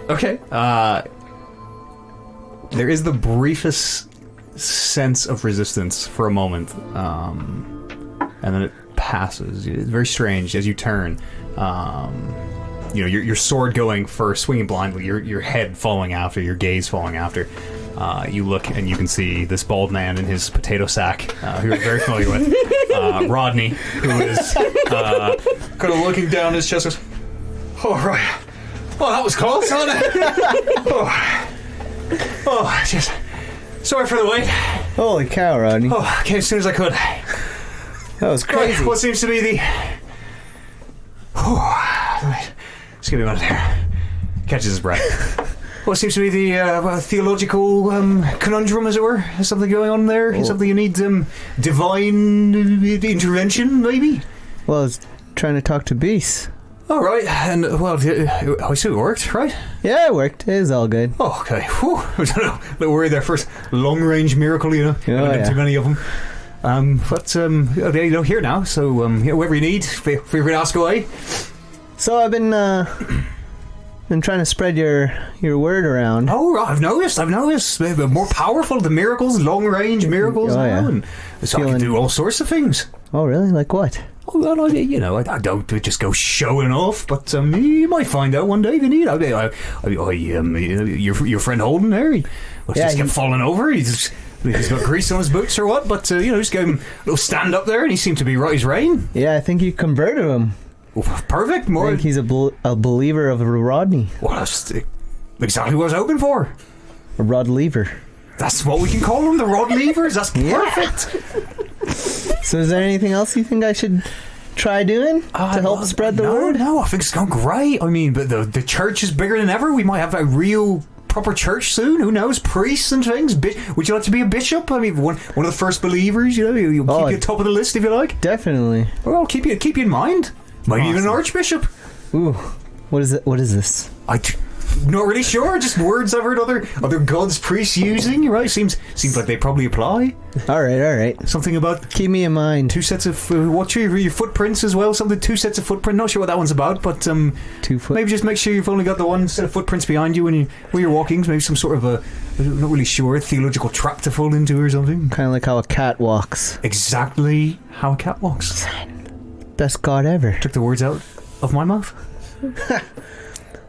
Okay. There is the briefest sense of resistance for a moment, and then it passes. It's very strange as you turn. Your sword going first, swinging blindly, your head falling after, your gaze falling after. You look and you can see this bald man in his potato sack, who you're very familiar with, Rodney, who is kind of looking down his chest. Goes, "Oh right, oh that was close, wasn't it? Oh, just sorry for the wait. Holy cow, Rodney. Oh, came as soon as I could. That was crazy. What seems to be the? Just give me one there. Catches his breath. What seems to be the theological conundrum, as it were? Is something going on there? Is something you need divine intervention, maybe? Well, I was trying to talk to Beast. All right, and well, I see it worked, right? Yeah, it worked. It was all good. Oh, okay. Whew. I don't know. A little worried there. First long-range miracle, you know. Oh, Haven't done yeah. too many of them. But here now. So whoever you need, feel free to ask away. So I've been trying to spread your word around. Oh, right, I've noticed. They're more powerful, the miracles, long-range miracles. Oh, yeah. And so I can do all sorts of things. Oh, really? Like what? Oh, well, I don't just go showing off, but you might find out one day if you need. Your friend Holden there, he just kept falling over. He's got grease on his boots or what, but just gave him a little stand up there, and he seemed to be right as rain. Yeah, I think you converted him. Oh, perfect. I More. think he's a believer of Rodney. Well, that's exactly what I was hoping for. A Rod Lever. That's what we can call them, the Rod Levers. That's perfect. So is there anything else you think I should try doing to help spread the word? No, I think it's gone great. I mean, but the church is bigger than ever. We might have a real proper church soon. Who knows? Priests and things. Would you like to be a bishop? I mean, one of the first believers. You'll keep you at top of the list if you like. Definitely. Well, I'll keep you in mind. Maybe even an archbishop. Ooh, what is it? What is this? Not really sure. Just words I've heard other gods, priests using. Right? Seems like they probably apply. All right. Something about Keep me in mind. 2 sets of your footprints as well. Something 2 sets of footprint. Not sure what that one's about, but 2 foot. maybe just make sure you've only got the one set of footprints behind you when you're walking. Maybe some sort of I'm not really sure, theological trap to fall into or something. Kind of like how a cat walks. Exactly how a cat walks. Best god ever. Took the words out of my mouth.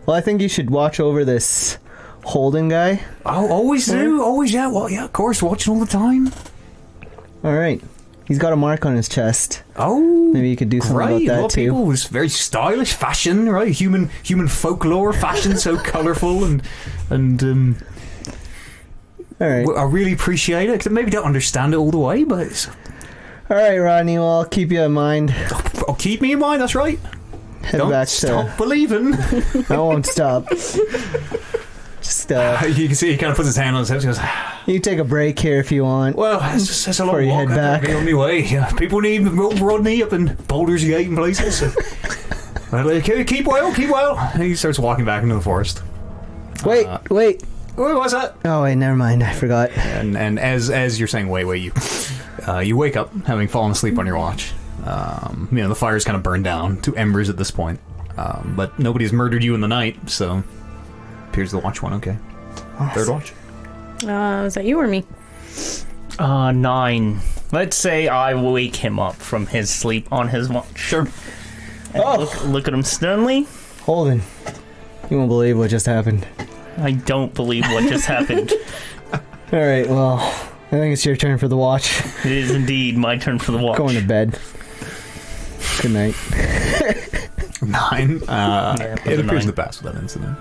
Well, I think you should watch over this Holden guy. Oh, always do. Always, yeah. Well, yeah, of course, watching all the time. All right. He's got a mark on his chest. Oh, Maybe you could do something right. about that Well, too. people was very stylish fashion, right? Human folklore fashion, so colourful and All right. I really appreciate it. 'Cause I maybe don't understand it all the way, but All right, Rodney. Well, I'll keep you in mind. I'll keep me in mind. That's right. Head Don't back stop believing. I won't stop. Just You can see he kind of puts his hand on his hip. He goes, you take a break here if you want. "Well, it's a long Before you walk. head back. I'll be on my way. Yeah, people need Rodney up in Boulder's Gate and places. So. Well, keep well. And he starts walking back into the forest. Wait. What was that? Oh wait, never mind. I forgot. And as you're saying, wait, you wake up having fallen asleep on your watch. The fire's kind of burned down to embers at this point, but nobody's murdered you in the night, so appears the watch went okay. Third watch. Was that you or me? 9. Let's say I wake him up from his sleep on his watch. Sure. And look at him sternly. Holden, you won't believe what just happened. I don't believe what just happened. All right. Well, I think it's your turn for the watch. It is indeed my turn for the watch. Going to bed. Good night. 9. It It appears to pass with that incident.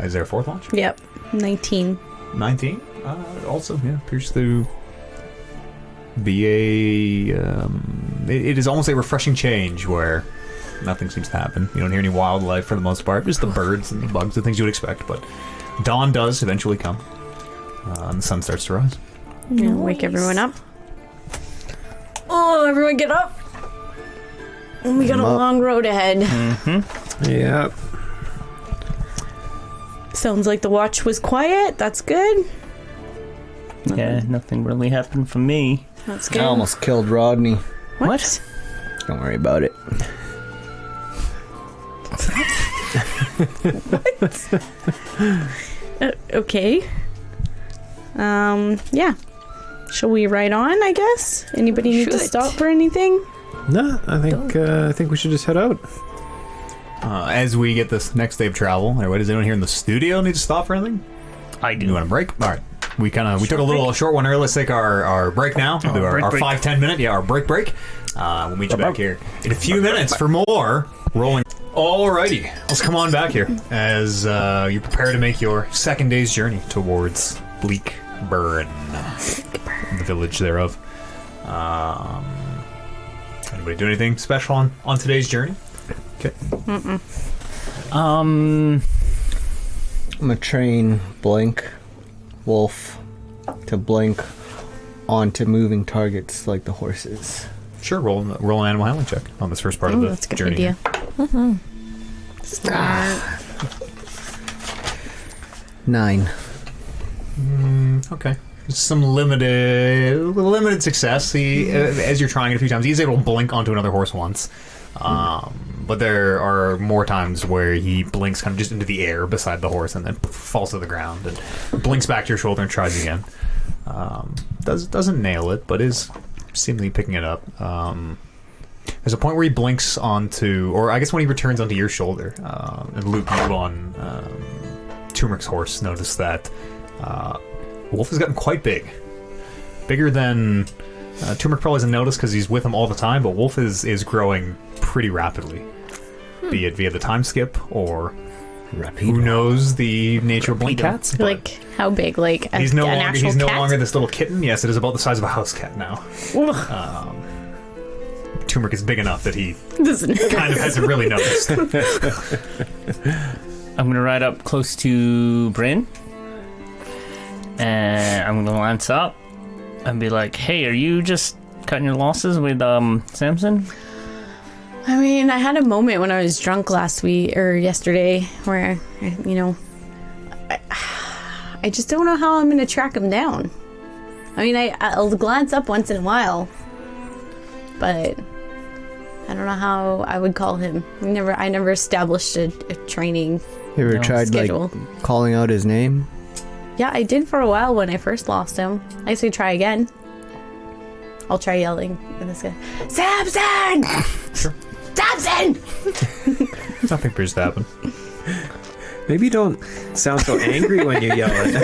Is there a fourth watch? Yep. 19. 19. Also, yeah, appears to be it is almost a refreshing change where nothing seems to happen. You don't hear any wildlife for the most part, just the birds and the bugs, the things you would expect. But dawn does eventually come, and the sun starts to rise. Nice. Wake everyone up. Oh, everyone get up. We got a long road ahead. Mm-hmm. Yeah. Sounds like the watch was quiet. That's good. Yeah, nothing really happened for me. That's good. I almost killed Rodney. What? Don't worry about it. Okay. Yeah. Shall we ride on, I guess? Anybody need to Should. stop for anything? No, I think we should just head out. As we get this next day of travel, anyway, does anyone here in the studio need to stop for anything? I do. You want a break? All right. We took a short one earlier. Let's take our break now. We'll do our 5-10 minute. Yeah, our break. We'll meet you back here in a few minutes for more rolling. Alrighty, let's come on back here as you prepare to make your second day's journey towards Bleak Burn, the village thereof. Anybody do anything special on today's journey? Okay. I'm gonna train Blink, Wolf, to blink onto moving targets like the horses. Sure. Roll an animal handling check on this first part of the that's a good journey. idea. Smart. 9. Okay. Some limited success. As you're trying it a few times, he's able to blink onto another horse once. But there are more times where he blinks kind of just into the air beside the horse and then falls to the ground and blinks back to your shoulder and tries again. Doesn't nail it, but is seemingly picking it up. There's a point where he blinks onto, or I guess when he returns onto your shoulder, and Luke, you on Turmeric's horse, notice that Wolf has gotten quite big. Bigger than Turmeric probably hasn't noticed because he's with him all the time, but Wolf is growing pretty rapidly. Be it via the time skip or who knows the nature of blink cats. but Like how big? Like he's no an longer actual he's no cat? longer this little kitten. Yes, it is about the size of a house cat now. Turmeric is big enough that he kind of hasn't really noticed. I'm gonna ride up close to Bryn, and I'm gonna glance up and be like, "Hey, are you just cutting your losses with Samson?" I mean, I had a moment when I was drunk last week or yesterday where, I just don't know how I'm going to track him down. I mean, I'll glance up once in a while, but I don't know how I would call him. I never established a training You ever tried schedule. like calling out his name? Yeah, I did for a while when I first lost him. I say try again. I'll try yelling at this guy. Samson! Sure. Samson! Nothing appears to happen. Maybe you don't sound so angry when you yell at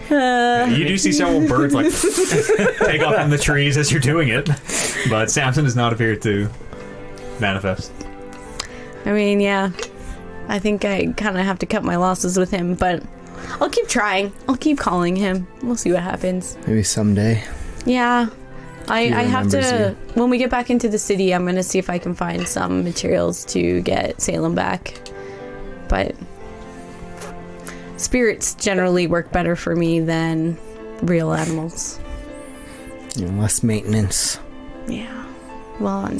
him. You do see several birds like take off from the trees as you're doing it, but Samson does not appear to manifest. I mean, yeah. I think I kind of have to cut my losses with him, but I'll keep trying. I'll keep calling him. We'll see what happens. Maybe someday. Yeah. I have remembers to... When we get back into the city, I'm going to see if I can find some materials to get Salem back. But spirits generally work better for me than real animals. Less maintenance. Yeah. Well, and,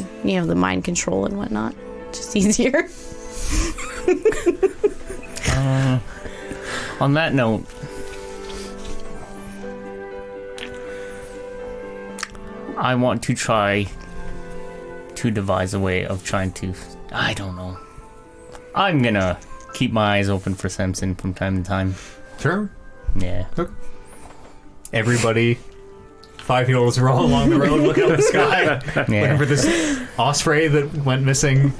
the mind control and whatnot. Just easier. On that note, I want to try to devise a way of trying to... I don't know. I'm gonna keep my eyes open for Samson from time to time. Sure. Yeah. Everybody, 5-year-olds roll along the road, looking up at the sky, looking Yeah. for this osprey that went missing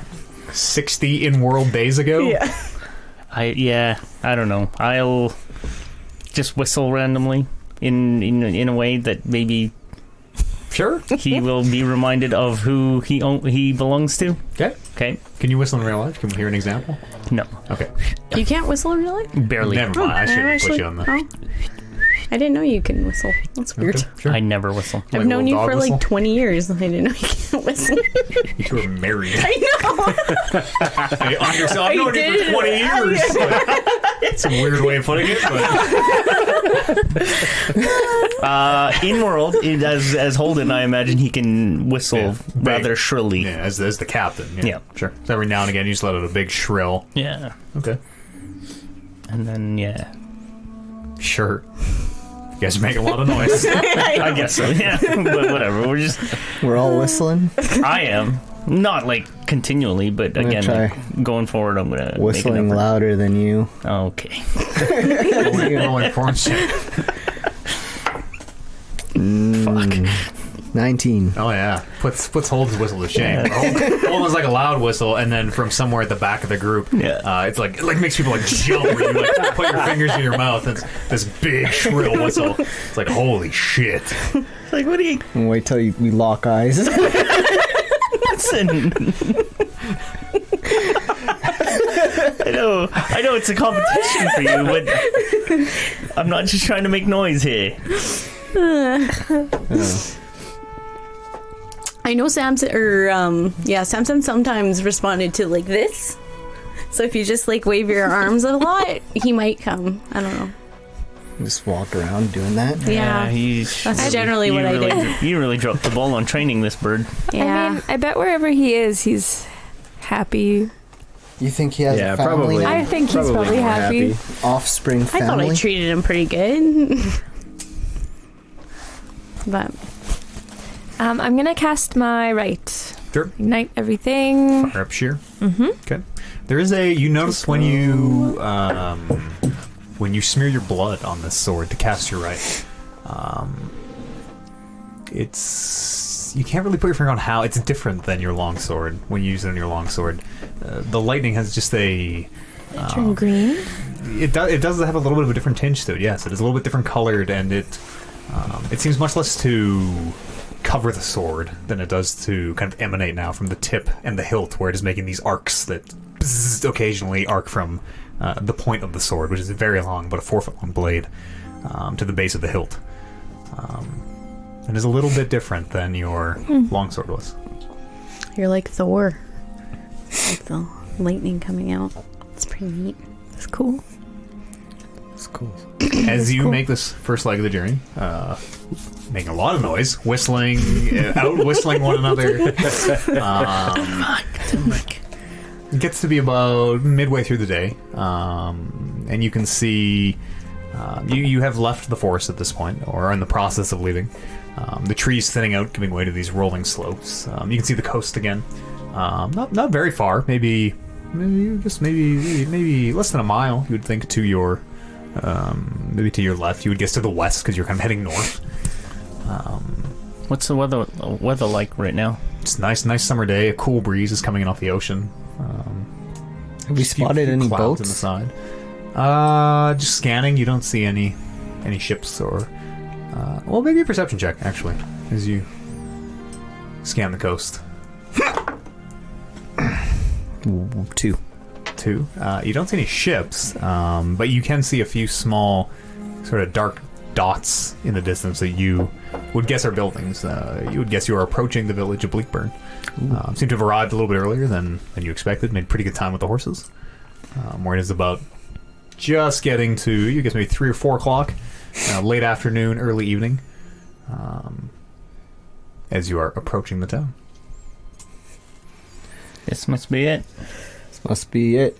60 in-world days ago. Yeah. I don't know. I'll just whistle randomly in a way that maybe Sure. he will be reminded of who he belongs to. Okay. Okay. Can you whistle in real life? Can we hear an example? No. Okay. You can't whistle in real life? Barely. Never mind. I should have put you on the... I didn't know you can whistle. That's weird. Okay, sure. I never whistle. I've Like a known you little for dog like whistle? 20 years. I didn't know you can't whistle. You two are married. I know. I've known you for 20 years. It's a weird way of putting it, but In world, as Holden, I imagine he can whistle Yeah, rather big. shrilly. yeah, as the captain. Yeah. Sure. So every now and again, you just let out a big shrill. Yeah. Okay. And then Sure. You guys make a lot of noise. I guess so. Yeah. But whatever. We're all whistling. I am not like continually, but I'm gonna again, try like, going forward, I'm gonna Whistling make an effort. louder than you. Okay. Rolling porn shit. Fuck. 19. Oh yeah, puts Holden's whistle to shame. Holden's like a loud whistle, and then from somewhere at the back of the group, it's like it makes people like jump. Where you like put your fingers in your mouth. It's this big shrill whistle. It's like holy shit. It's like, what do you? Wait till we lock eyes. Listen. I know it's a competition for you, but I'm not just trying to make noise here. I know Samson sometimes responded to like this. So if you just like wave your arms a lot, he might come. I don't know. Just walk around doing that. Yeah, that's generally what I do. You really dropped the ball on training this bird. I mean, I bet wherever he is, he's happy. You think he has a family? Probably. I think he's probably happy. Offspring family? I thought I treated him pretty good. But I'm gonna cast my right. Sure. Ignite everything. Fire up sheer. Mm-hmm. Okay. There is you notice when you smear your blood on this sword to cast your right, you can't really put your finger on how it's different than your longsword when you use it on your longsword. The lightning has just turn green. It does have a little bit of a different tinge to it. Yes, it is a little bit different colored, and it seems much less to cover the sword than it does to kind of emanate now from the tip and the hilt, where it is making these arcs that occasionally arc from the point of the sword, which is very long, but a 4-foot long blade, to the base of the hilt. And is a little bit different than your longsword was. you're like Thor. Like the lightning coming out. It's pretty neat. That's cool. It's cool. As you make this first leg of the journey, making a lot of noise, whistling, out-whistling one another. It gets to be about midway through the day, and you can see you have left the forest at this point, or are in the process of leaving. The trees thinning out, giving way to these rolling slopes. You can see the coast again. Not very far, maybe less than a mile. You would think to your maybe to your left. You would guess to the west because you're kind of heading north. What's the weather like right now? It's a nice summer day. A cool breeze is coming in off the ocean. Have we spotted any clouds boats on the side? Just scanning. You don't see any ships or. Well, maybe a perception check actually, as you scan the coast. 2. You don't see any ships, but you can see a few small, sort of dark dots in the distance that you would guess are buildings. You would guess you are approaching the village of Bleakburn. Seem to have arrived a little bit earlier than you expected. Made pretty good time with the horses. Where it is about just getting to, you guess maybe 3 or 4 o'clock, late afternoon, early evening, as you are approaching the town. This must be it. This must be it.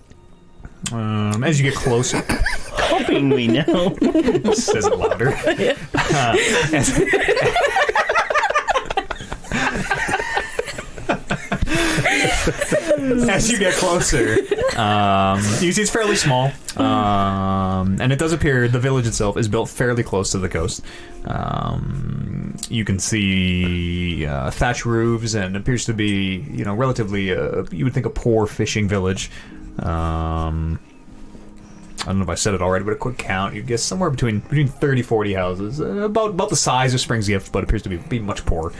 As you get closer, Copying me now. says it louder. As you get closer, you see it's fairly small, and it does appear the village itself is built fairly close to the coast. You can see thatch roofs, and appears to be, relatively, you would think a poor fishing village. I don't know if I said it already, but a quick count, you'd guess somewhere between 30, 40 houses, about the size of Spring's Gift, but appears to be much poorer.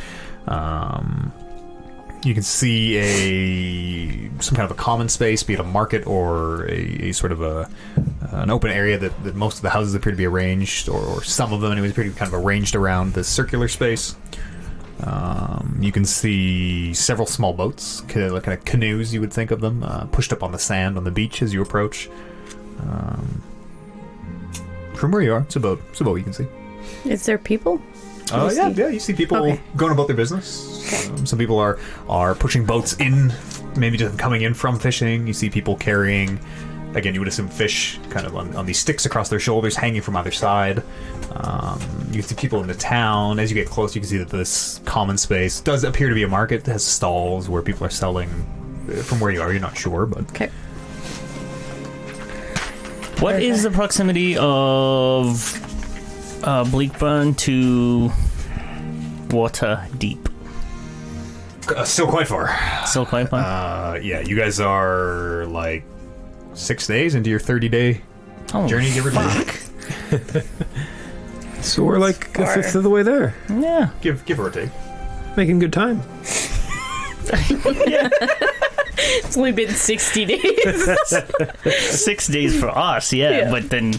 You can see some kind of a common space, be it a market or a sort of an open area that most of the houses appear to be arranged, or some of them anyways appear to be kind of arranged around this circular space. You can see several small boats, kind of canoes you would think of them, pushed up on the sand on the beach as you approach. From where you are, it's about what you can see. Is there people? Yeah, you see people going about their business. Some people are pushing boats in, maybe just coming in from fishing. You see people carrying, again, you would assume fish kind of on these sticks across their shoulders, hanging from either side. You see people in the town. As you get close, you can see that this common space does appear to be a market. It has stalls where people are selling. From where you are, you're not sure, but... Okay. What is the proximity of Bleakburn to Waterdeep. Still quite far. Still quite far. Yeah, you guys are like 6 days into your 30-day Oh, journey, give or take. So we're like a fifth of the way there. yeah. Give or take. Making good time. It's only been 60 days 6 days for us, Yeah. but then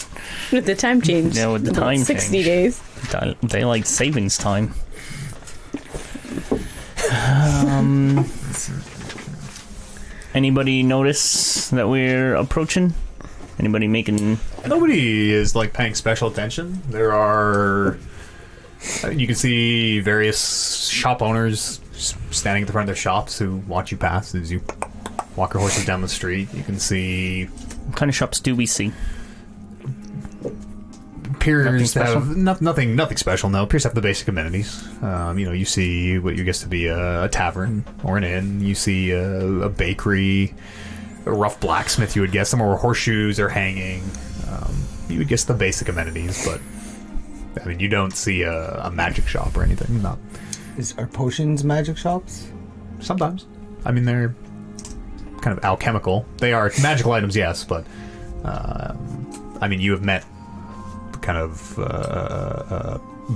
with the time change. Yeah, with the About time 60 change. days. daylight savings time. Anybody notice that we're approaching? Anybody making... Nobody is like paying special attention. There are, you can see various shop owners standing at the front of their shops who watch you pass as you walk your horses down the street. You can see What kind of shops do we see? appears to Nothing have nothing special. No, appears to have the basic amenities. You see what you guess to be a tavern or an inn. You see a bakery, a rough blacksmith. You would guess somewhere where horseshoes are hanging. You would guess the basic amenities, but I mean, you don't see a magic shop or anything. Not Are potions magic shops? sometimes. I mean, they're kind of alchemical. They are magical items, yes, but I mean, you have met kind of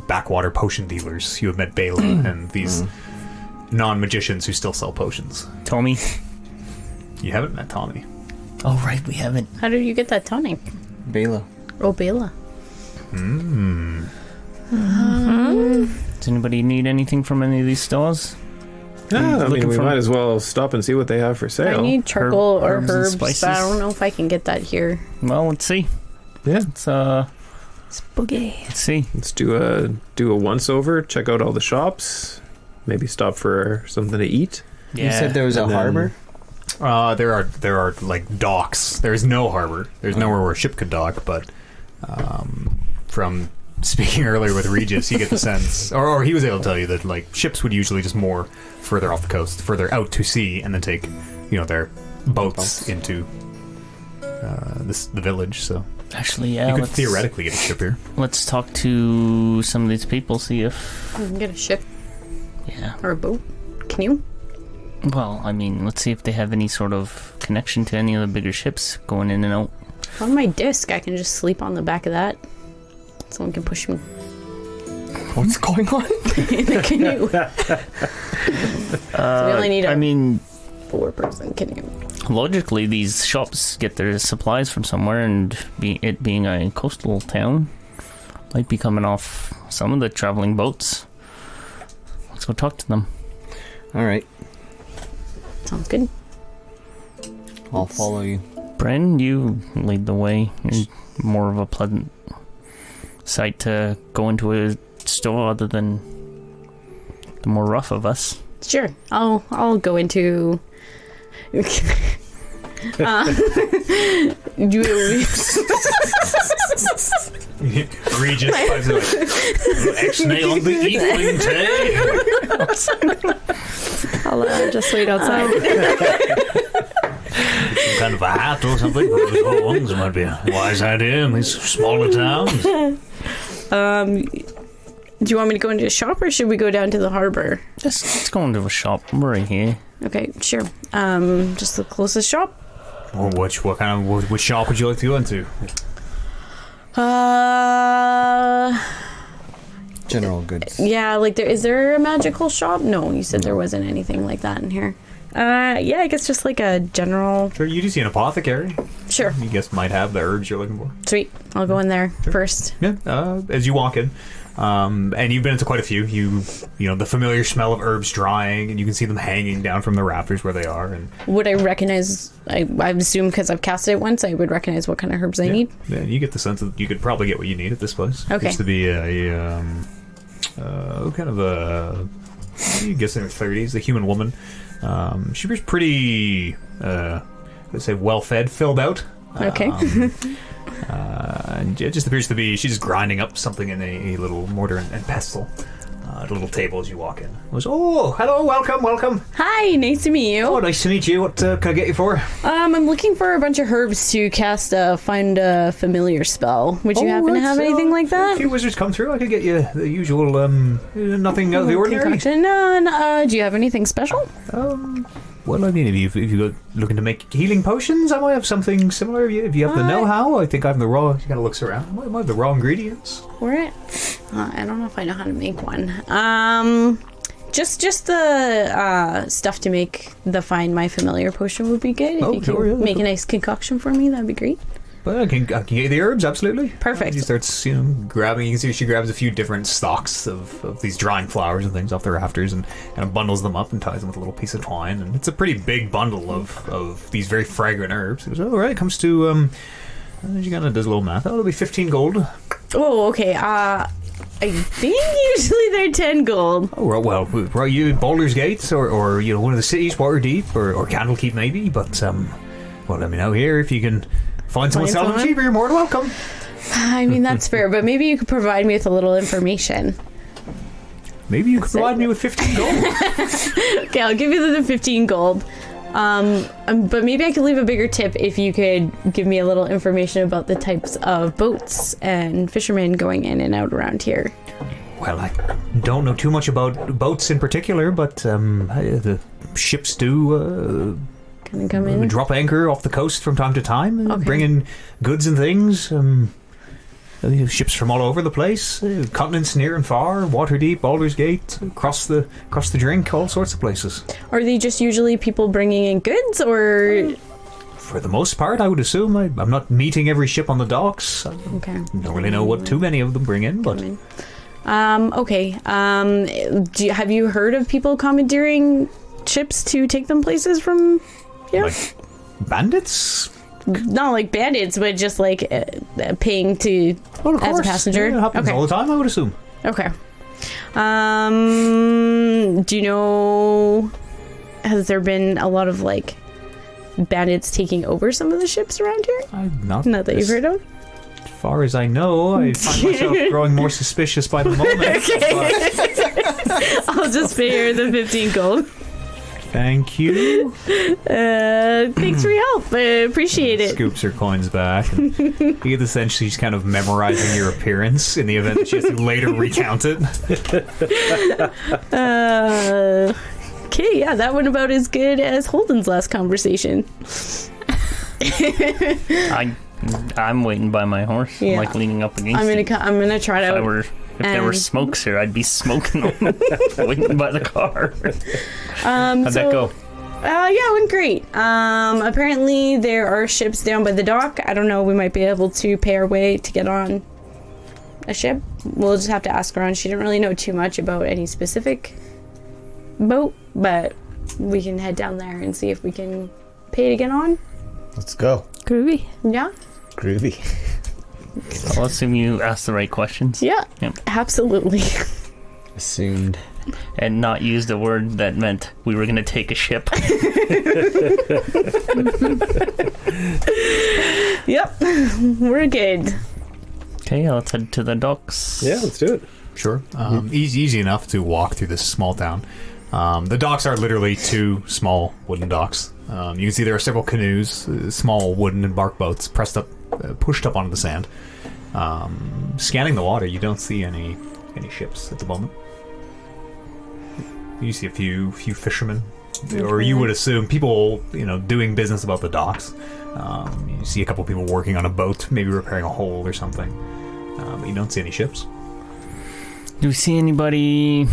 backwater potion dealers. You have met Bela and these non-magicians who still sell potions. Tommy? You haven't met Tommy. Oh, right, we haven't. How did you get that tonic? Bela. Oh, Bela. Does anybody need anything from any of these stores? Yeah, I mean, looking we for- might as well stop and see what they have for sale. I need charcoal or herbs and herbs, spices. but I don't know if I can get that here. Well, let's see. Yeah, Spooky. Let's see. let's do a once over. Check out all the shops. Maybe stop for something to eat. You said there was a And then- harbor? There are like docks. There's no harbor. There's nowhere where a ship could dock. But from speaking earlier with Regis, you get the sense, or he was able to tell you that like ships would usually just moor further off the coast, further out to sea, and then take their boats into the village. So Actually, yeah. you could let's- theoretically get a ship here. Let's talk to some of these people, see if... I can get a ship Yeah. or a boat. Can you? Well, I mean, let's see if they have any sort of connection to any of the bigger ships going in and out. On my disc, I can just sleep on the back of that. Someone can push me What's going on? in the canoe. So we only need a I mean, 4-person canoe. logically, these shops get their supplies from somewhere, and it being a coastal town, might be coming off some of the traveling boats. Let's go talk to them. All right, Sounds good. I'll follow you. Bren, you lead the way. You're more of a pleasant sight to go into a store other than the more rough of us. Sure. I'll go into. Regis finds it like, X-nay on the evening tea. I'll just wait outside. Some kind of a hat or something for those horns might be a wise idea in these smaller towns. Do you want me to go into a shop or should we go down to the harbor? Let's go into a shop. We're right here. Okay, sure. Just the closest shop. well, which shop would you like to go into? General goods. Yeah, like is there a magical shop? No, you said there wasn't anything like that in here. Yeah, I guess just like a general. Sure, you do see an apothecary. Sure, You guess might have the herbs you're looking for. sweet. I'll go in there first. Yeah, as you walk in, and you've been into quite a few. You know the familiar smell of herbs drying, and you can see them hanging down from the rafters where they are. And Would I recognize? I assume because I've cast it once, I would recognize what kind of herbs I need. Yeah, you get the sense that you could probably get what you need at this place. Okay. Used to be a kind of a, I guess in her 30s, a human woman. She was pretty, let's say, well-fed, filled out. Okay. And it just appears to be she's grinding up something in a little mortar and pestle. at a little table as you walk in. It was, oh, hello, welcome. Hi, nice to meet you. Oh, nice to meet you. What can I get you for? I'm looking for a bunch of herbs to cast find a familiar spell. Would you happen to have anything like A that? few wizards come through. I could get you the usual, nothing out of the ordinary. Concoction? No, do you have anything special? Well, I mean, if you're looking to make healing potions, I might have something similar. If you have the know-how, I think I have the raw. You gotta look around. I might have the raw ingredients. For it? I don't know if I know how to make one. Just the stuff to make the Find My Familiar potion would be good. If you could make a nice concoction for me, that'd be great. But I can get you the herbs, absolutely. Perfect. She starts, grabbing. You can see she grabs a few different stalks of these drying flowers and things off the rafters and kind of bundles them up and ties them with a little piece of twine. And it's a pretty big bundle of these very fragrant herbs. She goes, all right, comes to, she kind of does a little math. Oh, it'll be 15 gold. Oh, okay. I think usually they're 10 gold. Oh, well, right, you Baldur's Gate or one of the cities, Waterdeep or Candlekeep maybe. But, well, let me know here if you can find someone selling them cheaper. You're more than welcome. I mean, that's fair, but maybe you could provide me with a little information. Maybe you could provide me with 15 gold. Okay, I'll give you the 15 gold. But maybe I could leave a bigger tip if you could give me a little information about the types of boats and fishermen going in and out around here. Well, I don't know too much about boats in particular, but the ships do Can I come in? drop anchor off the coast from time to time, bring in goods and things. Ships from all over the place, continents near and far, Waterdeep, Baldur's Gate, across the drink, all sorts of places. Are they just usually people bringing in goods, or? For the most part, I would assume. I'm not meeting every ship on the docks. I don't really know what too many of them bring in, but. Okay. Have you heard of people commandeering ships to take them places from here? Like bandits? Not like bandits, but just like paying to as a passenger. Yeah, it happens all the time, I would assume. Okay. Do you know? Has there been a lot of like bandits taking over some of the ships around here? Not that you've heard of. As far as I know, I find myself growing more suspicious by the moment. Okay. I'll just pay her the 15 gold. Thank you. Thanks for your help. I appreciate it. Scoops her coins back. And you get the sense she's kind of memorizing your appearance in the event that she has to later recount it. Okay, yeah, that went about as good as Holden's last conversation. I'm waiting by my horse. Yeah. I'm like leaning up against I'm gonna try it out. If there were smokes here, I'd be smoking them, waiting by the car. How'd that go? Yeah, it went great. Apparently there are ships down by the dock. I don't know, we might be able to pay our way to get on a ship. We'll just have to ask around. She didn't really know too much about any specific boat, but we can head down there and see if we can pay to get on. Let's go. Groovy. Yeah? Groovy. I'll assume you asked the right questions. Yeah, Yep. absolutely. Assumed. And not used a word that meant we were going to take a ship. Yep, we're good. Okay, let's head to the docks. Yeah, let's do it. Sure. Easy enough to walk through this small town. The docks are literally two small wooden docks. You can see there are several canoes, small wooden and bark boats, pushed up onto the sand. Scanning the water, you don't see any ships at the moment. You see a few fishermen, or you would assume people, doing business about the docks. You see a couple people working on a boat, maybe repairing a hole or something. But you don't see any ships. Do we see anybody,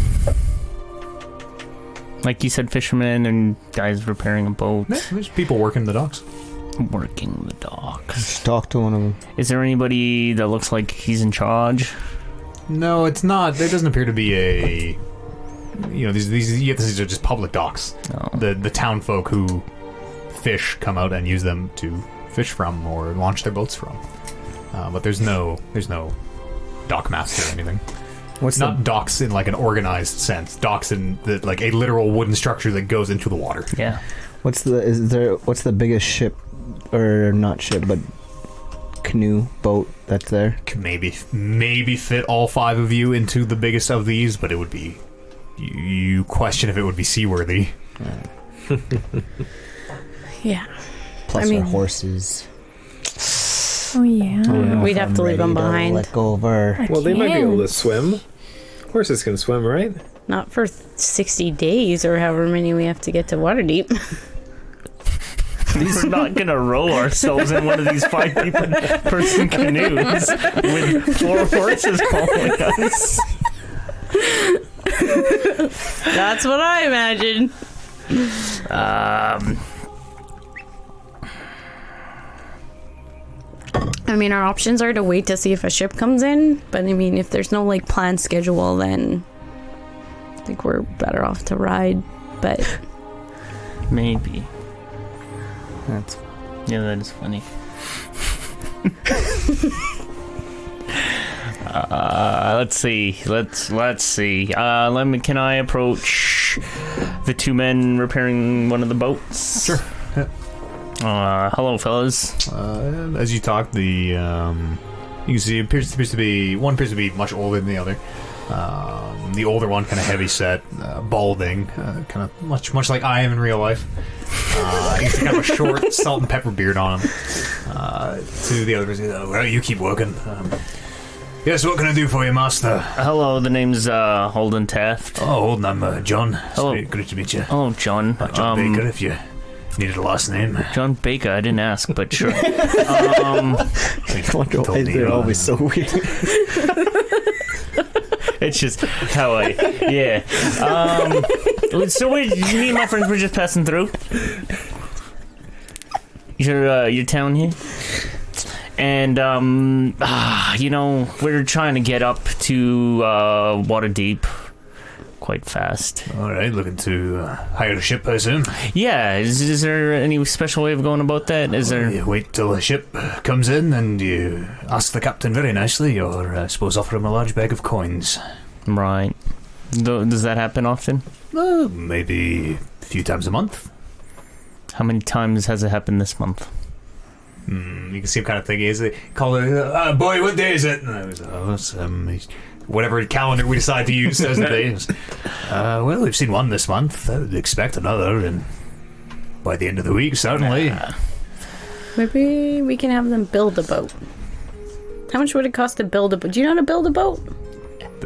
like you said, fishermen and guys repairing a boat? Yeah, there's people working the docks. Working the docks. Just talk to one of them. Is there anybody that looks like he's in charge? No, it's not. There doesn't appear to be a. These are just public docks. Oh. The town folk who fish come out and use them to fish from or launch their boats from. But there's no dock master or anything. What's not docks in like an organized sense. Docks in like a literal wooden structure that goes into the water. Yeah. What's the biggest ship, or not ship, but canoe boat that's there? Could maybe fit all 5 of you into the biggest of these, but it would be... You question if it would be seaworthy. Yeah. Plus I mean- our horses. Oh yeah. I don't know We'd if have I'm to leave ready them behind. Let go of our... Well, they might be able Can. to swim. Horses can swim, right? Not for 60 days or however many we have to get to Waterdeep. We're not gonna row ourselves in one of these 5-person canoes with 4 horses following us. That's what I imagine. I mean, our options are to wait to see if a ship comes in, but I mean, if there's no like planned schedule, then I think we're better off to ride. But Maybe. That's... Yeah, that is funny. Let's see. Let's see. Can I approach the 2 men repairing one of the boats? Sure. Hello, fellas. As you talk, you can see appears to be much older than the other. The older one, kind of heavy set, balding, kind of much like I am in real life. He's kind of a short salt and pepper beard on him. To the other, well, you keep working. Yes, what can I do for you, master? Hello, the name's Holden Taft. Oh, Holden, I'm John. Hello. Great to meet you. Oh, John. John Baker, if you needed a last name. John Baker. I didn't ask, but sure. They're always so weird. It's just how I, yeah. So me and my friends were just passing through your town here, and we're trying to get up to Waterdeep quite fast. All right, looking to hire a ship, I assume. Yeah, is there any special way of going about that? Is there? You wait till a ship comes in and you ask the captain very nicely, or I suppose offer him a large bag of coins. Right. Does that happen often? Maybe a few times a month. How many times has it happened this month? You can see him kind of thinking, is it? Call it, boy, what day is it? And I was, it's, whatever calendar we decide to use as the days. Well, we've seen one this month. I would expect another, and by the end of the week, certainly. maybe we can have them build a boat. How much would it cost to build a boat? Do you know how to build a boat?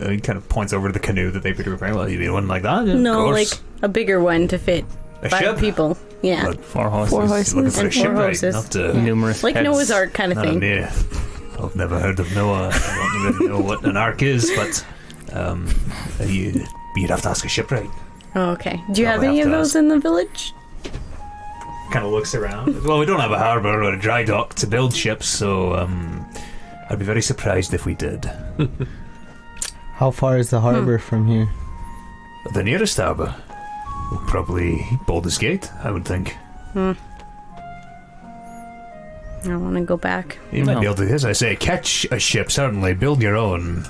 He kind of points over to the canoe that they've been repairing. Well, you mean one like that? No, of like course. a bigger one to fit A 5 ship? people. Yeah. But 4 horses. 4 horses. looking for a And 4 shipwright, horses. not Numerous Like heads. Noah's Ark kind of thing. yeah. I've never heard of Noah. I don't even know what an ark is, but you'd have to ask a shipwright. Oh, okay. Do you have Probably any have of to those ask. in the village? Kind of looks around. Well, we don't have a harbour or a dry dock to build ships, so I'd be very surprised if we did. How far is the harbor from here? The nearest harbour? Well, probably Baldur's Gate, I would think. I don't want to go back. You might No. be able to, as I say, catch a ship, certainly. Build your own.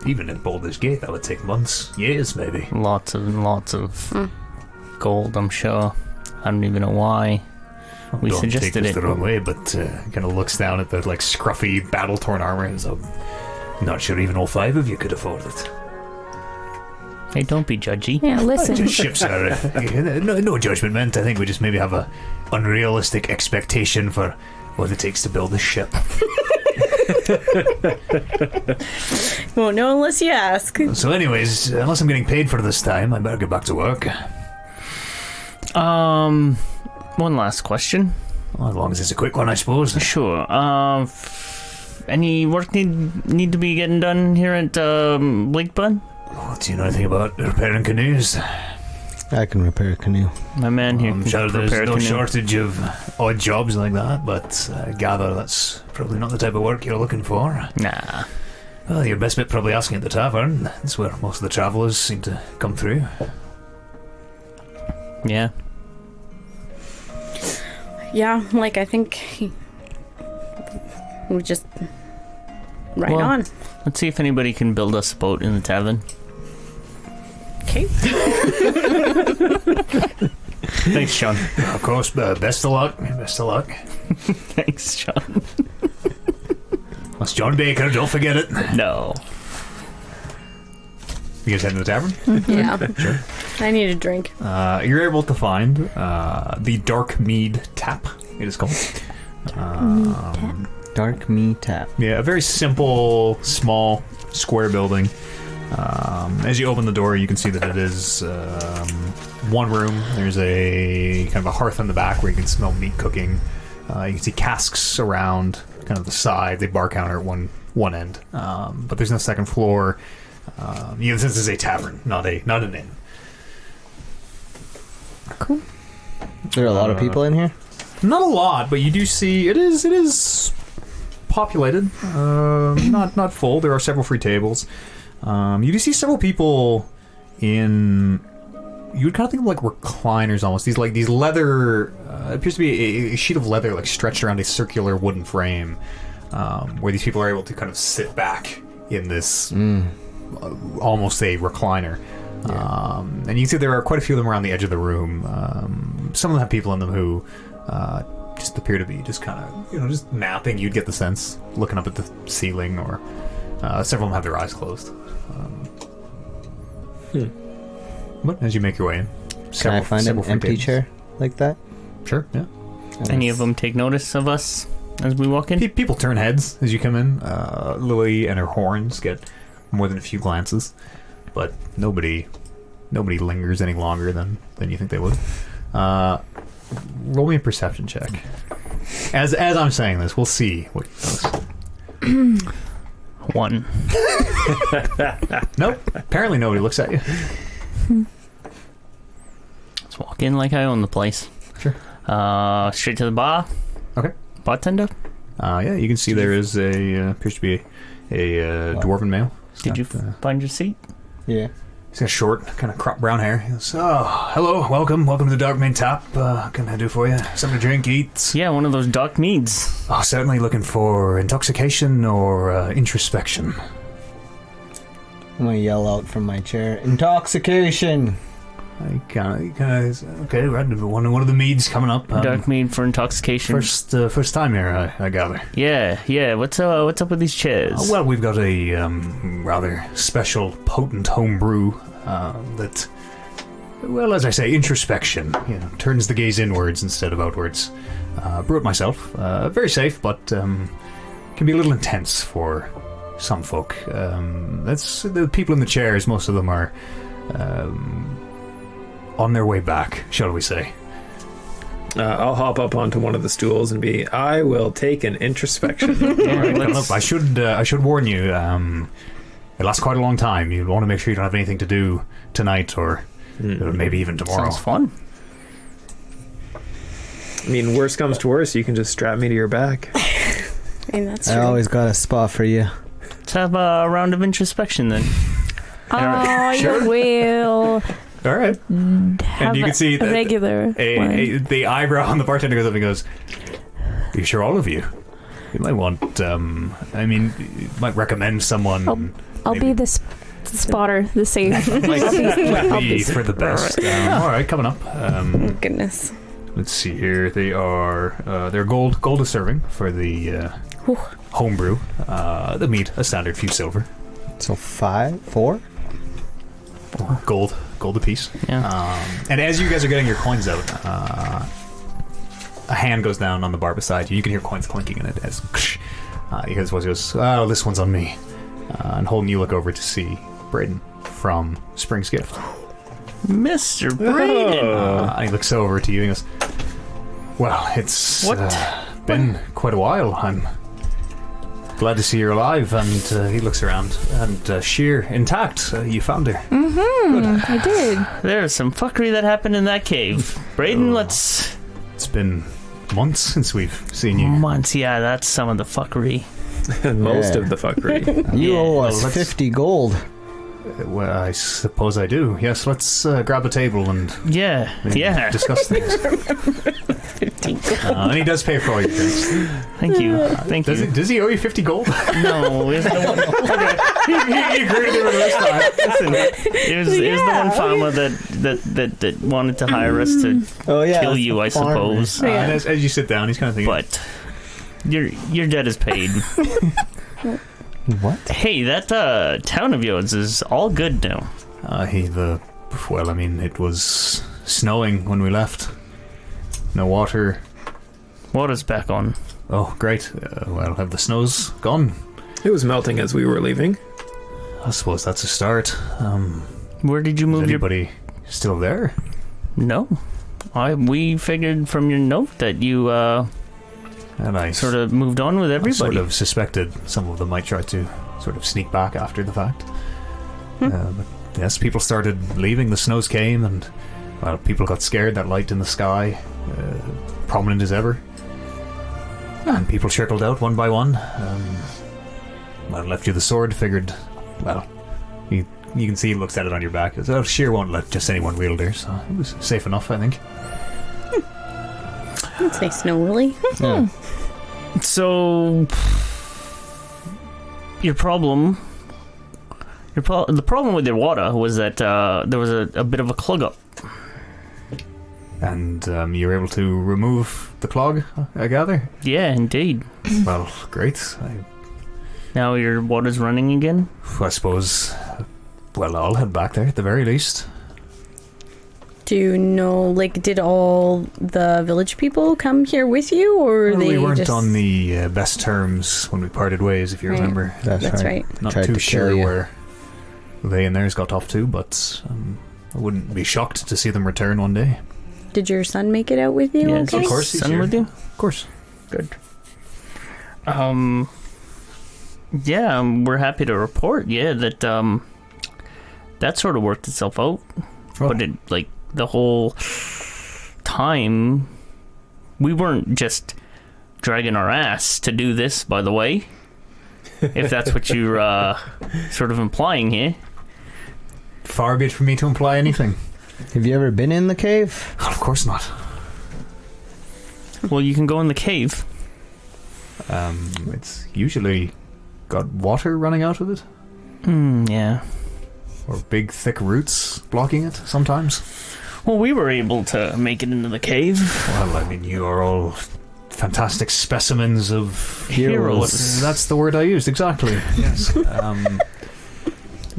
Even in Baldur's Gate, that would take months, years maybe. Lots of gold, I'm sure. I don't even know why we Don't take suggested this it. the wrong way, but kind of looks down at the like scruffy, battle-torn armor and so not sure even all 5 of you could afford it. Hey, don't be judgy. Yeah, listen. Just ships are no judgment meant. I think we just maybe have a unrealistic expectation for what it takes to build a ship. Won't know unless you ask. So, anyways, unless I'm getting paid for this time, I better get back to work. One last question. Well, as long as it's a quick one, I suppose. Sure. Any work need to be getting done here at Blakebud? Oh, do you know anything about repairing canoes? I can repair a canoe. My man here I'm can sure there's prepare a no canoe. shortage of odd jobs like that, but I gather that's probably not the type of work you're looking for. Nah. Well, your best bet probably asking at the tavern. That's where most of the travellers seem to come through. Yeah. Yeah, like I think we just ride Well- on. Let's see if anybody can build us a boat in the tavern. Okay. Thanks, Sean. Of course, best of luck. Best of luck. Thanks, Sean. That's John Baker, don't forget it. No. You guys head to the tavern? Yeah. I need a drink. You're able to find the Dark Mead Tap, it is called. Dark Mead Tap. Yeah, a very simple, small, square building. As you open the door, you can see that it is one room. There's a kind of a hearth in the back where you can smell meat cooking. You can see casks around kind of the side. They bar counter at one end. But there's no second floor. This is a tavern, not an inn. Cool. There are a lot of people in here. Not a lot, but you do see it is populated. Not full. There are several free tables. You do see several people in. You would kind of think of like recliners almost. These leather. It appears to be a sheet of leather like stretched around a circular wooden frame, where these people are able to kind of sit back in this almost a recliner. And you can see there are quite a few of them around the edge of the room. Some of them have people in them who just appear to be just kind of just napping. You'd get the sense looking up at the ceiling, or several of them have their eyes closed. But as you make your way in, Can I find an free empty tables. chair like that? Sure, yeah. Any of them take notice of us as we walk in? People turn heads as you come in. Lily and her horns get more than a few glances, but nobody lingers any longer than you think they would. Roll me a perception check. As I'm saying this, we'll see what he does. 1. Nope. Apparently nobody looks at you. Let's walk in like I own the place. Sure. Straight to the bar. Okay. Bartender. Yeah, you can see there is appears to be a dwarven male. He's Did you got, find your seat? Yeah. He's got short, kind of cropped brown hair. He goes, hello, welcome to the Dark Main Tap. What can I do for you? Something to drink, eat? Yeah, one of those dark meads. Oh, certainly looking for intoxication or introspection. I'm gonna yell out from my chair, "Intoxication!" I kind of okay. Right, one of the meads coming up. Dark mead for intoxication. First time here, I gather. Yeah. What's up with these chairs? Well, we've got a rather special, potent home brew that, well, as I say, introspection. Turns the gaze inwards instead of outwards. Brew it myself. Very safe, but can be a little intense for some folk. That's the people in the chairs. Most of them are on their way back, shall we say. I'll hop up onto one of the stools and be, I will take an introspection. Coming up, I should warn you, it lasts quite a long time. You want to make sure you don't have anything to do tonight or maybe even tomorrow. Sounds fun. I mean, worst comes to worst, you can just strap me to your back. That's I true. always got a spot for you. Let's have a round of introspection then. Oh, Sure. you will All right. have And you can see a regular one. the eyebrow on the bartender goes up and goes, "Are you sure all of you? You might want, you might recommend someone. I'll be the spotter, the safe. Might be for the best. All right, coming up. Oh, goodness. Let's see here. They are they're gold a serving for the homebrew. The meat a standard few silver. So 4? Gold a piece. Yeah. And as you guys are getting your coins out, a hand goes down on the bar beside you. You can hear coins clinking in it as he goes, "Oh, this one's on me." And Holden, you look over to see Braden from Spring's Gift. Mr. Braden. And he looks over to you and goes, "Well, it's been quite a while. I'm glad to see you're alive." And he looks around, and sheer intact. You found her. I did. There's some fuckery that happened in that cave. Braden, It's been months since we've seen you. Months, yeah, that's some of the fuckery. Most Yeah. of the fuckery. You owe us well, let's- 50 gold. Well, I suppose I do. Yes, let's grab a table and Yeah. discuss things. And he does pay for all your drinks. Thank you. Thank you. Does he owe you 50 gold? No, it was the one, he agreed to do it this time. listen, it was the one farmer that wanted to hire us to Oh yeah. kill you, I suppose. And as you sit down, he's kind of thinking, But your debt is paid. What? Hey, that town of yours is all good now. Well, I mean, it was snowing when we left. No water. Water's back on. Oh, great. Well, have the snows gone? It was melting as we were leaving. I suppose that's a start. Where did you Is move your... anybody still there? No. We figured from your note that you And I sort of moved on with I everybody. sort of suspected some of them might try to sort of sneak back after the fact. But yes, people started leaving. The snows came, and well, people got scared. That light in the sky, prominent as ever, and people trickled out one by one. I left you the sword. Figured, well, you can see he looks at it on your back. Oh, Sheer won't let just anyone wield her, so it was safe enough, I think. That's nice, no, Willie. Yeah. So, the problem with your water was that there was a bit of a clog up. And you were able to remove the clog, I gather? Yeah, indeed. Well, great. Now your water's running again? I suppose, well, I'll head back there at the very least. Do you know, like, did all the village people come here with you, or Well, they we weren't just... on the best terms when we parted ways, if you Right. remember. That's right. Not Tried too to sure kill you. where they and theirs got off to, but I wouldn't be shocked to see them return one day. Did your son make it out with you? Yes, Okay. Of course he's son here. with you? Of course. Good. Yeah, we're happy to report, that that sort of worked itself out. Oh. But it, like, the whole time, we weren't just dragging our ass to do this, by the way. If that's what you're sort of implying here. Far be it from me to imply anything. Have you ever been in the cave? Of course not. Well, you can go in the cave. It's usually got water running out of it, Yeah. or big thick roots blocking it sometimes. Well, we were able to make it into the cave. Well, I mean, you are all fantastic specimens of Heroes. That's the word I used, exactly. Yes.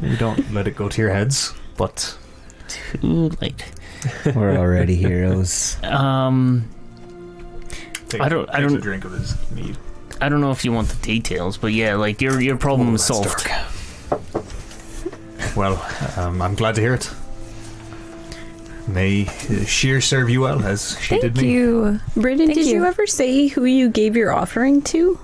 You don't let it go to your heads, but Too late. We're already heroes. take I don't- a drink of his mead. I don't know if you want the details, but yeah, like your problem is That's solved. dark. Well, I'm glad to hear it. May Sheer serve you well, as she did Thank me. you. Brayden, Thank did you you. ever say who you gave your offering to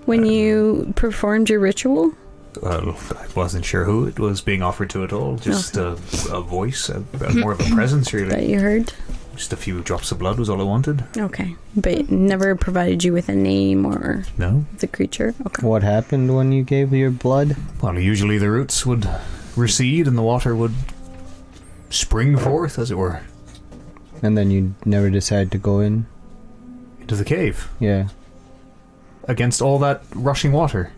when you performed your ritual? Well, I wasn't sure who it was being offered to at all. Just a voice, more of a presence, really. That you heard? Just a few drops of blood was all I wanted. Okay. But never provided you with a name or No? the creature? Okay. What happened when you gave your blood? Well, usually the roots would recede and the water would spring forth, as it were, And then you never decided to go in? into the cave. Yeah. Against all that rushing water.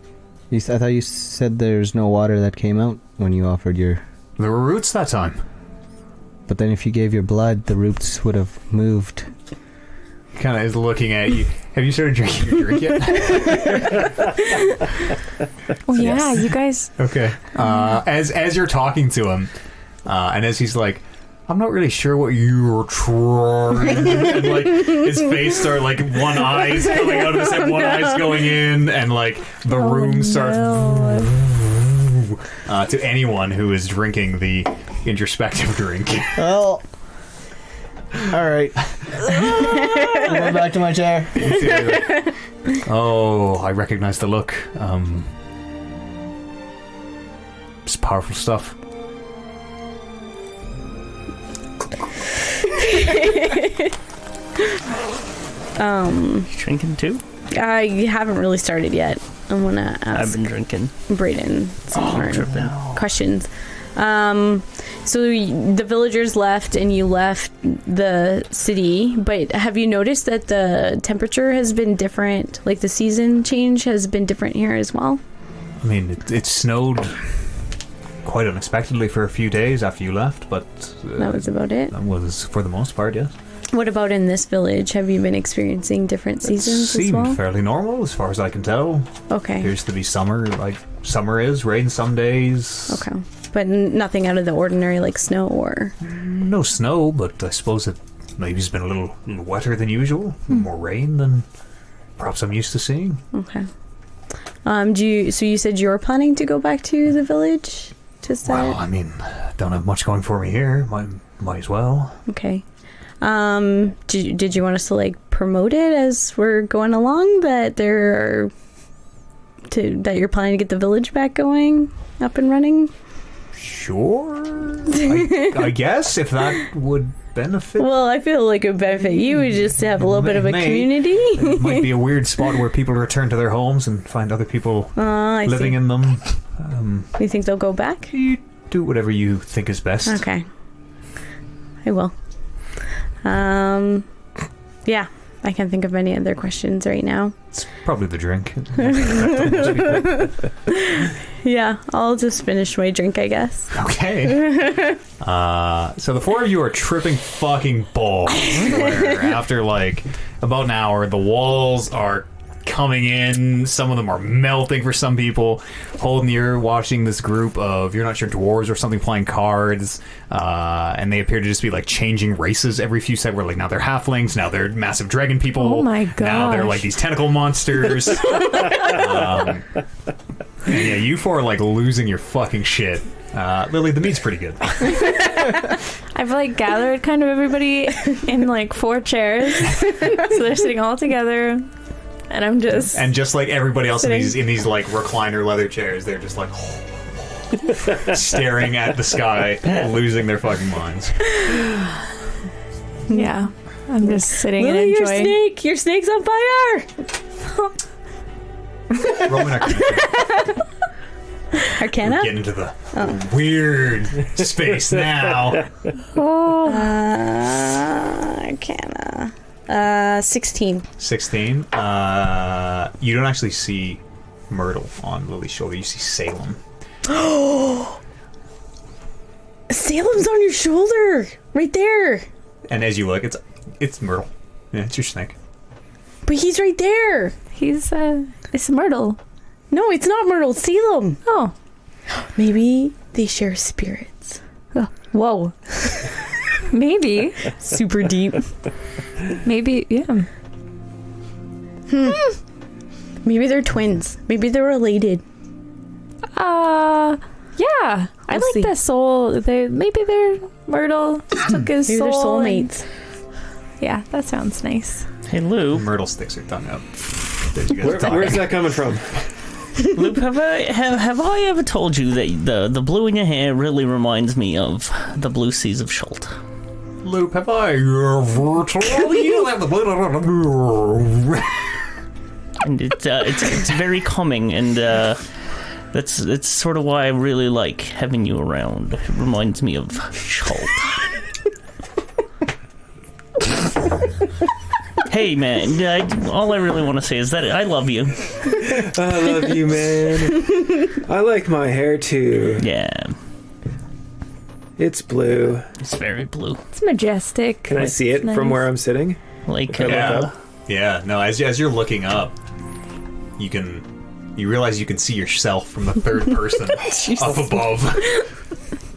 I thought you said there's no water that came out when you offered your... There were roots that time. But then if you gave your blood, the roots would have moved. Kind of is looking at you. Have you started drinking your drink yet? Oh yeah, you guys. Okay. As you're talking to him, and as he's like, I'm not really sure what you're trying. And like his face starts like one eye's coming out of his head, one eye's going in, and like the room starts. To anyone who is drinking the introspective drink. Well... Alright. I'm going back to my chair. Oh, I recognize the look. It's powerful stuff. You drinking too? I haven't really started yet. I'm gonna I've ask been drinking. Brayden some more tripping. questions. So the villagers left and you left the city, but have you noticed that the temperature has been different? Like the season change has been different here as well? I mean, it snowed quite unexpectedly for a few days after you left, but That was about it. that was for the most part, yes. What about in this village? Have you been experiencing different seasons as Seemed well? fairly normal as far as I can tell. Okay. Appears to be summer, like summer is, rain some days. Okay. But nothing out of the ordinary, like snow or... No snow, but I suppose it maybe has been a little wetter than usual. More rain than perhaps I'm used to seeing. Okay. So you said you were planning to go back to the village to start? Well, I mean, don't have much going for me here. Might as well. Okay. Did you want us to like promote it as we're going along that you're planning to get the village back going, up and running? Sure. I guess if that would benefit. Well, I feel like it would benefit you just to have a little bit of a May. community. It might be a weird spot where people return to their homes and find other people living in them. You think they'll go back? You do whatever you think is best. Okay. I will. Yeah, I can't think of any other questions right now. It's probably the drink. Yeah, I'll just finish my drink, I guess. Okay. So the four of you are tripping fucking balls. Where after like about an hour, the walls are coming in. Some of them are melting for some people. Holden, you're watching this group of, you're not sure, dwarves or something playing cards. And they appear to just be like changing races every few seconds. Where like now they're halflings, now they're massive dragon people. Oh my god! Now they're like these tentacle monsters. Yeah, you four are like losing your fucking shit. Lily, the meat's pretty good. I've like gathered kind of everybody in like 4 chairs, so they're sitting all together, and I'm just And just like everybody else in Sitting. these like recliner leather chairs, they're just like staring at the sky, losing their fucking minds. yeah. I'm just sitting Lily, and your enjoying. snake! Your snake's on fire! Roll me an Arcana. Arcana? Get into the weird space now. Oh, Arcana. 16. 16. You don't actually see Myrtle on Lily's shoulder. You see Salem. Salem's on your shoulder! Right there! And as you look, it's Myrtle. Yeah, it's your snake. But he's right there! it's Myrtle. No, it's not Myrtle, it's Salem! Oh, Maybe they share spirits. whoa. Maybe, Super deep. maybe, yeah. Maybe they're twins. Maybe they're related. Yeah. I We'll like see. the soul. Maybe they're Myrtle took his Maybe soul. they're and- soulmates. Yeah, that sounds nice. Hey, Lou. Myrtle sticks her tongue up. As you guys Where, talk. where's that coming from? Luke, have I ever told you that the blue in your hair really reminds me of the blue seas of Schult? Loop, have I ever told you that the And it's very calming, and that's sort of why I really like having you around. It reminds me of Schult. Hey man, all I really want to say is that I love you. I love you, man. I like my hair too. Yeah, It's blue. it's very blue. It's majestic. Can I see it Nice. from where I'm sitting? Like, Look Yeah. up. Yeah, no, as you're looking up, you realize you can see yourself from the third person up above.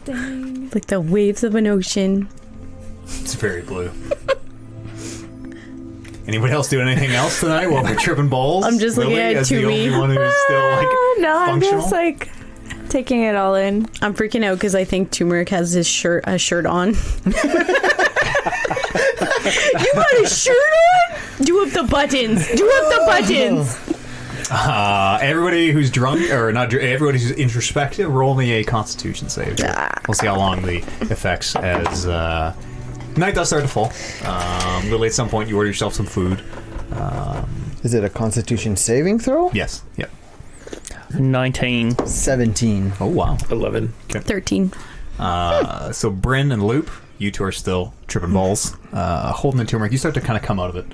Dang. Like the waves of an ocean. It's very blue. Anybody else doing anything else tonight while we're tripping balls? I'm just looking Lily, at as the Tumi. only one who's still like No, I'm functional. just like taking it all in. I'm freaking out because I think Turmeric has his shirt on. You got a shirt on? Do up the buttons. Do up the buttons. Everybody who's drunk, or not, everybody who's introspective, roll me a Constitution save. We'll see how long the effects as night does start to fall. Lily, at some point, you order yourself some food. Is it a Constitution saving throw? Yes. Yep. 19. 17. Oh wow. 11. 13. So Bryn and Loop, you two are still tripping balls. Holding the turmeric, you start to kind of come out of it.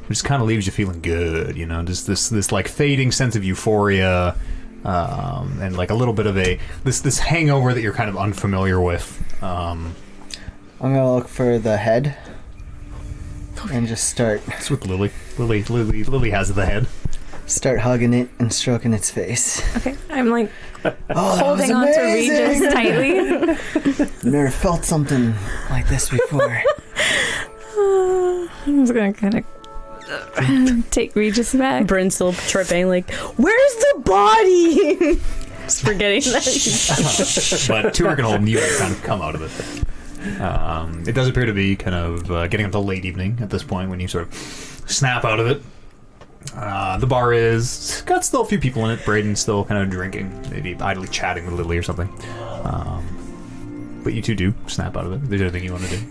Which kind of leaves you feeling good, you know, just this like fading sense of euphoria, and like a little bit of this hangover that you're kind of unfamiliar with. I'm gonna look for the head and just start It's with Lily. Lily has the head. hugging it and stroking its face. Okay, I'm like Oh, holding on to Regis tightly. Never felt something like this before. I'm just gonna kind of take Regis back. Bryn's still tripping, like, where's the body? Just forgetting that. But Turk and Holden, you kind of come out of it. It does appear to be kind of getting up to late evening at this point when you sort of snap out of it. The bar is got still a few people in it. Braden's still kind of drinking, maybe idly chatting with Lily or something. But you two do snap out of it. Is there anything you want to do?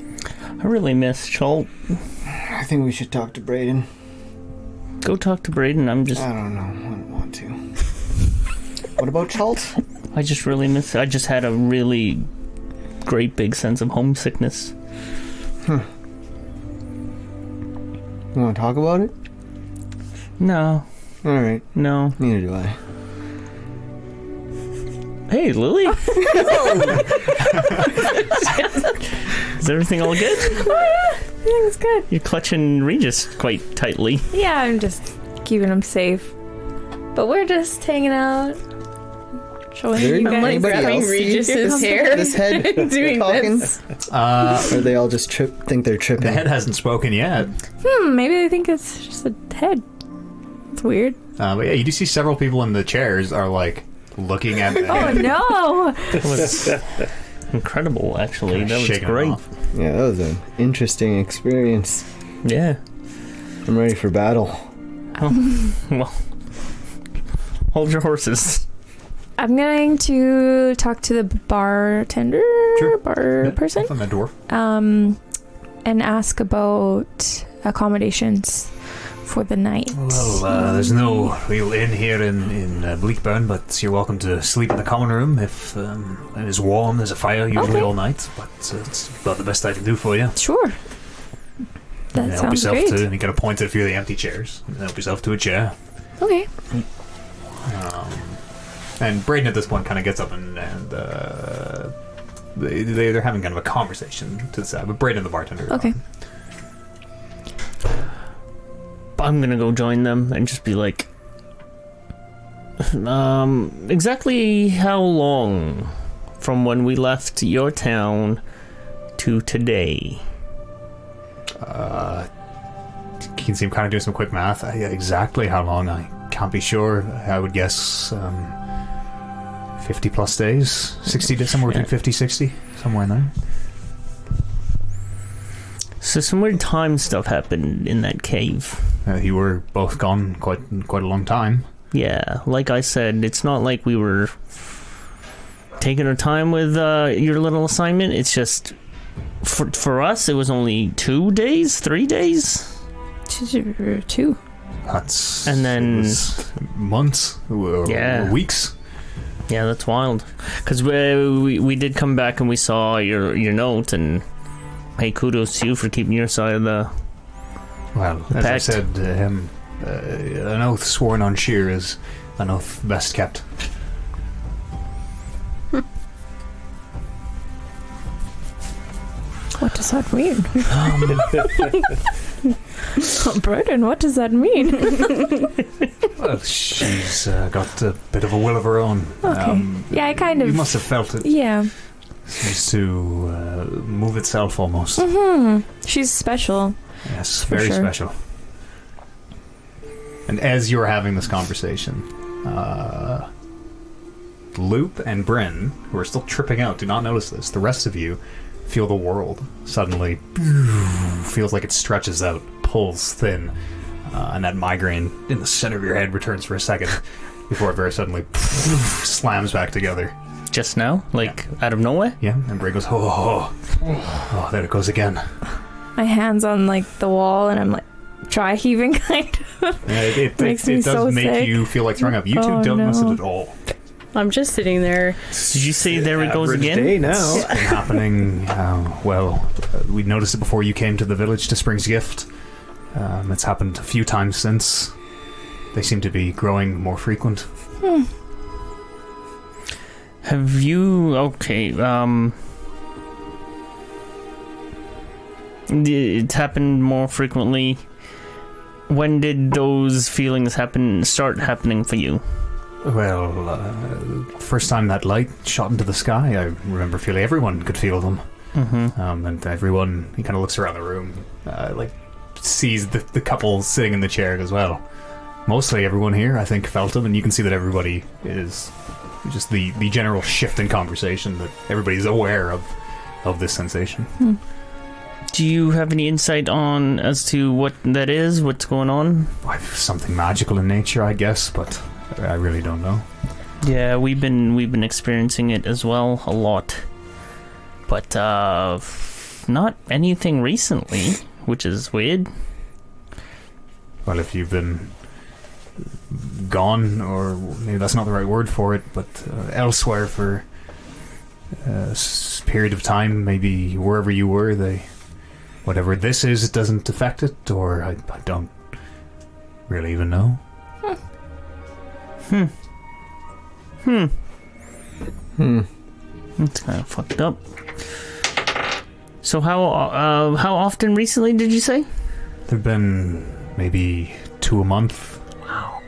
I really miss Chult. I think we should talk to Brayden. Go talk to Braden. I don't know. I don't want to. What about Chult? I just really miss. I just had a really great big sense of homesickness. You want to talk about it? No, Alright. no. Neither do I. Hey, Lily. Is everything all good? Everything's good. You're clutching Regis quite tightly. Yeah, I'm just keeping him safe. But we're just hanging out. Showing There- you I'm guys. like grabbing Regis' hair. This head Doing talking? this. Or they all just think they're tripping? The head hasn't spoken yet. Maybe they think it's just a head. It's weird. But yeah, you do see several people in the chairs are like looking at the Oh head. no! That was incredible, actually. Kinda That was shaking them great. off. Yeah, that was an interesting experience. Yeah. I'm ready for battle. Well, hold your horses. I'm going to talk to the bartender, Sure. bar Yeah, person, from the door. and ask about accommodations for the night. Well, there's no real inn here in Bleakburn, but you're welcome to sleep in the common room if it is warm. There's a fire usually Okay. all night, but it's about the best I can do for you. Sure. That Help sounds yourself great. to, and you kind of point at a few of the empty chairs. And help yourself to a chair. Okay. And Braden at this point kind of gets up and they're having kind of a conversation to the side. But Braden and the bartender. are Okay. I'm gonna go join them and just be like, exactly how long from when we left your town to today? You can see him kind of doing some quick math. Exactly how long, I can't be sure. I would guess 50 plus days, 60 days, somewhere between 50, 60, somewhere in there. So some weird time stuff happened in that cave. You were both gone quite a long time. Yeah, like I said, it's not like we were taking our time with your little assignment. It's just for us, it was only 2 days, 3 days. 2. That's And then- it was months, Yeah. weeks. Yeah, that's wild. Because we did come back and we saw your note, and hey, kudos to you for keeping your side of the. Well, as I pact. said to him, an oath sworn on sheer is an oath best kept. What does that mean? Brayden, what does that mean? Well, she's got a bit of a will of her own. Okay. Yeah, I kind of. You must have felt it. Yeah. Seems to move itself almost. She's special. Yes, For very sure. special. And as you're having this conversation, Loop and Bryn, who are still tripping out, do not notice this. The rest of you feel the world suddenly feels like it stretches out, pulls thin, and that migraine in the center of your head returns for a second before it very suddenly slams back together. Just now? Like, out of nowhere? Yeah, and Bryn goes, oh, there it goes again. My hand's on like the wall, and I'm like dry heaving kind of. Yeah, it Makes me does so make sick. you feel like throwing up. You two Oh, don't miss it no. at all. I'm just sitting there. Did you say there it goes Average again? day now. It's been happening, we noticed it before you came to the village to Spring's Gift. It's happened a few times since. They seem to be growing more frequent. Have you... Okay, It's happened more frequently. When did those feelings start happening for you? Well, first time that light shot into the sky, I remember feeling everyone could feel them. Mm-hmm. And everyone, he kind of looks around the room, sees the couple sitting in the chair as well. Mostly everyone here, I think, felt them, and you can see that everybody is just the general shift in conversation, that everybody's aware of this sensation. Do you have any insight on as to what that is? What's going on? Something magical in nature, I guess, but I really don't know. Yeah, we've been experiencing it as well a lot, but not anything recently, which is weird. Well, if you've been gone, or maybe that's not the right word for it, but elsewhere for a period of time, maybe wherever you were, whatever this is, it doesn't affect it, or I don't really even know. It's kind of fucked up. So how often recently did you say? There've been maybe 2 a month. Wow.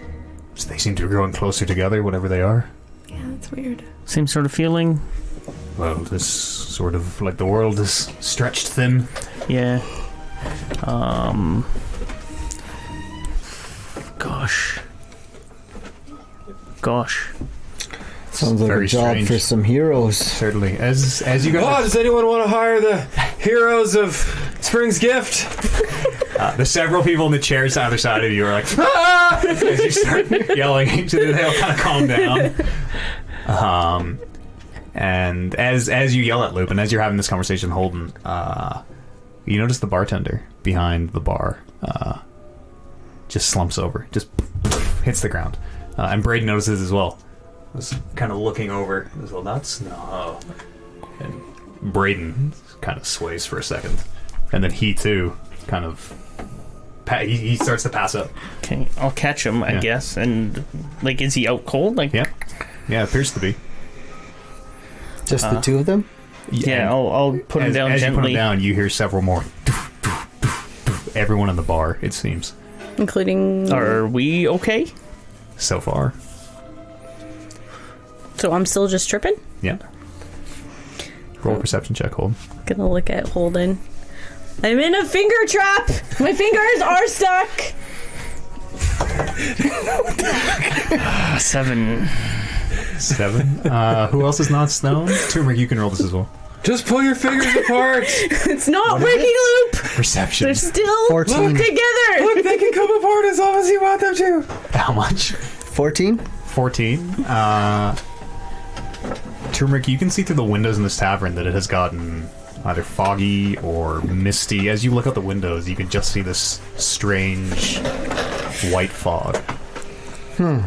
So they seem to be growing closer together, whatever they are. Yeah, that's weird. Same sort of feeling? Well, this sort of like the world is stretched thin. Yeah. Gosh. Sounds like Very a job strange. for some heroes. Certainly. As you guys Oh, does anyone want to hire the heroes of Spring's Gift? the several people in the chairs on the other side of you are like, ah! As you start yelling, they'll kind of calm down. And as you yell at Lupin, as you're having this conversation with Holden, you notice the bartender behind the bar just slumps over, just hits the ground. And Braden notices as well. Was kind of looking over. As well, that's no. And Braden kind of sways for a second, and then he too kind of he starts to pass up. Okay, I'll catch him, I guess. And like, is he out cold? Like, yeah, it appears to be. Just the two of them? Yeah, I'll put him down as gently. you put him down, you hear several more. Everyone in the bar, it seems. Including... Are we okay? So far. So I'm still just tripping? Yeah. Roll a perception check, Holden. Gonna look at Holden. I'm in a finger trap! My fingers are stuck! 7. 7. Who else is not stoned? Turmeric, you can roll this as well. Just pull your fingers apart. It's not breaking loop! Perception. They're still 14. together! Look, they can come apart as long as you want them to. How much? 14? 14. Turmeric, you can see through the windows in this tavern that it has gotten either foggy or misty. As you look out the windows, you can just see this strange white fog. You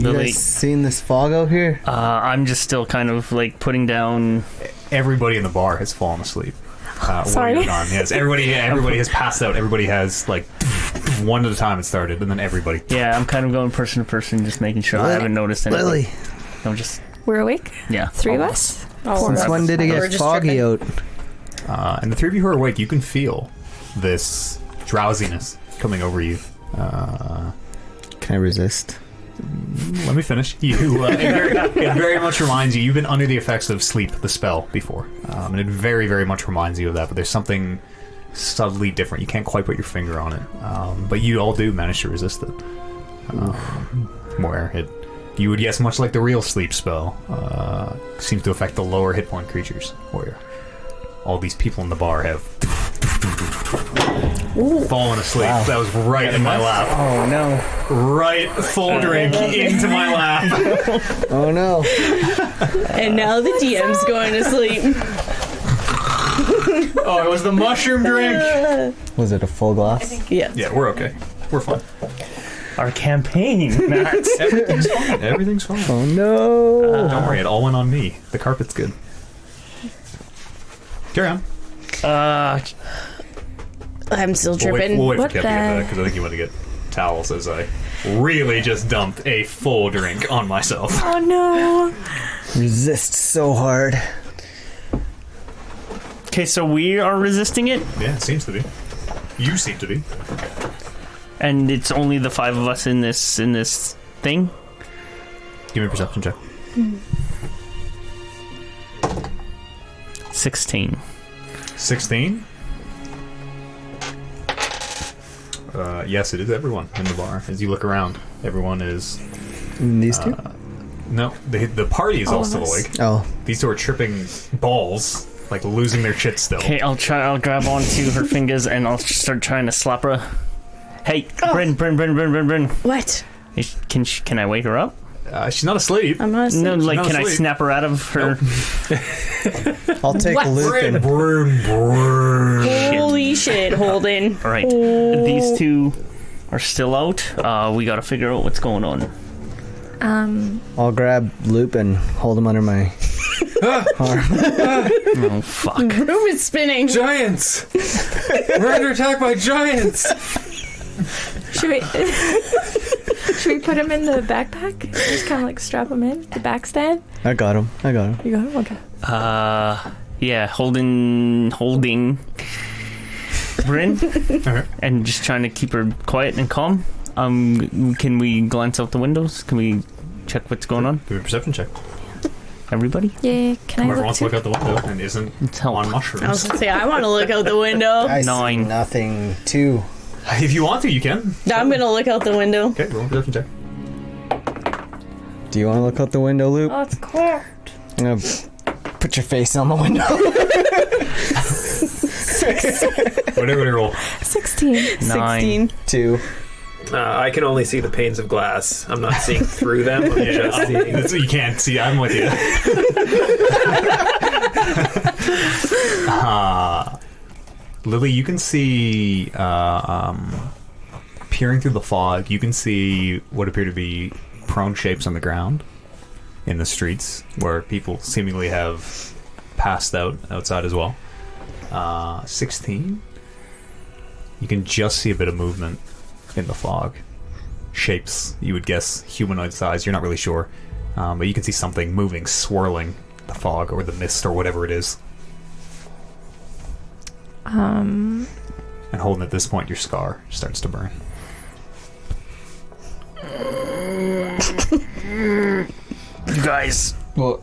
Lily, guys seen this fog out here? I'm just still kind of like putting down. Everybody in the bar has fallen asleep. Sorry. While you're gone. Yes, everybody has passed out. Everybody has, like, one at a time it started, and then everybody. Yeah, I'm kind of going person to person, just making sure I haven't noticed anything. Lily, I'm just. We're awake? Yeah. 3 of us? since when did it We're get just foggy tripping. out? And the three of you who are awake, you can feel this drowsiness coming over you. Can I resist? Let me finish. You, it very much reminds you. You've been under the effects of sleep, the spell, before, and it very, very much reminds you of that. But there's something subtly different. You can't quite put your finger on it, but you all do manage to resist it. Where you would guess, much like the real sleep spell, seems to affect the lower hit point creatures. Where all these people in the bar have fallen asleep. Wow. That was right in my lap. Oh no. Right, full drink into my lap. Oh no. And now the DM's going to sleep. Oh, it was the mushroom drink. Was it a full glass? Yes. Yeah, we're okay. We're fine. Our campaign, Matt. Everything's fine. Everything's fine. Oh no. Don't worry, it all went on me. The carpet's good. Carry on. I'm still We'll wait, tripping. we'll wait for What Kev to get the- back, because I think you want to get towels as I really just dumped a full drink on myself. Oh no. Resist so hard. Okay, so we are resisting it, Yeah, it seems to be. You seem to be. and it's only the 5 of us in this thing. Give me a perception check. 16. 16? Yes, it is everyone in the bar. As you look around, everyone is... These two? No, the party is All all of still us. awake. Oh. These two are tripping balls, like losing their shit still. Okay, I'll grab onto her fingers and I'll start trying to slap her. Hey, Bryn. What? Can I wake her up? She's not asleep. I'm not asleep. No, like, not can I asleep. snap her out of her? I'll take What? Lupin. Holy shit, Holden. All right, these two are still out. We gotta figure out what's going on. I'll grab Lupin, hold him under my arm. Oh, fuck. Room is spinning. Giants! We're under attack by giants! Should we put him in the backpack? Just kind of like strap him in the back stand. I got him. You got him. Okay. Yeah, holding Bryn, Alright. and just trying to keep her quiet and calm. Can we glance out the windows? Can we check what's going on? Give me a perception check. Everybody? Yeah. Can Whoever I wants look to too? look out the window and isn't Let's help. on I was mushrooms. gonna say, I want to look out the window. I see 9. nothing. 2. If you want to, you can. I'm gonna look out the window. Okay, roll a perception check. Do you want to look out the window, Luke? Oh, it's cool. I'm gonna put your face on the window. Whatever you roll. 16. 9. 2. I can only see the panes of glass. I'm not seeing through them. I'm just seeing... That's what you can't see. I'm with you. Lily, you can see, peering through the fog, you can see what appear to be prone shapes on the ground in the streets where people seemingly have passed out outside as well. 16? You can just see a bit of movement in the fog. Shapes, you would guess humanoid size, you're not really sure. But you can see something moving, swirling the fog or the mist or whatever it is. And Holden, at this point, your scar starts to burn. You guys, Well,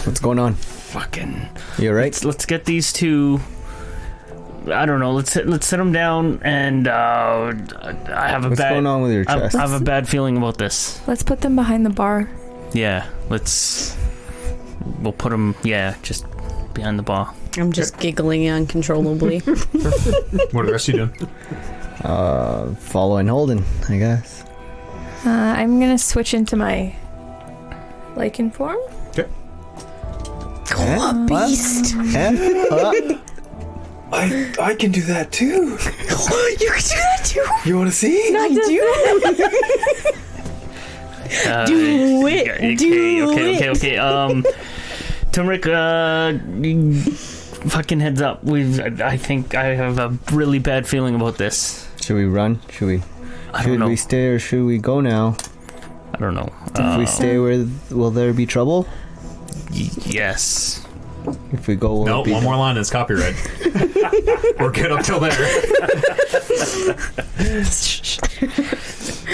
what's going on? fucking. You alright? Let's get these two. I don't know. Let's sit them down, and I have a What's bad. going on with your I chest? have a bad feeling about this. Let's put them behind the bar. Yeah, we'll put them. Yeah, just behind the bar. I'm just giggling uncontrollably. What are the rest of you doing? Following Holden, I guess. I'm gonna switch into my lichen form. Oh, beast. I can do that too. You can do that too. You want to see? I do. Do it. Okay. Turmeric, fucking heads up. I think I have a really bad feeling about this. Should we run? Should know. we stay or should we go now? I don't know. If we stay, will there be trouble? Yes. If we go, will No, it be one more line is copyright. We're good up till there.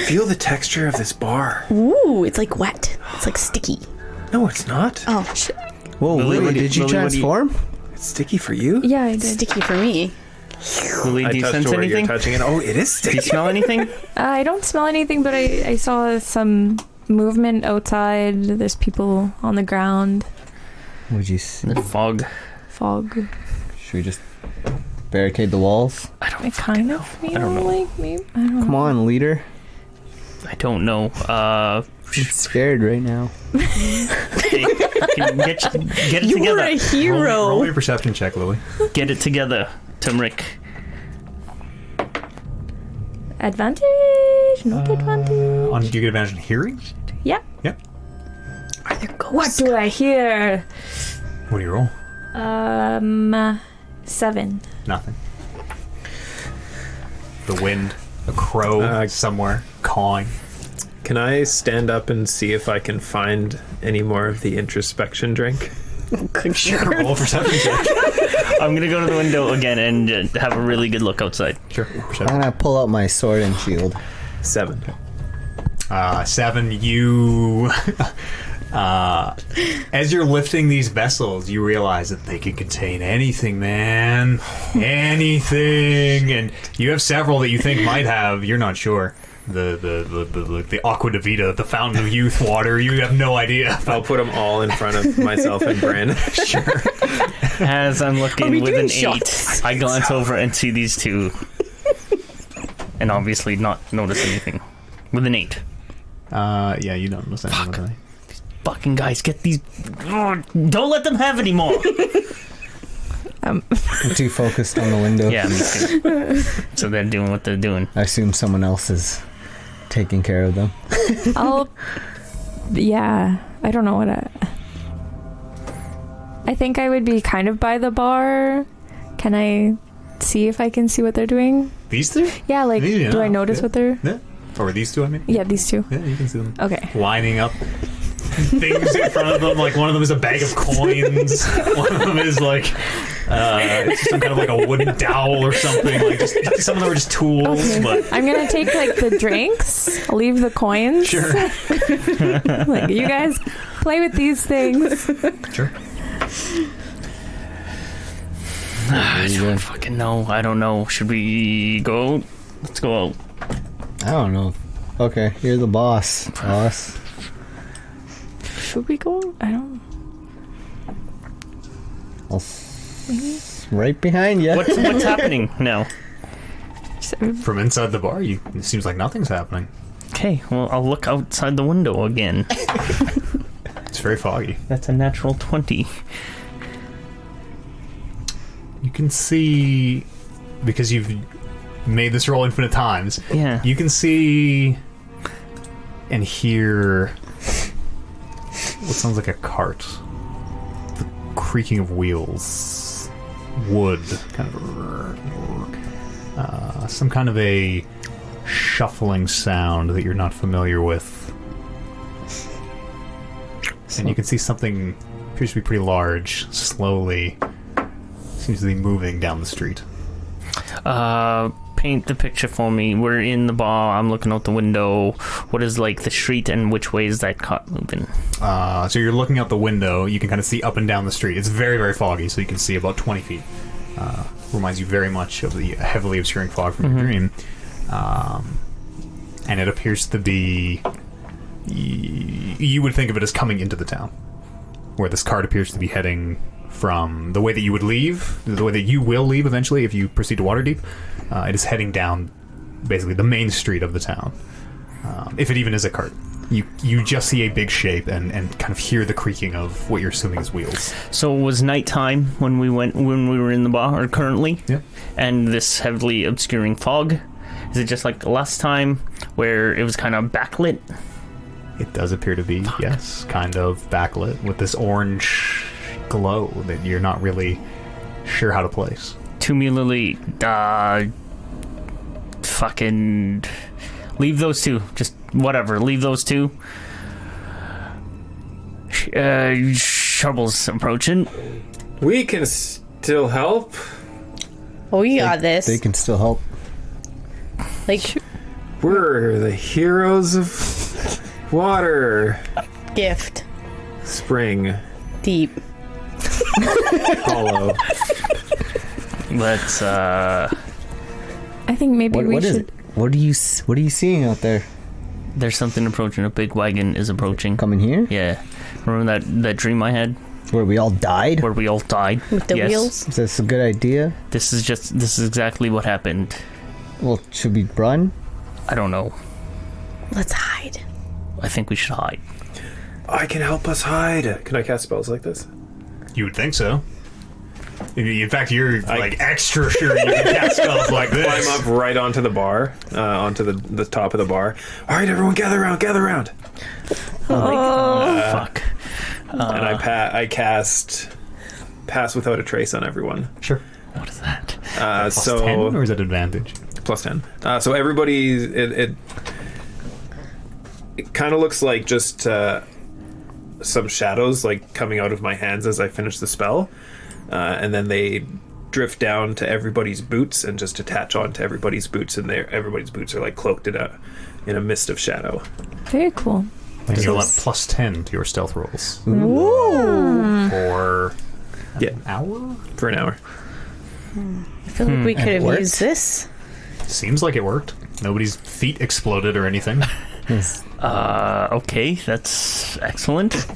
Feel the texture of this bar. Ooh, it's like wet. It's like sticky. No, it's not. Oh, shit. Whoa, Lily, Lily, what do you- did you Lily, what do you- transform? It's sticky for you. Yeah, I did. Sticky for me. Lily, I do you touched sense where anything? you're touching it. Oh, it is Do you sticky. smell anything? I don't smell anything, but I saw some movement outside. There's people on the ground. Would you? The fog. Fog. Should we just barricade the walls? I don't. I kind of feel don't know. like maybe. I don't Come know. on, leader. I don't know. I'm scared right now. Hey, can you get it You together. were a hero. Roll your perception check, Lily. Get it together, Turmeric. Advantage? Not advantage. Do you get advantage in hearing? Yeah. Yep. Are there ghosts? What do I hear? What do you roll? 7. Nothing. The wind, a crow somewhere cawing. Can I stand up and see if I can find any more of the introspection drink? Good sure. Roll a perception check. I'm gonna go to the window again and have a really good look outside. Sure. I'm gonna pull out my sword and shield. 7. 7, you... as you're lifting these vessels, you realize that they can contain anything, man. Anything. And you have several that you think might have, you're not sure. The Aqua de Vita, the Fountain of Youth water, you have no idea. I'll put them all in front of myself and Bryn. Sure. As I'm looking with doing an shots? 8, I glance over and see these two. And obviously not notice anything. With an 8. Yeah, you don't notice anything. Really. Fucking guys, get these... Oh, don't let them have any more! I'm too focused on the window. Yeah, me too. So they're doing what they're doing. I assume someone else is taking care of them. Yeah, I don't know what I think I would be kind of by the bar. Can I see if I can see what they're doing? These two? Yeah, like, Yeah, do I notice yeah. what they're... Yeah. Or these two, I mean? Yeah, these two. Yeah, you can see them. Okay. Lining up things in front of them. Like, one of them is a bag of coins. One of them is, like, it's some kind of, like, a wooden dowel or something. Like, just some of them are just tools. Okay. But I'm gonna take, like, the drinks, leave the coins. sure. Like, you guys play with these things. Sure. I don't fucking know. I don't know. Should we go? Let's go out. I don't know. Okay, you're the boss. Boss. Should we go? I don't... Right behind you. What's happening now? From inside the bar, it seems like nothing's happening. Okay, well, I'll look outside the window again. It's very foggy. That's a natural 20. You can see, because you've made this roll infinite times, Yeah. you can see and hear what sounds like a cart. The creaking of wheels. Wood. Kind of some kind of a shuffling sound that you're not familiar with. And you can see something appears to be pretty large, slowly seems to be moving down the street. Paint the picture for me. We're in the bar. I'm looking out the window. What is, like, the street, and which way is that cart moving? So you're looking out the window. You can kind of see up and down the street. It's very, very foggy, so you can see about 20 feet. Reminds you very much of the heavily obscuring fog from your dream. And it appears to be... You would think of it as coming into the town, where this cart appears to be heading from the way that you would leave, the way that you will leave eventually if you proceed to Waterdeep. It is heading down basically the main street of the town. If it even is a cart. You just see a big shape and kind of hear the creaking of what you're assuming is wheels. So it was nighttime when we were in the bar, or currently? Yeah. And this heavily obscuring fog? Is it just like the last time where it was kind of backlit? It does appear to be, yes, kind of backlit with this orange glow that you're not really sure how to place. Tumulally, fucking leave those two. Just whatever, leave those two. Trouble's approaching. We can still help. Oh, you got this. They can still help. Like, We're the heroes of water. gift. Spring. Deep. Hollow. Let's I think maybe we What is should... it? What are you seeing out there? there's something approaching. A big wagon is approaching. Coming here? Yeah. Remember that dream I had Where we all died? where we all died? With the Yes. wheels. Is this a good idea? This is exactly what happened. Well, should we run? I don't know. Let's hide. I think we should hide. I can help us hide. Can I cast spells like this? You would think so. In fact, you're like extra sure you can cast spells like this. Climb up right onto the bar, onto the top of the bar. All right, everyone, gather around. Fuck. And I cast Pass Without a Trace on everyone. Sure. What is that? Plus 10, or is it advantage? Plus 10. So everybody, it kind of looks like just some shadows like coming out of my hands as I finish the spell, and then they drift down to everybody's boots and just attach onto everybody's boots, and everybody's boots are like cloaked in a mist of shadow. Very cool. And you'll have plus 10 to your stealth rolls for an hour? For an hour. I feel like we could have used this. Seems like it worked. Nobody's feet exploded or anything. Okay, that's excellent.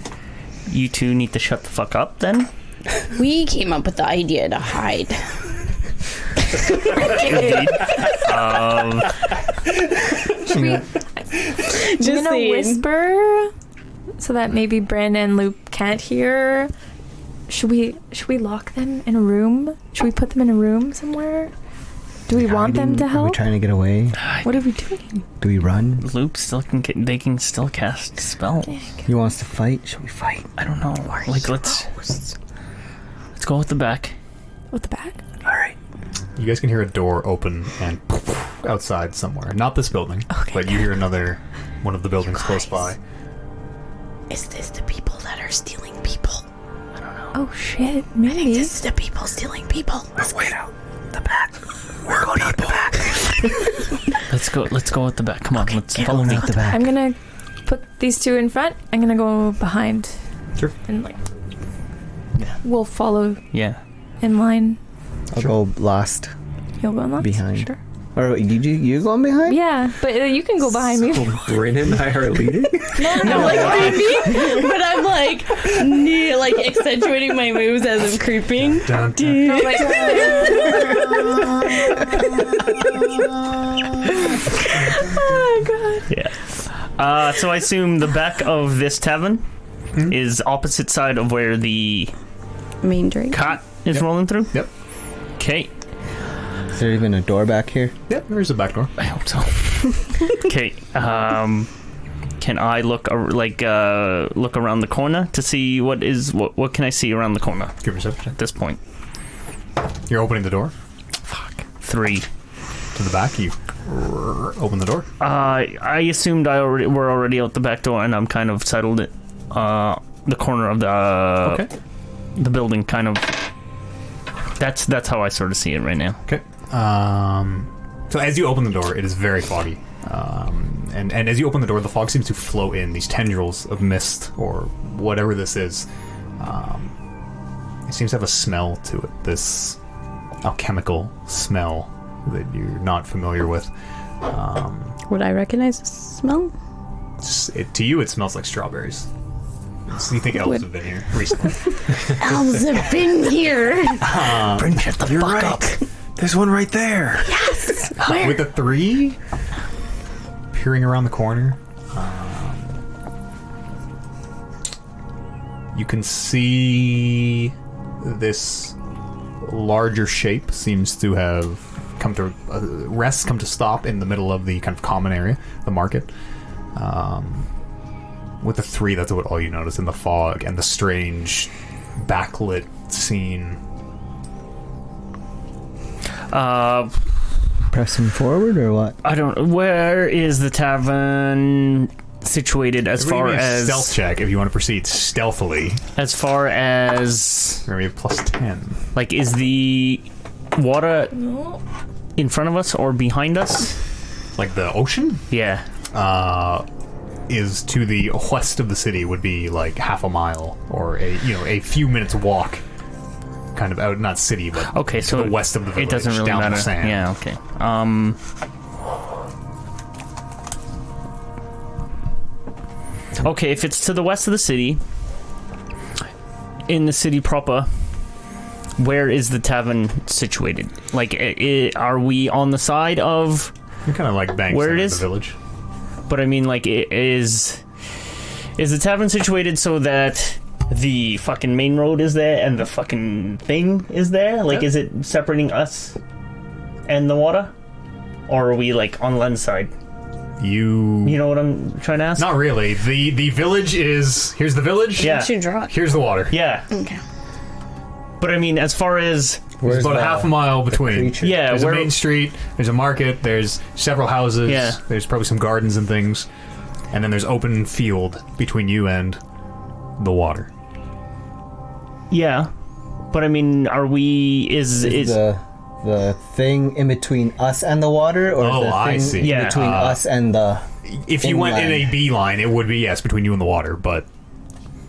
You two need to shut the fuck up then. We came up with the idea to hide. Indeed. Just I'm gonna saying. whisper so that maybe Brandon and Luke can't hear. Should we lock them in a room? Should we put them in a room somewhere? Do we want them to Are we help? trying to get away? What are we doing? Do we run? Luke still they can still cast spells. He wants to fight? Should we fight? I don't know. Like let's go with the back. With the back? Alright. You guys can hear a door open and outside somewhere. Not this building, but you hear another one of the buildings close by. Is this the people that are stealing people? Oh shit, I think maybe. this is the people stealing people. Let's wait out. The back. We're going out the back. Let's go with the back. Come on, let's follow me. Out the back. I'm gonna put these two in front. I'm gonna go behind. Sure. And like, Yeah. we'll follow Yeah. in line. I'll go last. You'll go in line? Behind. Sure. Or you going behind? Yeah, but you can go behind me. Bryn and I are leading? I'm like creeping, but I'm like accentuating my moves as I'm creeping. Oh god. Yeah. So I assume the back of this tavern is opposite side of where the Main drink. cot is rolling through? Yep. Okay. Is there even a door back here? Yep, there's a back door. I hope so. Okay. Can I look look around the corner to see what can I see around the corner Give perception. at this point? You're opening the door. 3. To the back, you open the door. I assumed we're already out the back door, and I'm kind of settled it. The corner of the building, kind of. That's how I sort of see it right now. Okay. So as you open the door, it is very foggy. And as you open the door, the fog seems to flow in, these tendrils of mist or whatever this is. It seems to have a smell to it, this alchemical smell that you're not familiar with. Would I recognize the smell? To you, it smells like strawberries. So you think elves have been here recently. Elves have been here. Bryn, shut the fuck up. There's one right there. Yes. With the 3 peering around the corner, you can see this larger shape seems to have come to come to stop in the middle of the kind of common area, the market. With the 3, that's what all you notice in the fog and the strange backlit scene. Pressing forward or what? I don't. Where is the tavern situated as Everybody far give me a as stealth check if you want to proceed stealthily. as far as Remember, you have plus 10. like is the water in front of us or behind us? Like the ocean? Yeah. Is to the west of the city, would be like half a mile or a few minutes walk, kind of out, not city, but Okay, to so the west of the village, it doesn't really down matter. the sand. Yeah. Okay. Okay, if it's to the west of the city, in the city proper, where is the tavern situated? Like, are we on the side of? You're kind of like bank Where center it of is? the village. But I mean, like, is the tavern situated so that the fucking main road is there and the fucking thing is there? Like, Yeah. is it separating us and the water? Or are we, like, on Len's side? You You know what I'm trying to ask? not really. The village is here's the village. Yeah. Should draw. Here's the water. Yeah. Okay. But I mean, as far as... There's about a half a mile between. creature? Yeah, There's where... a main street. There's a market. There's several houses. Yeah. There's probably some gardens and things, and then there's open field between you and the water. Yeah. But I mean, are we? Is the thing in between us and the water, or Oh, the I thing see. in Yeah, between us and the? If you went in Inland. a beeline, it would be, yes, between you and the water, but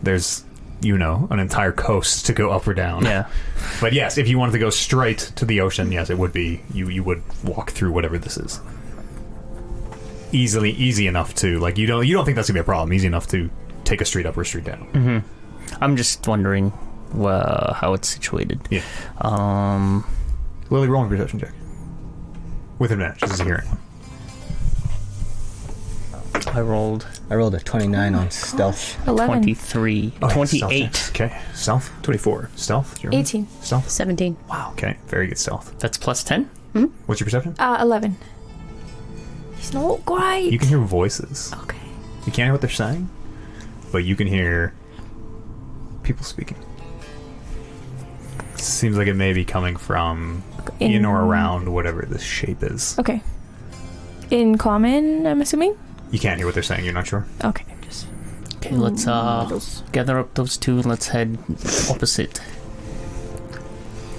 there's, an entire coast to go up or down. Yeah. But yes, if you wanted to go straight to the ocean, yes, it would be, you would walk through whatever this is. Easy enough to, like, you don't think that's gonna be a problem. Easy enough to take a street up or a street down. Mm-hmm. I'm just wondering how it's situated. Yeah. Lily, roll a perception check. With advantage, this is a hearing one. I rolled I rolled a 29 on stealth. 11. 23, Oh, yeah, 28. stealth check. Okay, stealth. 24. Stealth. Do you remember? 18. Stealth. 17. Wow. Okay, very good stealth. That's plus 10. What's your perception? 11. He's not great. You can hear voices. Okay. You can't hear what they're saying, but you can hear people speaking. Seems like it may be coming from in or around whatever this shape is. Okay. In common, I'm assuming? You can't hear what they're saying, you're not sure? Okay, just... Okay, let's gather up those two and let's head opposite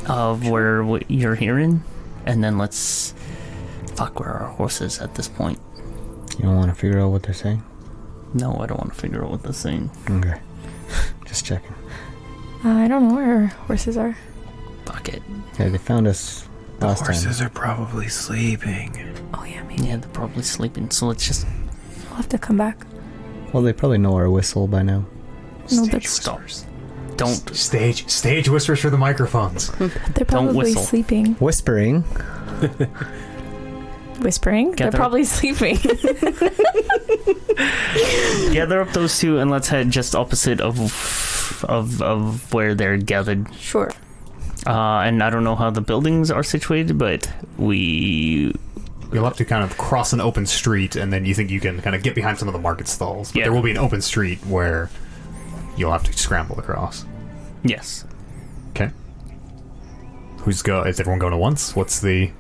of where you're hearing, and then let's fuck where our horses at this point. You don't want to figure out what they're saying? No, I don't want to figure out what they're saying. Okay. Just checking. I don't know where our horses are. Fuck it. Yeah, they found us last time. Horses are probably sleeping. Oh, yeah, maybe. Yeah, they're probably sleeping, so let's just I'll have to come back. Well, they probably know our whistle by now. No, Stage that's... stop. whispers. Don't. Stage whispers for the microphones. They're probably whistle. sleeping. Whispering. Whispering? Gather They're probably sleeping. Gather up those two and let's head just opposite of where they're gathered. Sure. And I don't know how the buildings are situated, but You'll have to kind of cross an open street, and then you think you can kind of get behind some of the market stalls. But Yeah. there will be an open street where you'll have to scramble across. yes. Okay. Is everyone going at once? What's the...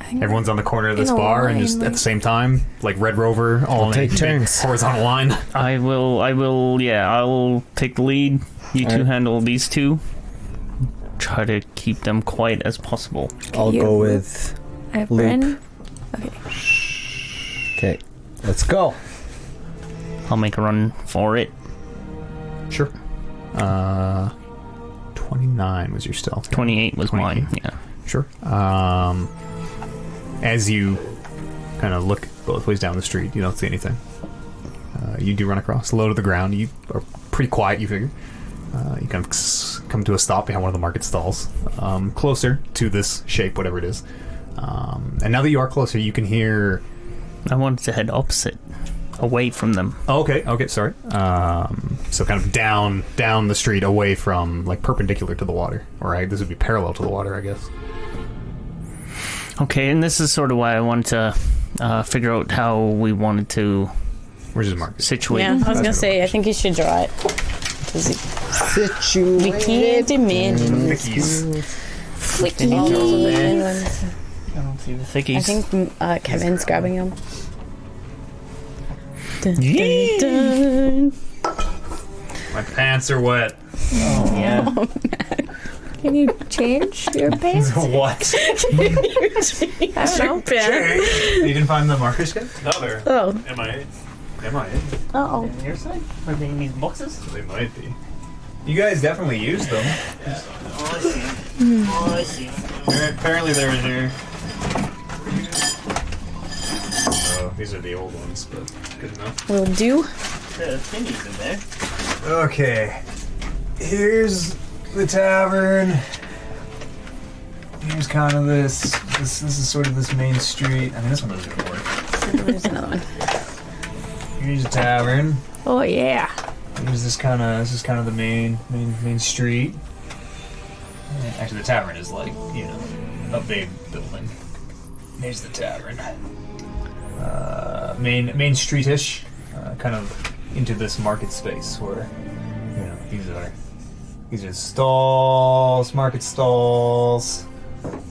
I think Everyone's on the corner of this In a bar and line, just at like- the same time, like Red Rover, all in take a big turns. horizontal line. I will, yeah, I'll take the lead. You two Alright. handle these two. Try to keep them quiet as possible. I'll you- go with... I have Loop. Bryn. Okay. Okay, let's go. I'll make a run for it. Sure. 29 was your stealth. 28 was 28. mine, yeah. Sure. As you kind of look both ways down the street, you don't see anything. You do run across, low to the ground. You are pretty quiet, you figure. You kind of come to a stop behind one of the market stalls, closer to this shape, whatever it is. And now that you are closer, you can hear... I wanted to head opposite, away from them. Oh, okay, sorry. So kind of down the street, away from, like, perpendicular to the water. All right, this would be parallel to the water, I guess. Okay, and this is sort of why I wanted to figure out how we wanted to Where's his market? situate. Yeah, I was That's gonna a say, I think you should draw it. 'Cause we can't imagine. Mickey's. Any all girls the there? other ones. I don't see the I thickies. think Kevin's grabbing him. Yeah. Dun. My pants are wet. Yeah. Can you change your pants? What? I don't know. You didn't find the markers yet? No, they're Oh. MIA. Uh-oh. On your side? Are they in these boxes? They might be. You guys definitely used them. Oh, I see. Apparently they're in here. Oh, these are the old ones, but good enough. Will do. The thingies in there. Okay. Here's the tavern. Here's kind of this. This is sort of this main street. I mean, this one doesn't even work. There's another one. Here's the tavern. Oh, yeah. This is kind of the main street. Actually, the tavern is like, a big building. Here's the tavern. Main street-ish, kind of into this market space where, these are stalls, market stalls,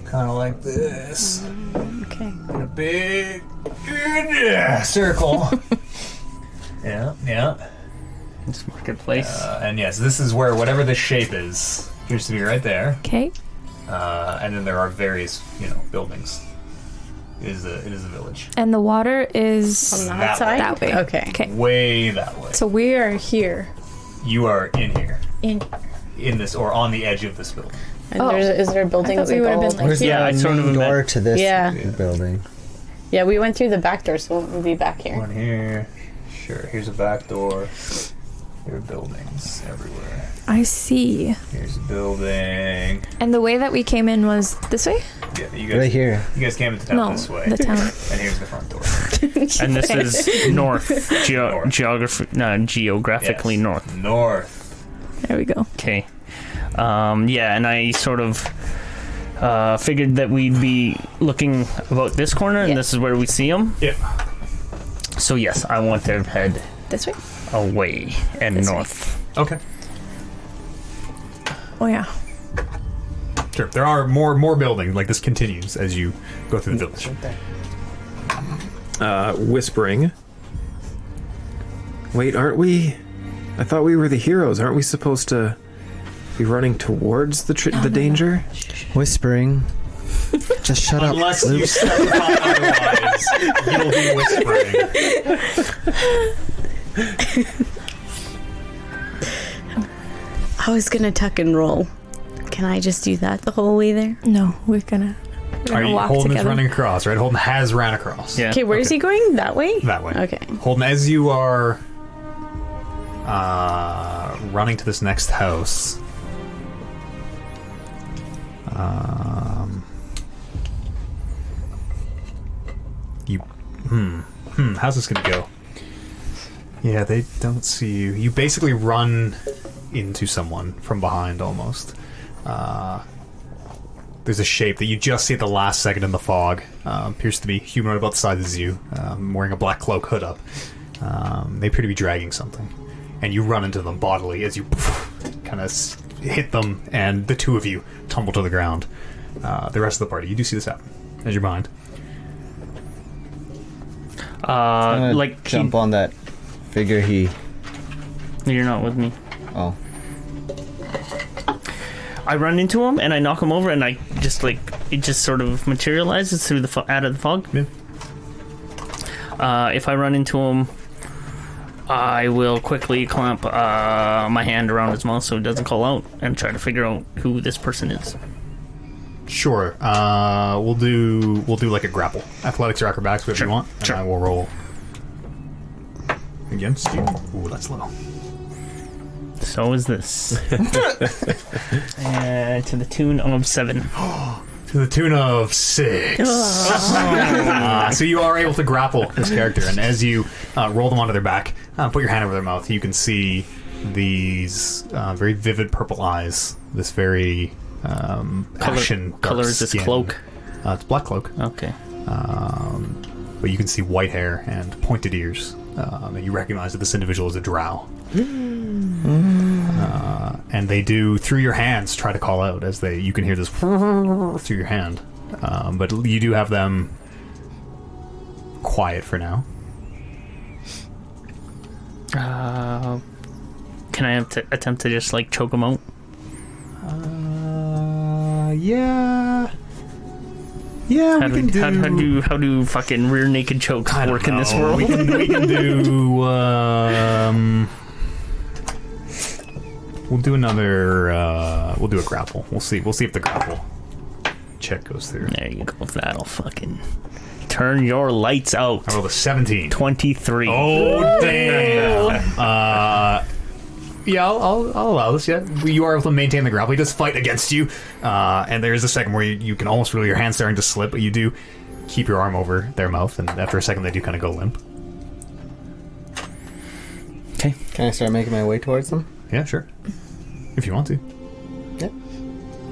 kind of like this. Okay. In a big circle. Yeah. This marketplace. And yes, this is where whatever the shape is appears to be right there. Okay. And then there are various, buildings. It is a village. And the water is On That that side? that way. Okay. Okay. Way that way. So we are here. You are in here. In. In this, or on the edge of this building. And Oh. is there buildings we like would've all? been like- Where's Yeah, I the sort main of door to this Yeah. building? Yeah, we went through the back door, so we'll be back here. One here. Sure. Here's a back door. There are buildings everywhere. I see. Here's a building. And the way that we came in was this way? Yeah, you guys. Right here. You guys came into town No, this way. the town. And here's the front door. And this is north. North. Geographically Yes. north. North. There we go. Okay. Yeah, and I sort of figured that we'd be looking about this corner, and Yeah. this is where we see them. Yeah. So yes, I want to head This way? away and This way. north. Okay. Oh, yeah. Sure. There are more buildings. Like this continues as you go through the village. Whispering. Wait, aren't we? I thought we were the heroes. Aren't we supposed to be running towards the danger? Whispering. Just shut up. Unless you specify otherwise, you'll be whispering. I was gonna tuck and roll. Can I just do that the whole way there? No, we're gonna Are you walk Holden is together. running across, right? Holden has ran across. Yeah. Okay, where is he going? That way? That way. Okay. Holden, as you are running to this next house, you how's this gonna go? Yeah, they don't see you. You basically run into someone from behind almost. There's a shape that you just see at the last second in the fog. Appears to be humanoid about the size as you, wearing a black cloak, hood up. They appear to be dragging something. And you run into them bodily as you kind of hit them, and the two of you tumble to the ground. The rest of the party, you do see this happen as you're behind. I'm gonna Like jump on that figure you're not with me. Oh. I run into him and I knock him over, and I just it just sort of materializes through the out of the fog. Yeah. If I run into him, I will quickly clamp my hand around his mouth so he doesn't call out, and try to figure out who this person is. Sure. We'll do like a grapple. Athletics or acrobatics, whatever you want. And Sure. I will roll against you. Ooh, that's low. So is this. To the tune of 7. To the tune of 6. So you are able to grapple this character, and as you roll them onto their back, put your hand over their mouth, you can see these very vivid purple eyes, this very ashen dark Color is his skin. cloak. It's black cloak, Okay. but you can see white hair and pointed ears, and you recognize that this individual is a drow. And they do, through your hands, try to call out as you can hear this through your hand. But you do have them quiet for now. Can I attempt to just choke him out? Yeah. Yeah, we can do. How do fucking rear naked chokes I don't work in this know. world? We can do. We'll do another. We'll do a grapple. We'll see if the grapple check goes through. There you go. That'll fucking turn your lights out. I rolled a 17. 23. Oh damn! Yeah, I'll allow this. Yeah, you are able to maintain the grapple. He does fight against you, and there is a second where you can almost feel your hand starting to slip, but you do keep your arm over their mouth, and after a second, they do kind of go limp. Okay. Can I start making my way towards them? Yeah, sure. If you want to. Yep.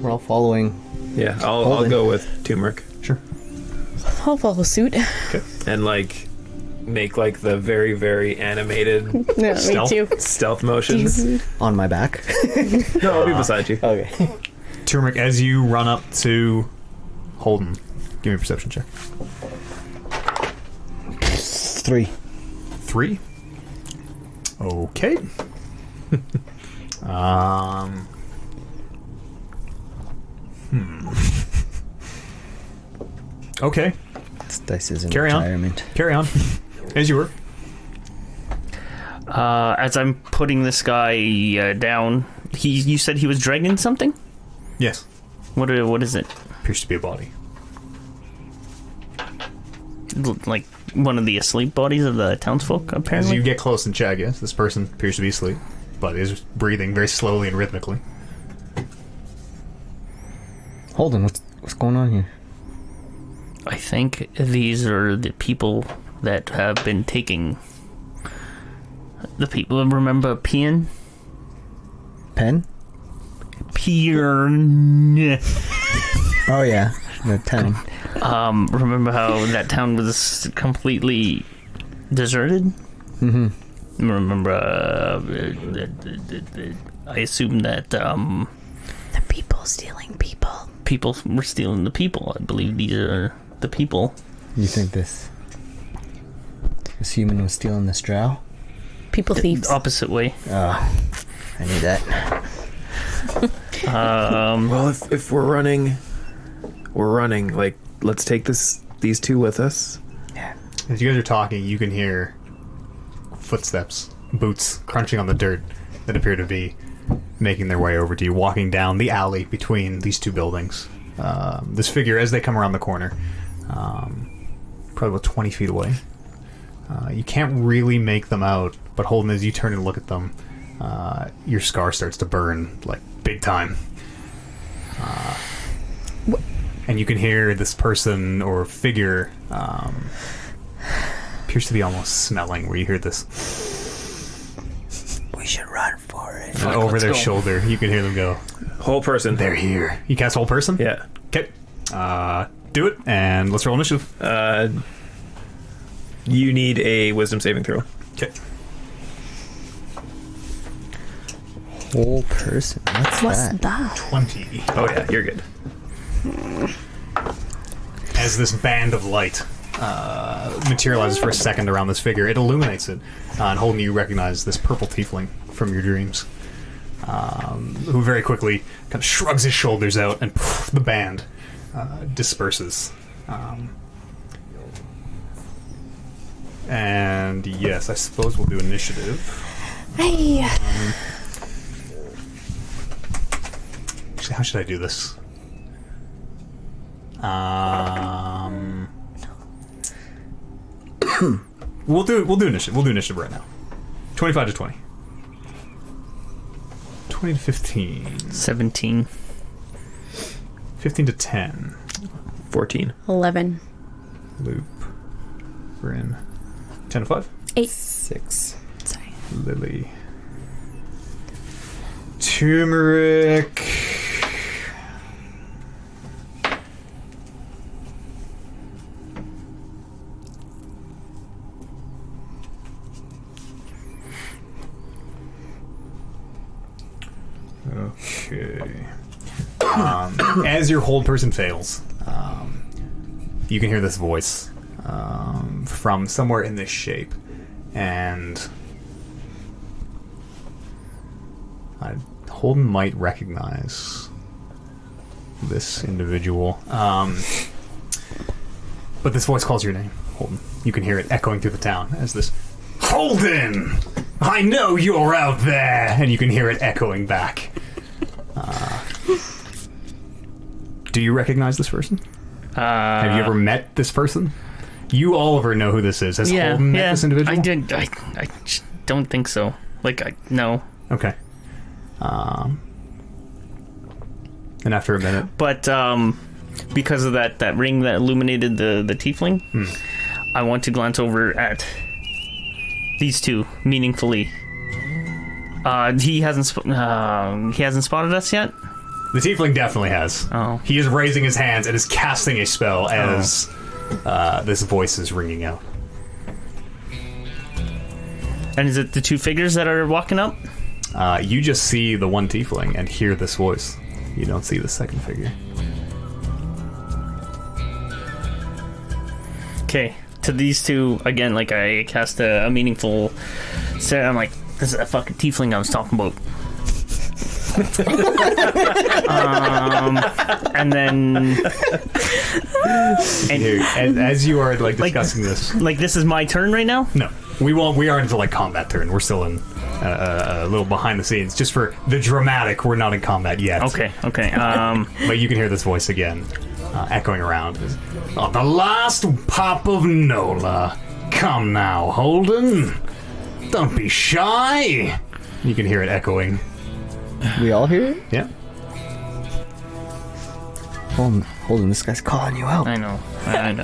We're all following. Yeah, I'll Holden. go with turmeric. Sure. I'll follow suit. And make the very, very animated No, Stealth? me too. stealth motions. On my back. No, I'll be beside you. Okay. Turmeric, as you run up to Holden, give me a perception check. 3. 3. Okay. Okay, This dice is in Carry on. retirement. carry on. As you were. As I'm putting this guy down, you said he was dragging something? Yes. What is it? Appears to be a body. Like one of the asleep bodies of the townsfolk, As apparently? you get close and check, yes, this person appears to be asleep, but is breathing very slowly and rhythmically. Holden, what's going on here? I think these are the people that have been taking... The people, remember Pian? Pen? Pian. Oh yeah, the 10. Remember how that town was completely deserted? Mm-hmm. Remember, I assume that The people stealing people. people were stealing the people. I believe these are the people. You think this human was stealing this drow? People thieves. The opposite way. Oh, I knew that. Well, if we're running, like, let's take these two with us. As you guys are talking, you can hear footsteps, boots crunching on the dirt that appear to be making their way over to you, walking down the alley between these two buildings. This figure, as they come around the corner, probably about 20 feet away. You can't really make them out, but Holden, as you turn and look at them, your scar starts to burn, like, big time. And you can hear this person or figure appears to be almost smelling, where you hear this. We should run for it. And over let's their go. shoulder, you can hear them go, Whole person. "They're here." You cast whole person? Yeah. Okay. Do it, and let's roll initiative. You need a wisdom saving throw. Okay. Whole person. What's that? 20. Oh yeah, you're good. As this band of light materializes for a second around this figure, it illuminates it. And Holden, you recognize this purple tiefling from your dreams, who very quickly kind of shrugs his shoulders out, and the band disperses. And yes, I suppose we'll do initiative. Hey. Actually, how should I do this? We'll do initiative. We'll do initiative right now. 25 to 20. 20 to 15. 17. 15 to 10. 14. 11. Loop. Bryn. 10 to 5. 8. 6. Sorry. Lily. Turmeric. Okay. As your hold person fails, you can hear this voice from somewhere in this shape, and Holden might recognize this individual. But this voice calls your name, Holden. You can hear it echoing through the town as this, "Holden! I know you're out there!" And you can hear it echoing back. Do you recognize this person? Have you ever met this person? You, Oliver, know who this is. Has Holden met this individual? I did. I don't think so. No. Okay. And after a minute, But because of that ring that illuminated the tiefling, I want to glance over at these two meaningfully. He hasn't spotted us yet. the tiefling definitely has. Oh. He is raising his hands and is casting a spell as this voice is ringing out. And is it the two figures that are walking up? You just see the one tiefling and hear this voice. You don't see the second figure. Okay, to these two again. Like I cast a meaningful. I'm like, this is a fucking tiefling I was talking about. And then And as you are like discussing this, like this is my turn right now. no, we won't. We aren't into like combat turn. We're still in a little behind the scenes, just for the dramatic. We're not in combat yet. Okay. But you can hear this voice again, echoing around. Oh, the last pop of Nola. Come now, Holden. Don't be shy. You can hear it echoing. We all hear it? Yeah. Holden, this guy's calling you out. I know. And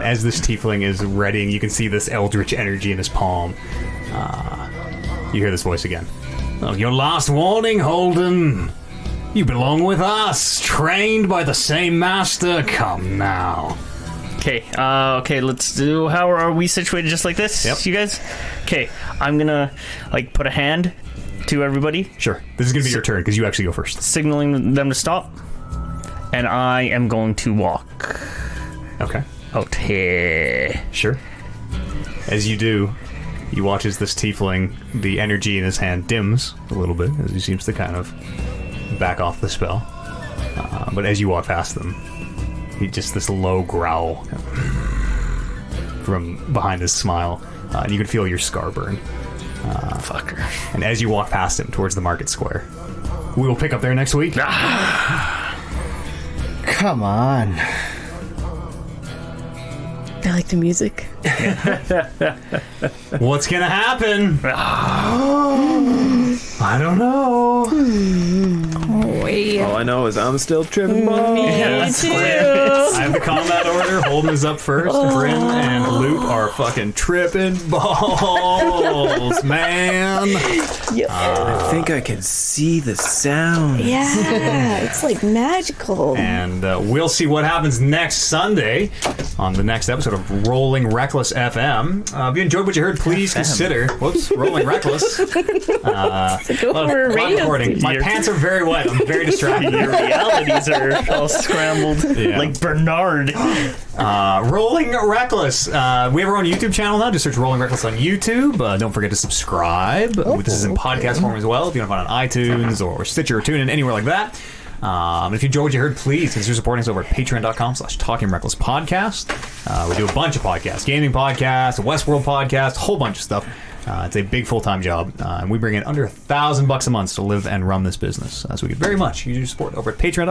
as this tiefling is readying, you can see this eldritch energy in his palm. You hear this voice again. Oh, your last warning, Holden. You belong with us, trained by the same master. Come now. Okay, let's do. How are we situated? Just like this, Yep. you guys? Okay, I'm gonna like put a hand to everybody, Sure. This is going to be your turn, because you actually go first. signaling them to stop, and I am going to walk Okay. out here. Sure. As you do, you watch as this tiefling, the energy in his hand dims a little bit, as he seems to kind of back off the spell. But as you walk past them, he just this low growl from behind his smile, and you can feel your scar burn. Fucker. And as you walk past him towards the market square, we will pick up there next week. Come on. I like the music. What's gonna happen? I don't know. Oh, wait. All I know is I'm still tripping balls. Me Yes. too. I have the combat order. Holden is up first. Bryn and Loop are fucking tripping balls, man. I think I can see the sound. Yeah, it's like magical. And we'll see what happens next Sunday on the next episode of Rolling Reckless FM. If you enjoyed what you heard, please consider. Whoops, Rolling Reckless. Go for a radio recording. My station. pants are very wet. I'm very distracted. Your realities are all scrambled, Yeah. like Bernard. Rolling Reckless. We have our own YouTube channel now. Just search Rolling Reckless on YouTube. Don't forget to subscribe. This is in podcast form as well. If you want to find it on iTunes or Stitcher or TuneIn, anywhere like that. If you enjoyed what you heard, please consider supporting us over at patreon.com/talkingrecklesspodcast. We do a bunch of podcasts, gaming podcasts, a Westworld podcast, a whole bunch of stuff. It's a big full-time job, and we bring in under $1,000 a month to live and run this business. So we could very much use your support over at patreon.com.